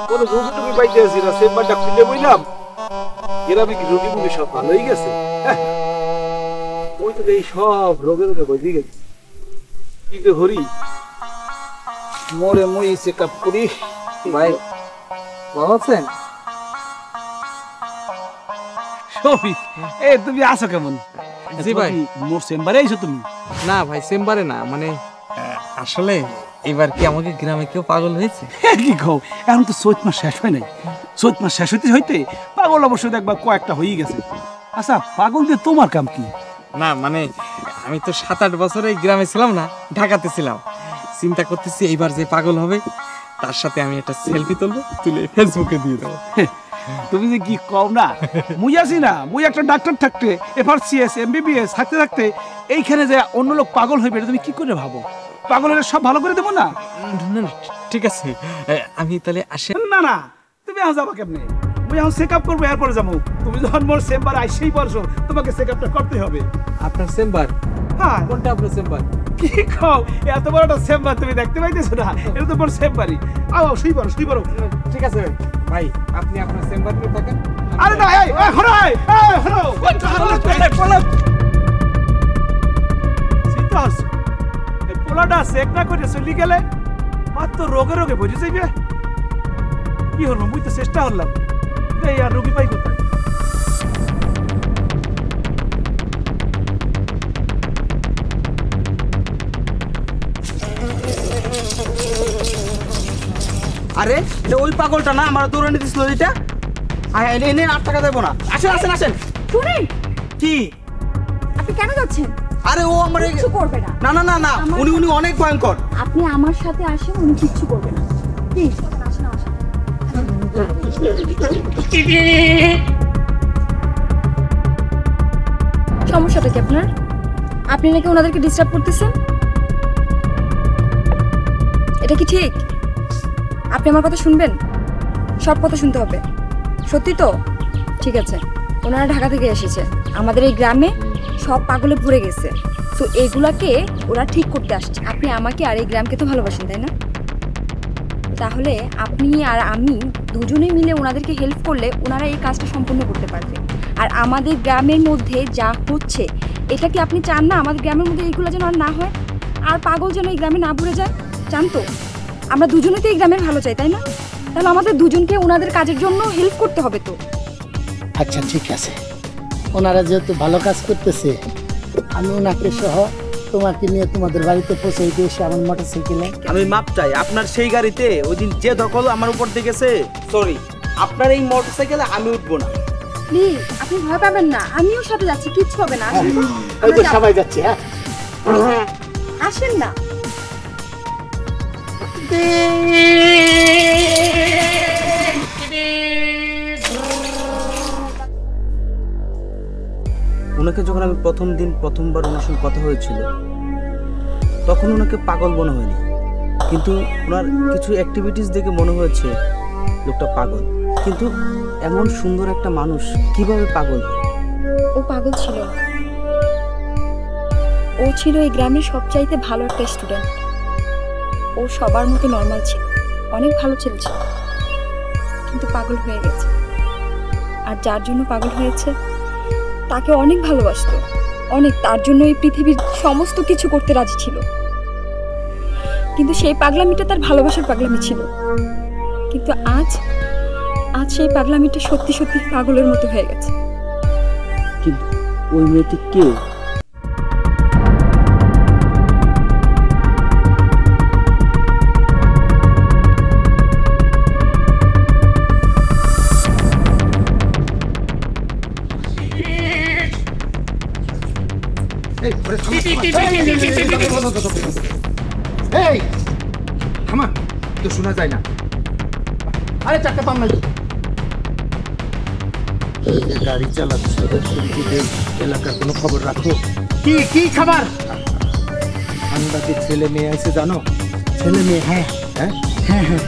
Speaker 4: কোনো রুগী পাইতে আসি না চেম্বারটা খুলে বইলাম গ্রামে কি রোগী মুগী সব ভালো হয়ে গেছে ওই তো এই সব রোগের বই দিয়ে গেছে কি যে হরি মোরে মই চেক আপ করি ভাই ভালো আছেন শফিক এ তুমি আছো কেমন
Speaker 6: জি ভাই
Speaker 4: মোর চেম্বারে আইছো তুমি
Speaker 6: না ভাই চেম্বারে না মানে আসলে এবার কি আমাকে গ্রামে কেউ পাগল হয়েছে
Speaker 4: কি কও এখন তো চৈত মাস শেষ হয় নাই চৈত মাস শেষ হইতে পাগল অবশ্যই দেখবা কয়েকটা হয়ে গেছে আচ্ছা পাগল দিয়ে তোমার কাম কি
Speaker 6: না মানে আমি তো 7-8 বছর এই গ্রামে ছিলাম না ঢাকাতে ছিলাম চিন্তা করতেছি এইবার যে পাগল হবে তার সাথে আমি একটা সেলফি তুলবো তুলে ফেসবুকে দিয়ে দেবো
Speaker 4: তুমি যে কি কও না মুই আছি না মুই একটা ডাক্তার থাকতে এফআরসিএস এমবিবিএস থাকতে থাকতে এইখানে যে অন্য লোক পাগল হইবে এটা তুমি কি করে ভাবো পাগলের সব ভালো করে দেবো না
Speaker 6: ঠিক আছে আমি তাহলে আসি
Speaker 4: না তুমি যাবা কেমনে মুই এখন চেক আপ করবো এরপরে যাবো। তুমি যখন মোর চেম্বার আইসেই পারছো তোমাকে চেক আপটা করতে হবে।
Speaker 6: আপনার চেম্বার?
Speaker 4: হ্যাঁ।
Speaker 6: কোনটা আপনার চেম্বার?
Speaker 4: কি খাও, এত বড় একটা চেম্বার তুমি দেখতে পাইতেছো না? এটা তো মোর চেম্বারই। আও শুই পড়ো, শুই পড়ো।
Speaker 6: ঠিক আছে ভাই, আপনি আপনার চেম্বার নিয়ে থাকেন।
Speaker 4: আরে না, এই হলো, এই হলো, চিন্তা হচ্ছে এই পোলাটা চেক না করে চলি গেলে মাত্র রোগে রোগে বুঝে যাইবে। কি হলো, মুই তো চেষ্টা করলাম, এই আর রোগী পাই কোথায়?
Speaker 5: আরে এটা ওই পাগলটা না আমার দৌড়ানি দিছিল এটা? এনে 8 টাকা দেবো না। আসেন আসেন আসেন।
Speaker 11: শুনেন
Speaker 5: কি
Speaker 11: আপনি কেন যাচ্ছেন?
Speaker 5: আরে ও আমার
Speaker 11: কিছু করবে না।
Speaker 5: না না না না, উনি অনেক ভয়ঙ্কর।
Speaker 11: আপনি আমার সাথে আসেন, উনি কিচ্ছু করবে না। প্লিজ আসেন আমার সাথে। সমস্যাটা কি আপনার? আপনি নাকি ওনাদেরকে ডিস্টার্ব করতেছেন, এটা কি ঠিক? আপনি আমার কথা শুনবেন, সব কথা শুনতে হবে। সত্যি তো? ঠিক আছে, ওনারা ঢাকা থেকে এসেছে, আমাদের এই গ্রামে সব পাগলে ভরে গেছে, তো এগুলাকে ওরা ঠিক করতে আসছে। আপনি আমাকে আর এই গ্রামকে তো ভালোবাসেন, তাই না? তাহলে আপনি আর আমি দুজনে মিলে ওনাদেরকে হেল্প করলে ওনারা এই কাজটা সম্পূর্ণ করতে পারবে। আর আমাদের গ্রামের মধ্যে যা হচ্ছে, এটা কি আপনি চান না আমাদের গ্রামের মধ্যে এইগুলো যেন আর না হয়, আর পাগল যেন এই গ্রামে না ভরে যায়? চান তো? আমরা দুজনে তো এই গ্রামের ভালো চাই, তাই না? তাহলে আমাদের দুজনকে ওনাদের কাজের জন্য হেল্প করতে হবে তো।
Speaker 8: আচ্ছা ঠিক আছে, ওনারা যেহেতু ভালো কাজ করতেছে, আমি ওনাকে সহ তোমাকে নিয়ে তোমাদের বাড়িতে পৌঁছে দিয়ে এসে আমার মোটরসাইকেলে।
Speaker 5: আমি মাপ চাই, আপনার সেই গাড়িতে ওই দিন যে দখল আমার উপর দিয়ে গেছে, সরি, আপনার এই মোটরসাইকেলে আমি উঠবো না।
Speaker 11: প্লিজ আপনি ভয় পাবেন না, আমিও সাথে যাচ্ছি, কিচ্ছু হবে না।
Speaker 8: এই তো সবাই যাচ্ছে। হ্যাঁ
Speaker 11: আসেন না।
Speaker 5: ওনাকে যখন আমি প্রথমবার ওনার সঙ্গে কথা হয়েছিল, তখন ওনাকে পাগল মনে হয়নি, কিন্তু ওনার কিছু অ্যাক্টিভিটিস দেখে মনে হয়েছে লোকটা পাগল। কিন্তু এমন সুন্দর একটা মানুষ কিভাবে পাগল?
Speaker 11: ও পাগল ছিল, ও ছিল এই গ্রামের সবচাইতে ভালো একটা স্টুডেন্ট। ও সবার মতো নর্মাল ছিল, অনেক ভালো ছেলে ছিল, কিন্তু পাগল হয়ে গেছে। আর যার জন্য পাগল হয়েছে তাকে অনেক ভালোবাসতো, অনেক, তার জন্য এই পৃথিবীর সমস্ত কিছু করতে রাজি ছিল। কিন্তু সেই পাগলামিটা তার ভালোবাসার পাগলামি ছিল, কিন্তু আজ সেই পাগলামিটা সত্যি সত্যি পাগলের মতো হয়ে গেছে।
Speaker 5: কিন্তু ওই মেয়েটি কে?
Speaker 14: তো শোনা যায় না।
Speaker 8: আরে চারটা পাম নাই,
Speaker 14: গাড়ি চালাচ্ছে, এলাকার কোনো খবর রাখো।
Speaker 8: কি খাবার?
Speaker 14: সাংবাদিক ছেলে মেয়ে আছে জানো?
Speaker 8: ছেলে মেয়ে? হ্যাঁ
Speaker 14: হ্যাঁ
Speaker 8: হ্যাঁ হ্যাঁ।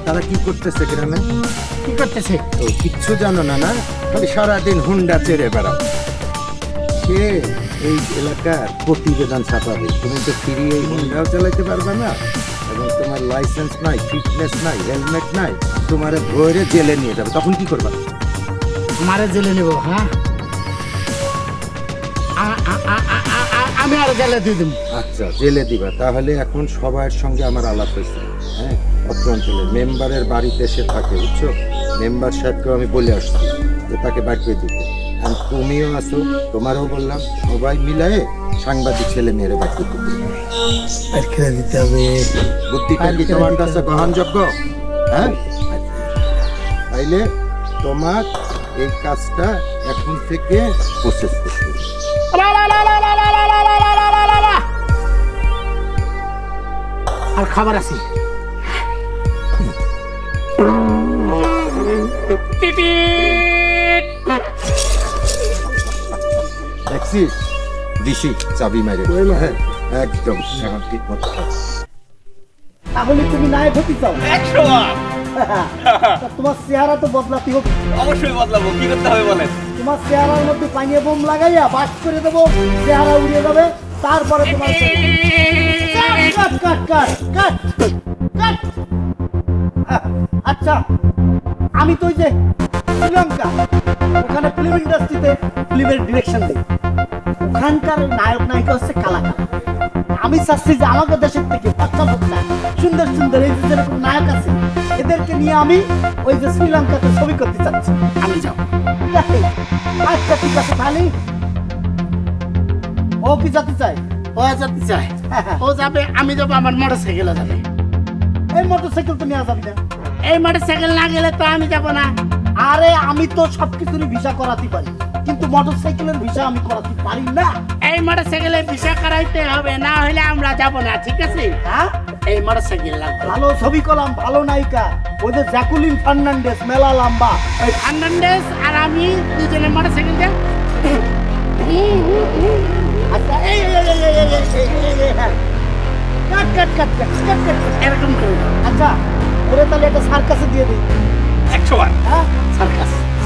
Speaker 14: তারা কি করতেছে গ্রামে?
Speaker 8: কি করতেছে?
Speaker 14: তো কিচ্ছু জানো না? না, খালি সারাদিন হুন্ডা চেড়ে বেড়াও। সে এই এলাকার প্রতিবেদন ছাপাবে, তুমি তো ফিরিয়ে এই হুন্ডাও চালাইতে পারবে না, এবং তোমার লাইসেন্স নাই, ফিটনেস নাই, হেলমেট নাই, তোমার ধরে জেলে নিয়ে যাবে। তখন কি করবা?
Speaker 8: আমারে জেলে নেব? হ্যাঁ, আমি আর জেলে দিয়ে দেব।
Speaker 14: আচ্ছা জেলে দিবা। তাহলে এখন সবার সঙ্গে আমার আলাপ হয়েছে। হ্যাঁ, অত্র অঞ্চলে মেম্বারের বাড়িতে সে থাকে, বুঝছো? মেম্বার সাহেবকেও আমি বলে আসছি যে তাকে বাড়িয়ে দিতে। আর তুমিও আসো, তোমারও বললাম, সবাই মিলায়ে সাংবাদিক ছেলে মেয়েরে বাড়িয়ে
Speaker 8: দিতে হবে।
Speaker 14: বুদ্ধিটা কি তোমার কাছে গ্রহণযোগ্য? হ্যাঁ, তাইলে তোমার এই কাজটা এখন থেকে প্রসেস করতে হবে।
Speaker 8: আর খাবার আছে?
Speaker 14: দেখছিস দিশি চাবি মারে। হ্যাঁ একদম এখন ঠিক মতো।
Speaker 8: তাহলে তুমি নায়ক হতে চাও?
Speaker 4: 100
Speaker 3: তোমার চেহারা তো বদলাতে হবে।
Speaker 6: অবশ্যই বদলাবো, কি করতে হবে বলেন?
Speaker 3: তোমার চেহারার মধ্যে পানিয়ে বোম লাগাইয়া বাস করে দেবো, চেহারা উড়িয়ে যাবে, তারপরে তোমার আচ্ছা আমি তো ওই যে শ্রীলঙ্কা ওখানে ফিল্ম ইন্ডাস্ট্রিতে ফিল্মের ডিরেকশন দিই, ওখানকার নায়ক নায়িকা হচ্ছে কালাকার। আমি চাচ্ছি যে আমাদের দেশের থেকে বাচ্চা বাচ্চা সুন্দর সুন্দর এই যে যেরকম নায়ক আছে এদেরকে নিয়ে আমি ওই যে শ্রীলঙ্কাতে ছবি করতে চাচ্ছি। আমি যাও। আচ্ছা ঠিক আছে তাহলে ও কি যেতে চাই?
Speaker 8: ও যেতে চায়, ও যাবে, আমি যাবো, আমার মোটরসাইকেলে যাবে।
Speaker 3: এই মোটরসাইকেল তো নেওয়া যাবে না।
Speaker 8: এই মোটরসাইকেল না গেলে তো আমি যাব না।
Speaker 3: আরে আমি তো সবকিছুরই ভিসা করাতে পারি, কিন্তু মোটরসাইকেলের ভিসা আমি করাতে পারি না।
Speaker 8: এই মোটরসাইকেলের ভিসা করাইতে হবে, না হলে আমরা যাব না, ঠিক আছে?
Speaker 3: হ্যাঁ,
Speaker 8: এই মোটরসাইকেল লাগবে।
Speaker 3: ভালো ছবি করলাম, ভালো নায়িকা, ওই যে জ্যাকুলিন ফার্নান্ডেজ, মেলা লম্বা।
Speaker 8: ওই ফার্নান্ডেজ আর আমি দুজনে মোটরসাইকেল যাই।
Speaker 3: আচ্ছা এই কাট কাট কাট কাট কাট কাট
Speaker 8: এরকম করে।
Speaker 3: আচ্ছা ওরে তাহলে একটা সার্কাসে দিয়ে দিই।
Speaker 6: 100 বার।
Speaker 3: হ্যাঁ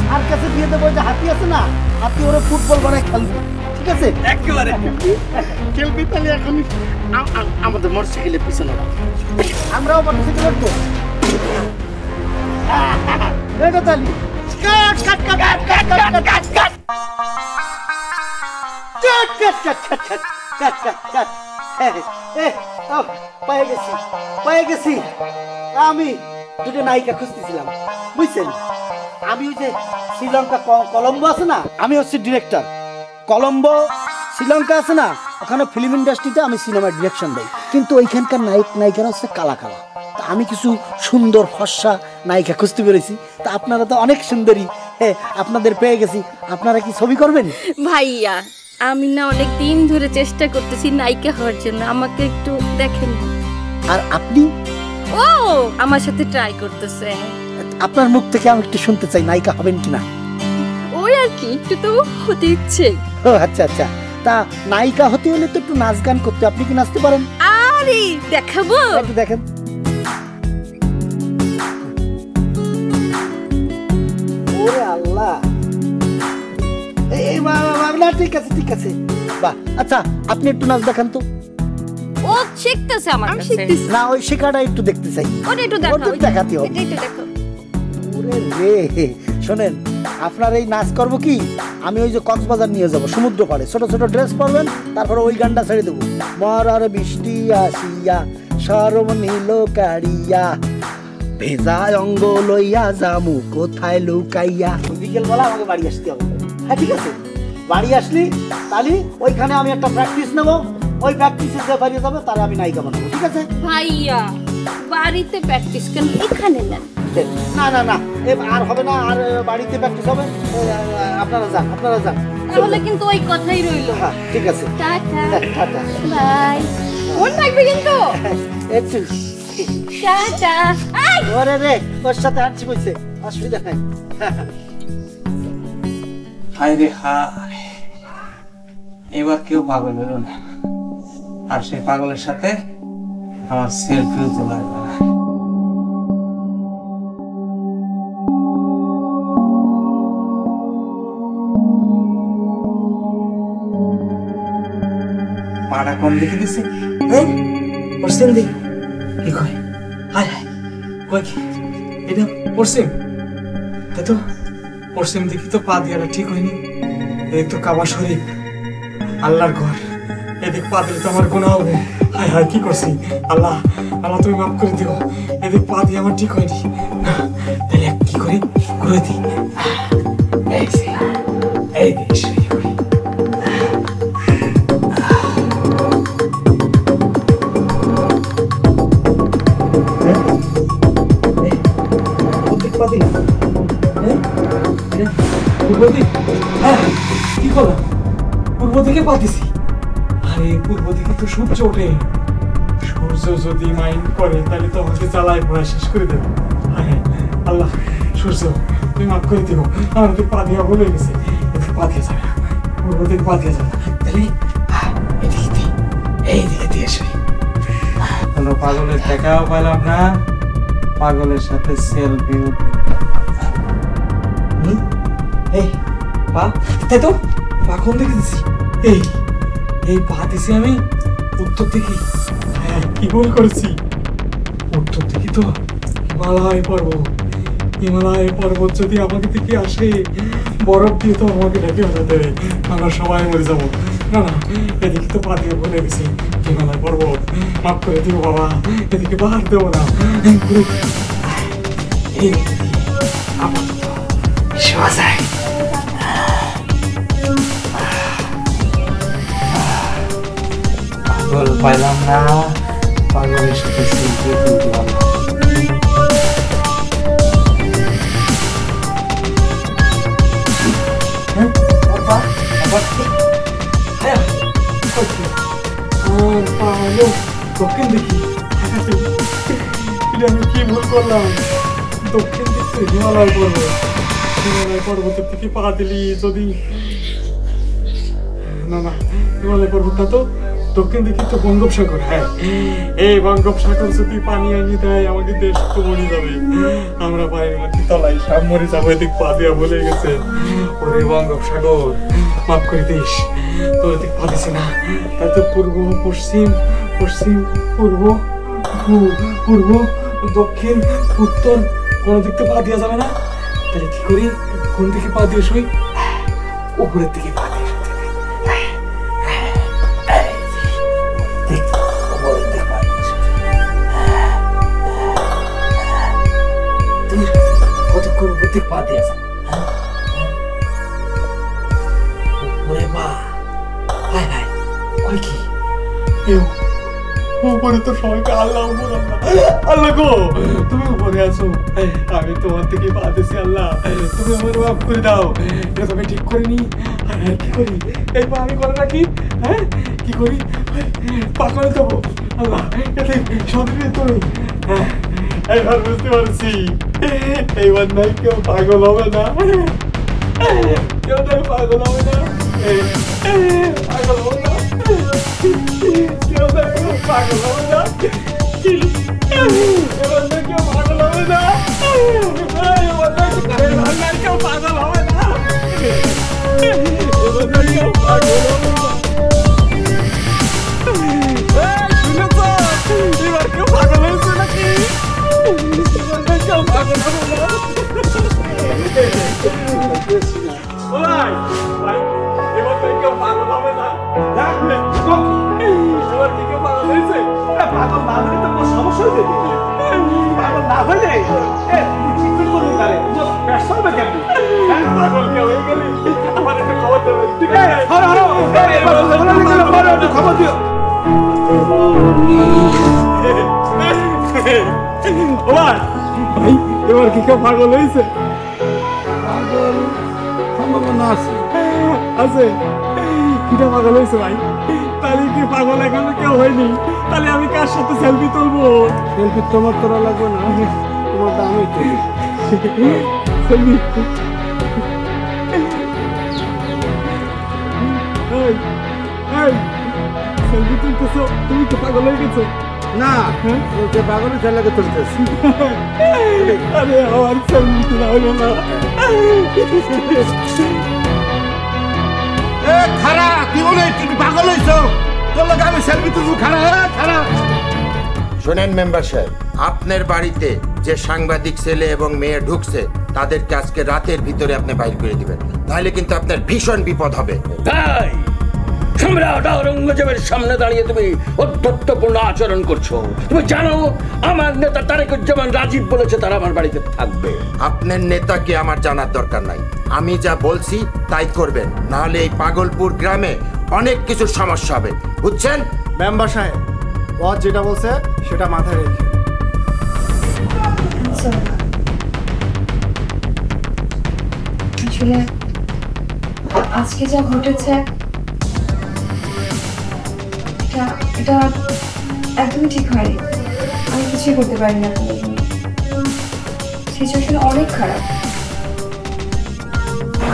Speaker 3: সার্কাসে দিয়ে দেবো। যে হাতি আছে না, হাতি ওরে ফুটবল বানায় খেলবে, ঠিক আছে?
Speaker 6: একেবারে
Speaker 8: খেলবি তাহলে এখন আমাদের মোটরসাইকেলের পিছনে
Speaker 3: আমরাও মোটরসাইকেল উঠবো। এটা তালি কাট কাট কাট কাট কাট কাট কাট কাট কাট পেয়ে গেছি। আমি দুটো নায়িকা খুঁজতেছিলাম, বুঝছেন? আমি ওই যে শ্রীলঙ্কা কলম্বো আছে না, আমি হচ্ছে ডিরেক্টর। কলম্বো শ্রীলঙ্কা আছে না, ওখানে ফিল্ম ইন্ডাস্ট্রিতে আমি সিনেমার ডিরেকশন দেই, কিন্তু ওইখানকার নায়ক নায়িকারা হচ্ছে কালা কালা। তা আমি কিছু সুন্দর ফর্সা নায়িকা খুঁজতে পেরেছি। তা আপনারা তো অনেক সুন্দরী, হ্যাঁ আপনাদের পেয়ে গেছি। আপনারা কি ছবি করবেন?
Speaker 16: ভাইয়া আমি না অনেক দিন ধরে চেষ্টা করতেছি নায়িকা হওয়ার জন্য, আমাকে একটু দেখেন।
Speaker 3: আর আপনি?
Speaker 16: ও আমার সাথে ট্রাই করতেছে।
Speaker 3: আপনার মুখ থেকে আমি একটু শুনতে চাই, নায়িকা হবেন কিনা?
Speaker 16: ওই আর কি, একটু তো হতে ইচ্ছে।
Speaker 3: ও আচ্ছা আচ্ছা, তা নায়িকা হতে হলে তো একটু নাচ গান করতে, আপনি কি নাচতে পারেন?
Speaker 16: আরে দেখাবো,
Speaker 3: একটু দেখেন। ওরে আল্লাহ, এই না ঠিক আছে ঠিক আছে, বাহ। আচ্ছা আপনি একটু নাচ দেখান তো।
Speaker 16: ও শিখতেছে আমার কাছে।
Speaker 3: না ওই শেখাটা একটু দেখতে চাই।
Speaker 16: ওটা একটু দেখাও,
Speaker 3: দেখাতে হবে।
Speaker 16: এটা একটু দেখো।
Speaker 3: ওরে রে, শোনেন আপনার এই নাচ করব কি, আমি ওই যে কক্সবাজার নিয়ে যাব, সমুদ্র পাড়ে ছোট ছোট ড্রেস পরবেন, তারপরে ওই গানটা ছেড়ে দেবো। মরার বৃষ্টি আসিয়া সরম নীল কাড়িয়া ভেজা অঙ্গ লইয়া জামু কোথায় লুকাইয়া। বিকেল বেলা আমাকে বাড়ি আসতে হবে। হ্যাঁ ঠিক আছে, বাড়ি আসলি তাহলে ওইখানে আমি একটা প্র্যাকটিস নেবো, ওই প্র্যাকটিসে যে বাড়ি যাবে তারা আমি নায়িকা বানাবো, ঠিক আছে?
Speaker 16: ভাইয়া বাড়িতে প্র্যাকটিস কেন, এখানে না।
Speaker 3: না না না, আর হবে না, আর বাড়িতে প্র্যাকটিস হবে। আপনারা যান, আপনারা যান।
Speaker 16: তাহলে কিন্তু ওই কথাই রইলো।
Speaker 3: হ্যাঁ ঠিক আছে,
Speaker 16: টাটা
Speaker 3: টাটা
Speaker 16: বাই। মন থাকবে কিন্তু।
Speaker 3: একটু
Speaker 16: টাটা।
Speaker 3: ওরে রে, ওর সাথে হাঁটছি বলছে, অসুবিধা নাই।
Speaker 6: হায় রে হায়, এবার কেউ পাগল হলো না, আর সেই পাগলের সাথে আমার সেলফিও তোলা যাবে না। পাড়া কম দেখে দিছে, পশ্চিম দিক কি কয়, হায় হায় কয় কি এটা পশ্চিম, তাই তো পশ্চিম দিকে তো পা দিয়াটা ঠিক হয়নি। এদিক তো কাবা শরীফ, আল্লাহর ঘর, এদিক পা দিলে তো আমার গুনাহ হবে। হায় হায় কি করছি, আল্লাহ আল্লাহ তুমি মাফ করে দিও, এদিক পা দিয়ে আমার ঠিক হয়নি। না তাহলে কি করি, করে দিই, এই দেশ কি করলাম, পূর্ব দিকে পাতিছি। আরে পূর্ব দিকে তো সূর্য ওঠে, সূর্য যদি মাইন্ড করে তাহলে তো আমাকে জ্বালায় পড়া শেষ করে দেবে। হ্যাঁ আল্লাহ সূর্য তুমি মাফ করে দিও, আমার দিকে পা দেওয়া বলে গেছে, এদিকে পা দিয়ে যাবে না, পূর্ব দিকে পা দিয়ে যাবে না, তাহলে এদিকে দিই, এইদিকে দিয়ে আসি। কোনো পাগলের দেখাও পেলাম না, পাগলের সাথে সেলফি। এই পা, তাই তো পা কোন দিকে দিছি? এই পা দিছি আমি উত্তর দিকে। হ্যাঁ, কি ভুল করেছি? উত্তর দিকে তো হিমালয় পর্বত। হিমালয় পর্বত যদি আমাকে দিকে আসে, বরফ দিয়ে তো আমাকে ঢেকে ফেলতে, আমরা সবাই মরে যাবো। না না, এদিকে তো পা দিয়ে ভুলে গেছি। হিমালয় পর্বত, মাফ করে দিও বাবা, এদিকে বাহার দেবো না। এই আপাতত শোয়া যায়। পাগল পাইলাম না, পাগলের সাথে সেলফি তুলতে পারলাম। দক্ষিণ দেখি, আমি কি ভুল করলাম? দক্ষিণ দিক থেকে হিমালয় পর্বত, হিমালয় পর্বতের থেকে পা দিলি যদি, না না, হিমালয় পর্বতটা তো দক্ষিণ দিকে তো বঙ্গোপসাগর। হ্যাঁ, এই বঙ্গোপসাগর যদি পানি আনি দেয়, আমাদের দেশ তো মরে যাবে। আমরা পায়ের মধ্যে তলায় সব মরে যাবো। এদিক পা দিয়া বলে গেছে। ওরে বঙ্গোপসাগর, মাফ করে দিস, তোর এদিক পা দিছে না। তাই তো পূর্ব পশ্চিম, পশ্চিম পূর্ব, পূর্ব দক্ষিণ উত্তর কোনো দিক থেকে পা দেওয়া যাবে না। তাহলে কি করি? কোন দিকে পা দিয়ে শুই? উপরের দিকে পা দিয়ে শুতে হবে। কতক্ষণ উপর দিকে পা দিয়ে যায়? উপরে পা, হায় হায়, কই কি? উপরে তো সবাইকে আল্লাহ, আল্লাহ গো, তুমি উপরে আছো, আমি তোমার থেকে পা দিছি। আল্লাহ, তুমি আমার মাফ করে দাও। এটা তো আমি ঠিক করিনি। কি করি? এই পা আমি করে রাখি। হ্যাঁ, কি করি? পা করে দেবো। আল্লাহ, এতে শরীরে তুমি। এবার বুঝতে পারছি, এইবার নাই কেউ পাগল হবে না, কেউ নাই পাগল হবে না, পাগল হবে না, কেউ নাই পাগল হবে না, এবার নাই কেউ পাগল হবে না, এবার নাই কেউ পাগল হবে না, এবার নাই কেউ পাগল হবে না। এবার কেউ পাগল হয়েছে নাকি? খবর দিও। ভাই, এবার কি কেউ পাগল হয়েছে?
Speaker 2: পাগল সম্ভাবনা আছে।
Speaker 6: আছে? কিটা পাগল হয়েছে ভাই? তাহলে কি পাগল এখনো কেউ হয়নি? তাহলে আমি কার সাথে সেলফি তুলবো?
Speaker 2: সেলফি তোমার তোলা লাগবে না, তোমার দামই তুলি।
Speaker 6: সেলফি সেলফি তুলতেছো? তুমি তো পাগল হয়ে গেছো।
Speaker 2: না, যে পাগলের ছেলেকে তুলতেছি।
Speaker 6: আরে আমার সেলফি তোলা হলো না।
Speaker 2: খারা, কি বলে তুমি পাগল হয়েছো? তোর লোক আমি সেলফি তুলবো? খারা খারা।
Speaker 17: শোনেন মেম্বার সাহেব, আপনার বাড়িতে যে সাংবাদিক ছেলে এবং মেয়ে ঢুকছে তাদেরকে আজকে রাতের ভিতরে আপনি বাইর করে দিবেন, তাহলে কিন্তু আপনার ভীষণ বিপদ হবে।
Speaker 14: তাই সম্রাট আওরঙ্গজেবের সামনে দাঁড়িয়ে তুমি অধ্যত্বপূর্ণ আচরণ করছো। তুমি জানো আমার নেতা তারেকুজ্জামান রাজীব বলেছে তারা আমার বাড়িতে থাকবে।
Speaker 17: আপনার নেতাকে আমার জানার দরকার নাই, আমি যা বলছি তাই করবেন, নাহলে এই পাগলপুর গ্রামে অনেক কিছু সমস্যা হবে, বুঝছেন?
Speaker 18: মেম্বার সাহেব, ও যেটা বলছে সেটা মাথায় রেখে।
Speaker 11: আসলে আজকে যা ঘটেছে এটা একদমই ঠিক হয়নি। আমি কিছুই করতে পারি না, সিচুয়েশন অনেক খারাপ।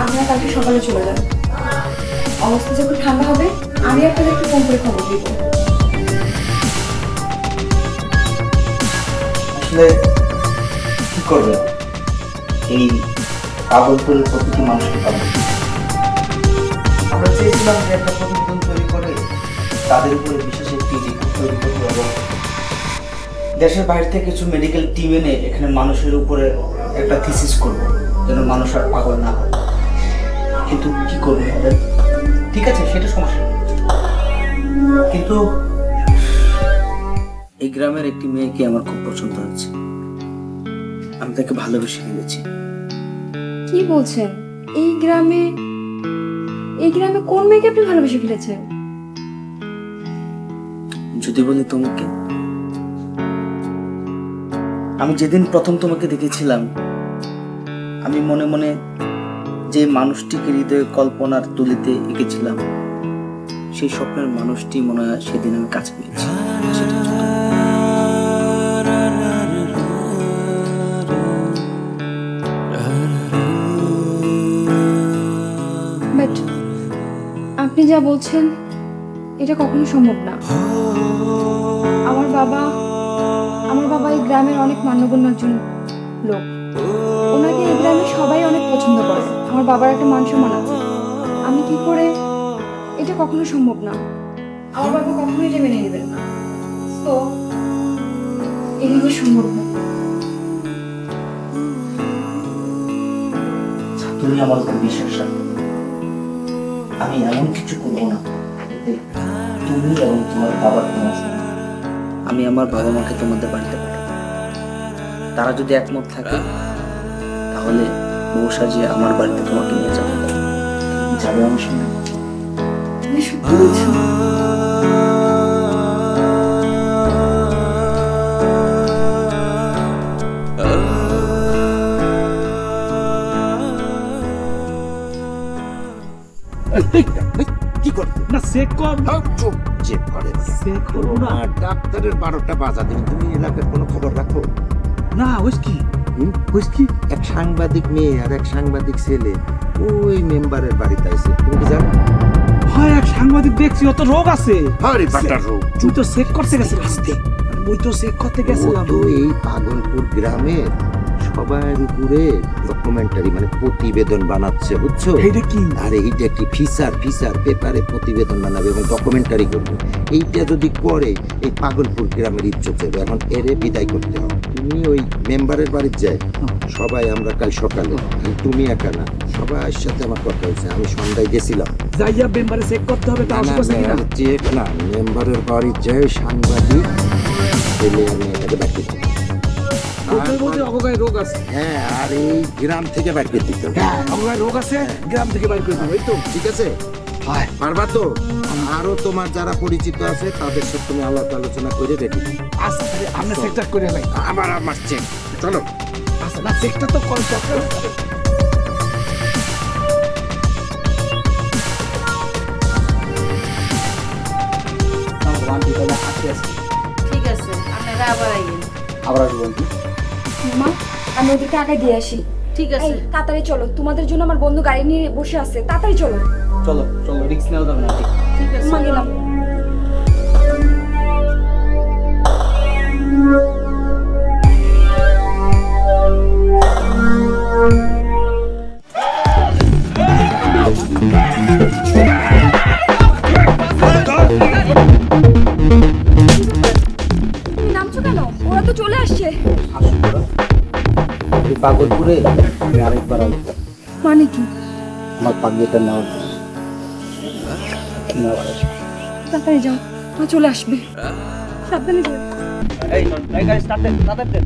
Speaker 11: আপনারা কালকে সকালে চলে যান, অবস্থা যখন ঠান্ডা হবে আমি আপনাদেরকে ফোন করে খবর দিব।
Speaker 1: আসলে করবেন এই পাগলপুরের প্রতিটি মানুষকে পাবেন। আমরা চেয়েছিলাম যে একটা প্রতিবেদন তৈরি করে তাদের উপরে বিশেষ একটি রিপোর্ট তৈরি করবো এবং দেশের বাইরে থেকে কিছু মেডিকেল টিম এনে এখানে মানুষের উপরে একটা থিসিস করব যেন মানুষ আর পাগল না হয়। কিন্তু কি করবো বলেন? ঠিক আছে, সেটা সমস্যা নেই, কিন্তু এই গ্রামের একটি মেয়েকে আমার খুব পছন্দ হয়েছে। আমি তাকে ভালোবেসে ফেলেছি।
Speaker 11: কি বলছেন? এই গ্রামে কোন মেয়েকে আপনি ভালোবেসে ফেলেছেন?
Speaker 1: যদি বলি তোমাকে, আমি যেদিন প্রথম তোমাকে দেখেছিলাম আমি মনে মনে যে মানুষটিকে হৃদয়ে কল্পনার তুলিতে এঁকেছিলাম সেই স্বপ্নের মানুষটি মনে হয় সেদিন আমি কাছে পেয়েছি।
Speaker 11: বাট আপনি যা বলছেন এটা কখনো সম্ভব না। আমার বাবা এই গ্রামের অনেক মান্যগণ্য একজন লোক। ওনাকে এই গ্রামে সবাই অনেক পছন্দ করে। আমার বাবার একটা মান সম্মান আছে। আমি কি করে, এটা কখনো সম্ভব না। আমার বাবা কখনো এটা মেনে নেবেন না। তো এভাবে সম্ভব না।
Speaker 1: তুমি আমার উপর বিশ্বাস রাখো, আমি এমন কিছু করবো না তুমি এবং তোমার বাবার কোনো অসুবিধা। আমি আমার বাবা মাকে তোমাদের বাড়িতে পাঠাবো। তারা যদি একমত থাকে তাহলে বউ সাজিয়ে আমার বাড়িতে তোমাকে নিয়ে যাবো। যাবে আমার সঙ্গে?
Speaker 11: সত্যি বলছো?
Speaker 17: কি করতে
Speaker 4: না চেক কর,
Speaker 17: চুপ, চেক করে
Speaker 4: চেক করো না।
Speaker 17: ডাক্তারের 12টা বাজা দিন। তুমি এলাকার কোনো খবর রাখো
Speaker 4: না? ওই কি
Speaker 17: এক সাংবাদিক মেয়ে আর এক সাংবাদিক ছেলে ওই মেম্বারের বাড়িতে আছে, তুমি কি জানো?
Speaker 4: হয় এক সাংবাদিক দেখছি অত রোগ আছে।
Speaker 17: আরে বাটার রোগ।
Speaker 4: তুই তো চেক করতে গেছিস আসতে। ওই তো চেক করতে গেছিলাম।
Speaker 17: তো এই পাগলপুর গ্রামের সবার উপরে ডকুমেন্টারি মানে প্রতিবেদন বানাচ্ছে, বুঝছো?
Speaker 4: এইটা কি?
Speaker 17: আরে এইটা একটি ফিচার পেপারে প্রতিবেদন বানাবে এবং ডকুমেন্টারি করবে। এইটা যদি করে এই পাগলপুর গ্রামের ইজ্জত যাবে। এখন এরে বিদায় করতে হবে। তুমি ওই মেম্বারের বাড়িতে যাই, সবাই আমরা কাল সকালে, তুমি একা না, সবার সাথে আমার কথা হয়েছে। আমি সন্ধ্যায় গেছিলাম।
Speaker 4: যাইয়া মেম্বারে চেক করতে হবে।
Speaker 17: চেক না, মেম্বারের বাড়িতে যাই সাংবাদিক ছেলে আমি এটাকে বাকি
Speaker 4: রোগ আছে।
Speaker 17: হ্যাঁ, আর এই গ্রাম থেকে বাইর করে দিতে হবে।
Speaker 4: হ্যাঁ, রোগ আছে, গ্রাম থেকে বাইর করে দিতে। তো
Speaker 17: ঠিক আছে, পারবা তো? আরো তোমার যারা পরিচিত আছে তাদের সাথে তুমি আলোচনা করে রেখে দিও।
Speaker 4: আচ্ছা, আমরা চেকটা করে নাই।
Speaker 17: আমার চেক, চলো।
Speaker 4: আচ্ছা, না চেকটা তো কল দরকার।
Speaker 12: ঠিক আছে, আপনারা আবার আইয়েন।
Speaker 1: আবার আসবো
Speaker 11: মা, আমি ওদেরকে আগে দিয়ে আসি।
Speaker 12: ঠিক আছে,
Speaker 11: তাড়াতাড়ি চলো, তোমাদের জন্য আমার বন্ধু গাড়ি নিয়ে বসে আছে। তাড়াতাড়ি চলো।
Speaker 1: চলো, রিস্ক নেওয়া যাবে না।
Speaker 12: ঠিক আছে,
Speaker 11: মা গেলাম। নামছো কেন? ওরা তো চলে আসছে।
Speaker 1: পাগলপুরে আমি আরেকবার আসবো।
Speaker 11: মানে কি?
Speaker 1: আমার পাগলিটা নেওয়ার জন্য।
Speaker 11: তাড়াতাড়ি যাও, ও চলে আসবে। সাবধানে যাও।
Speaker 1: এই গাড়ি স্টার্ট দে, তাড়াতাড়ি দে।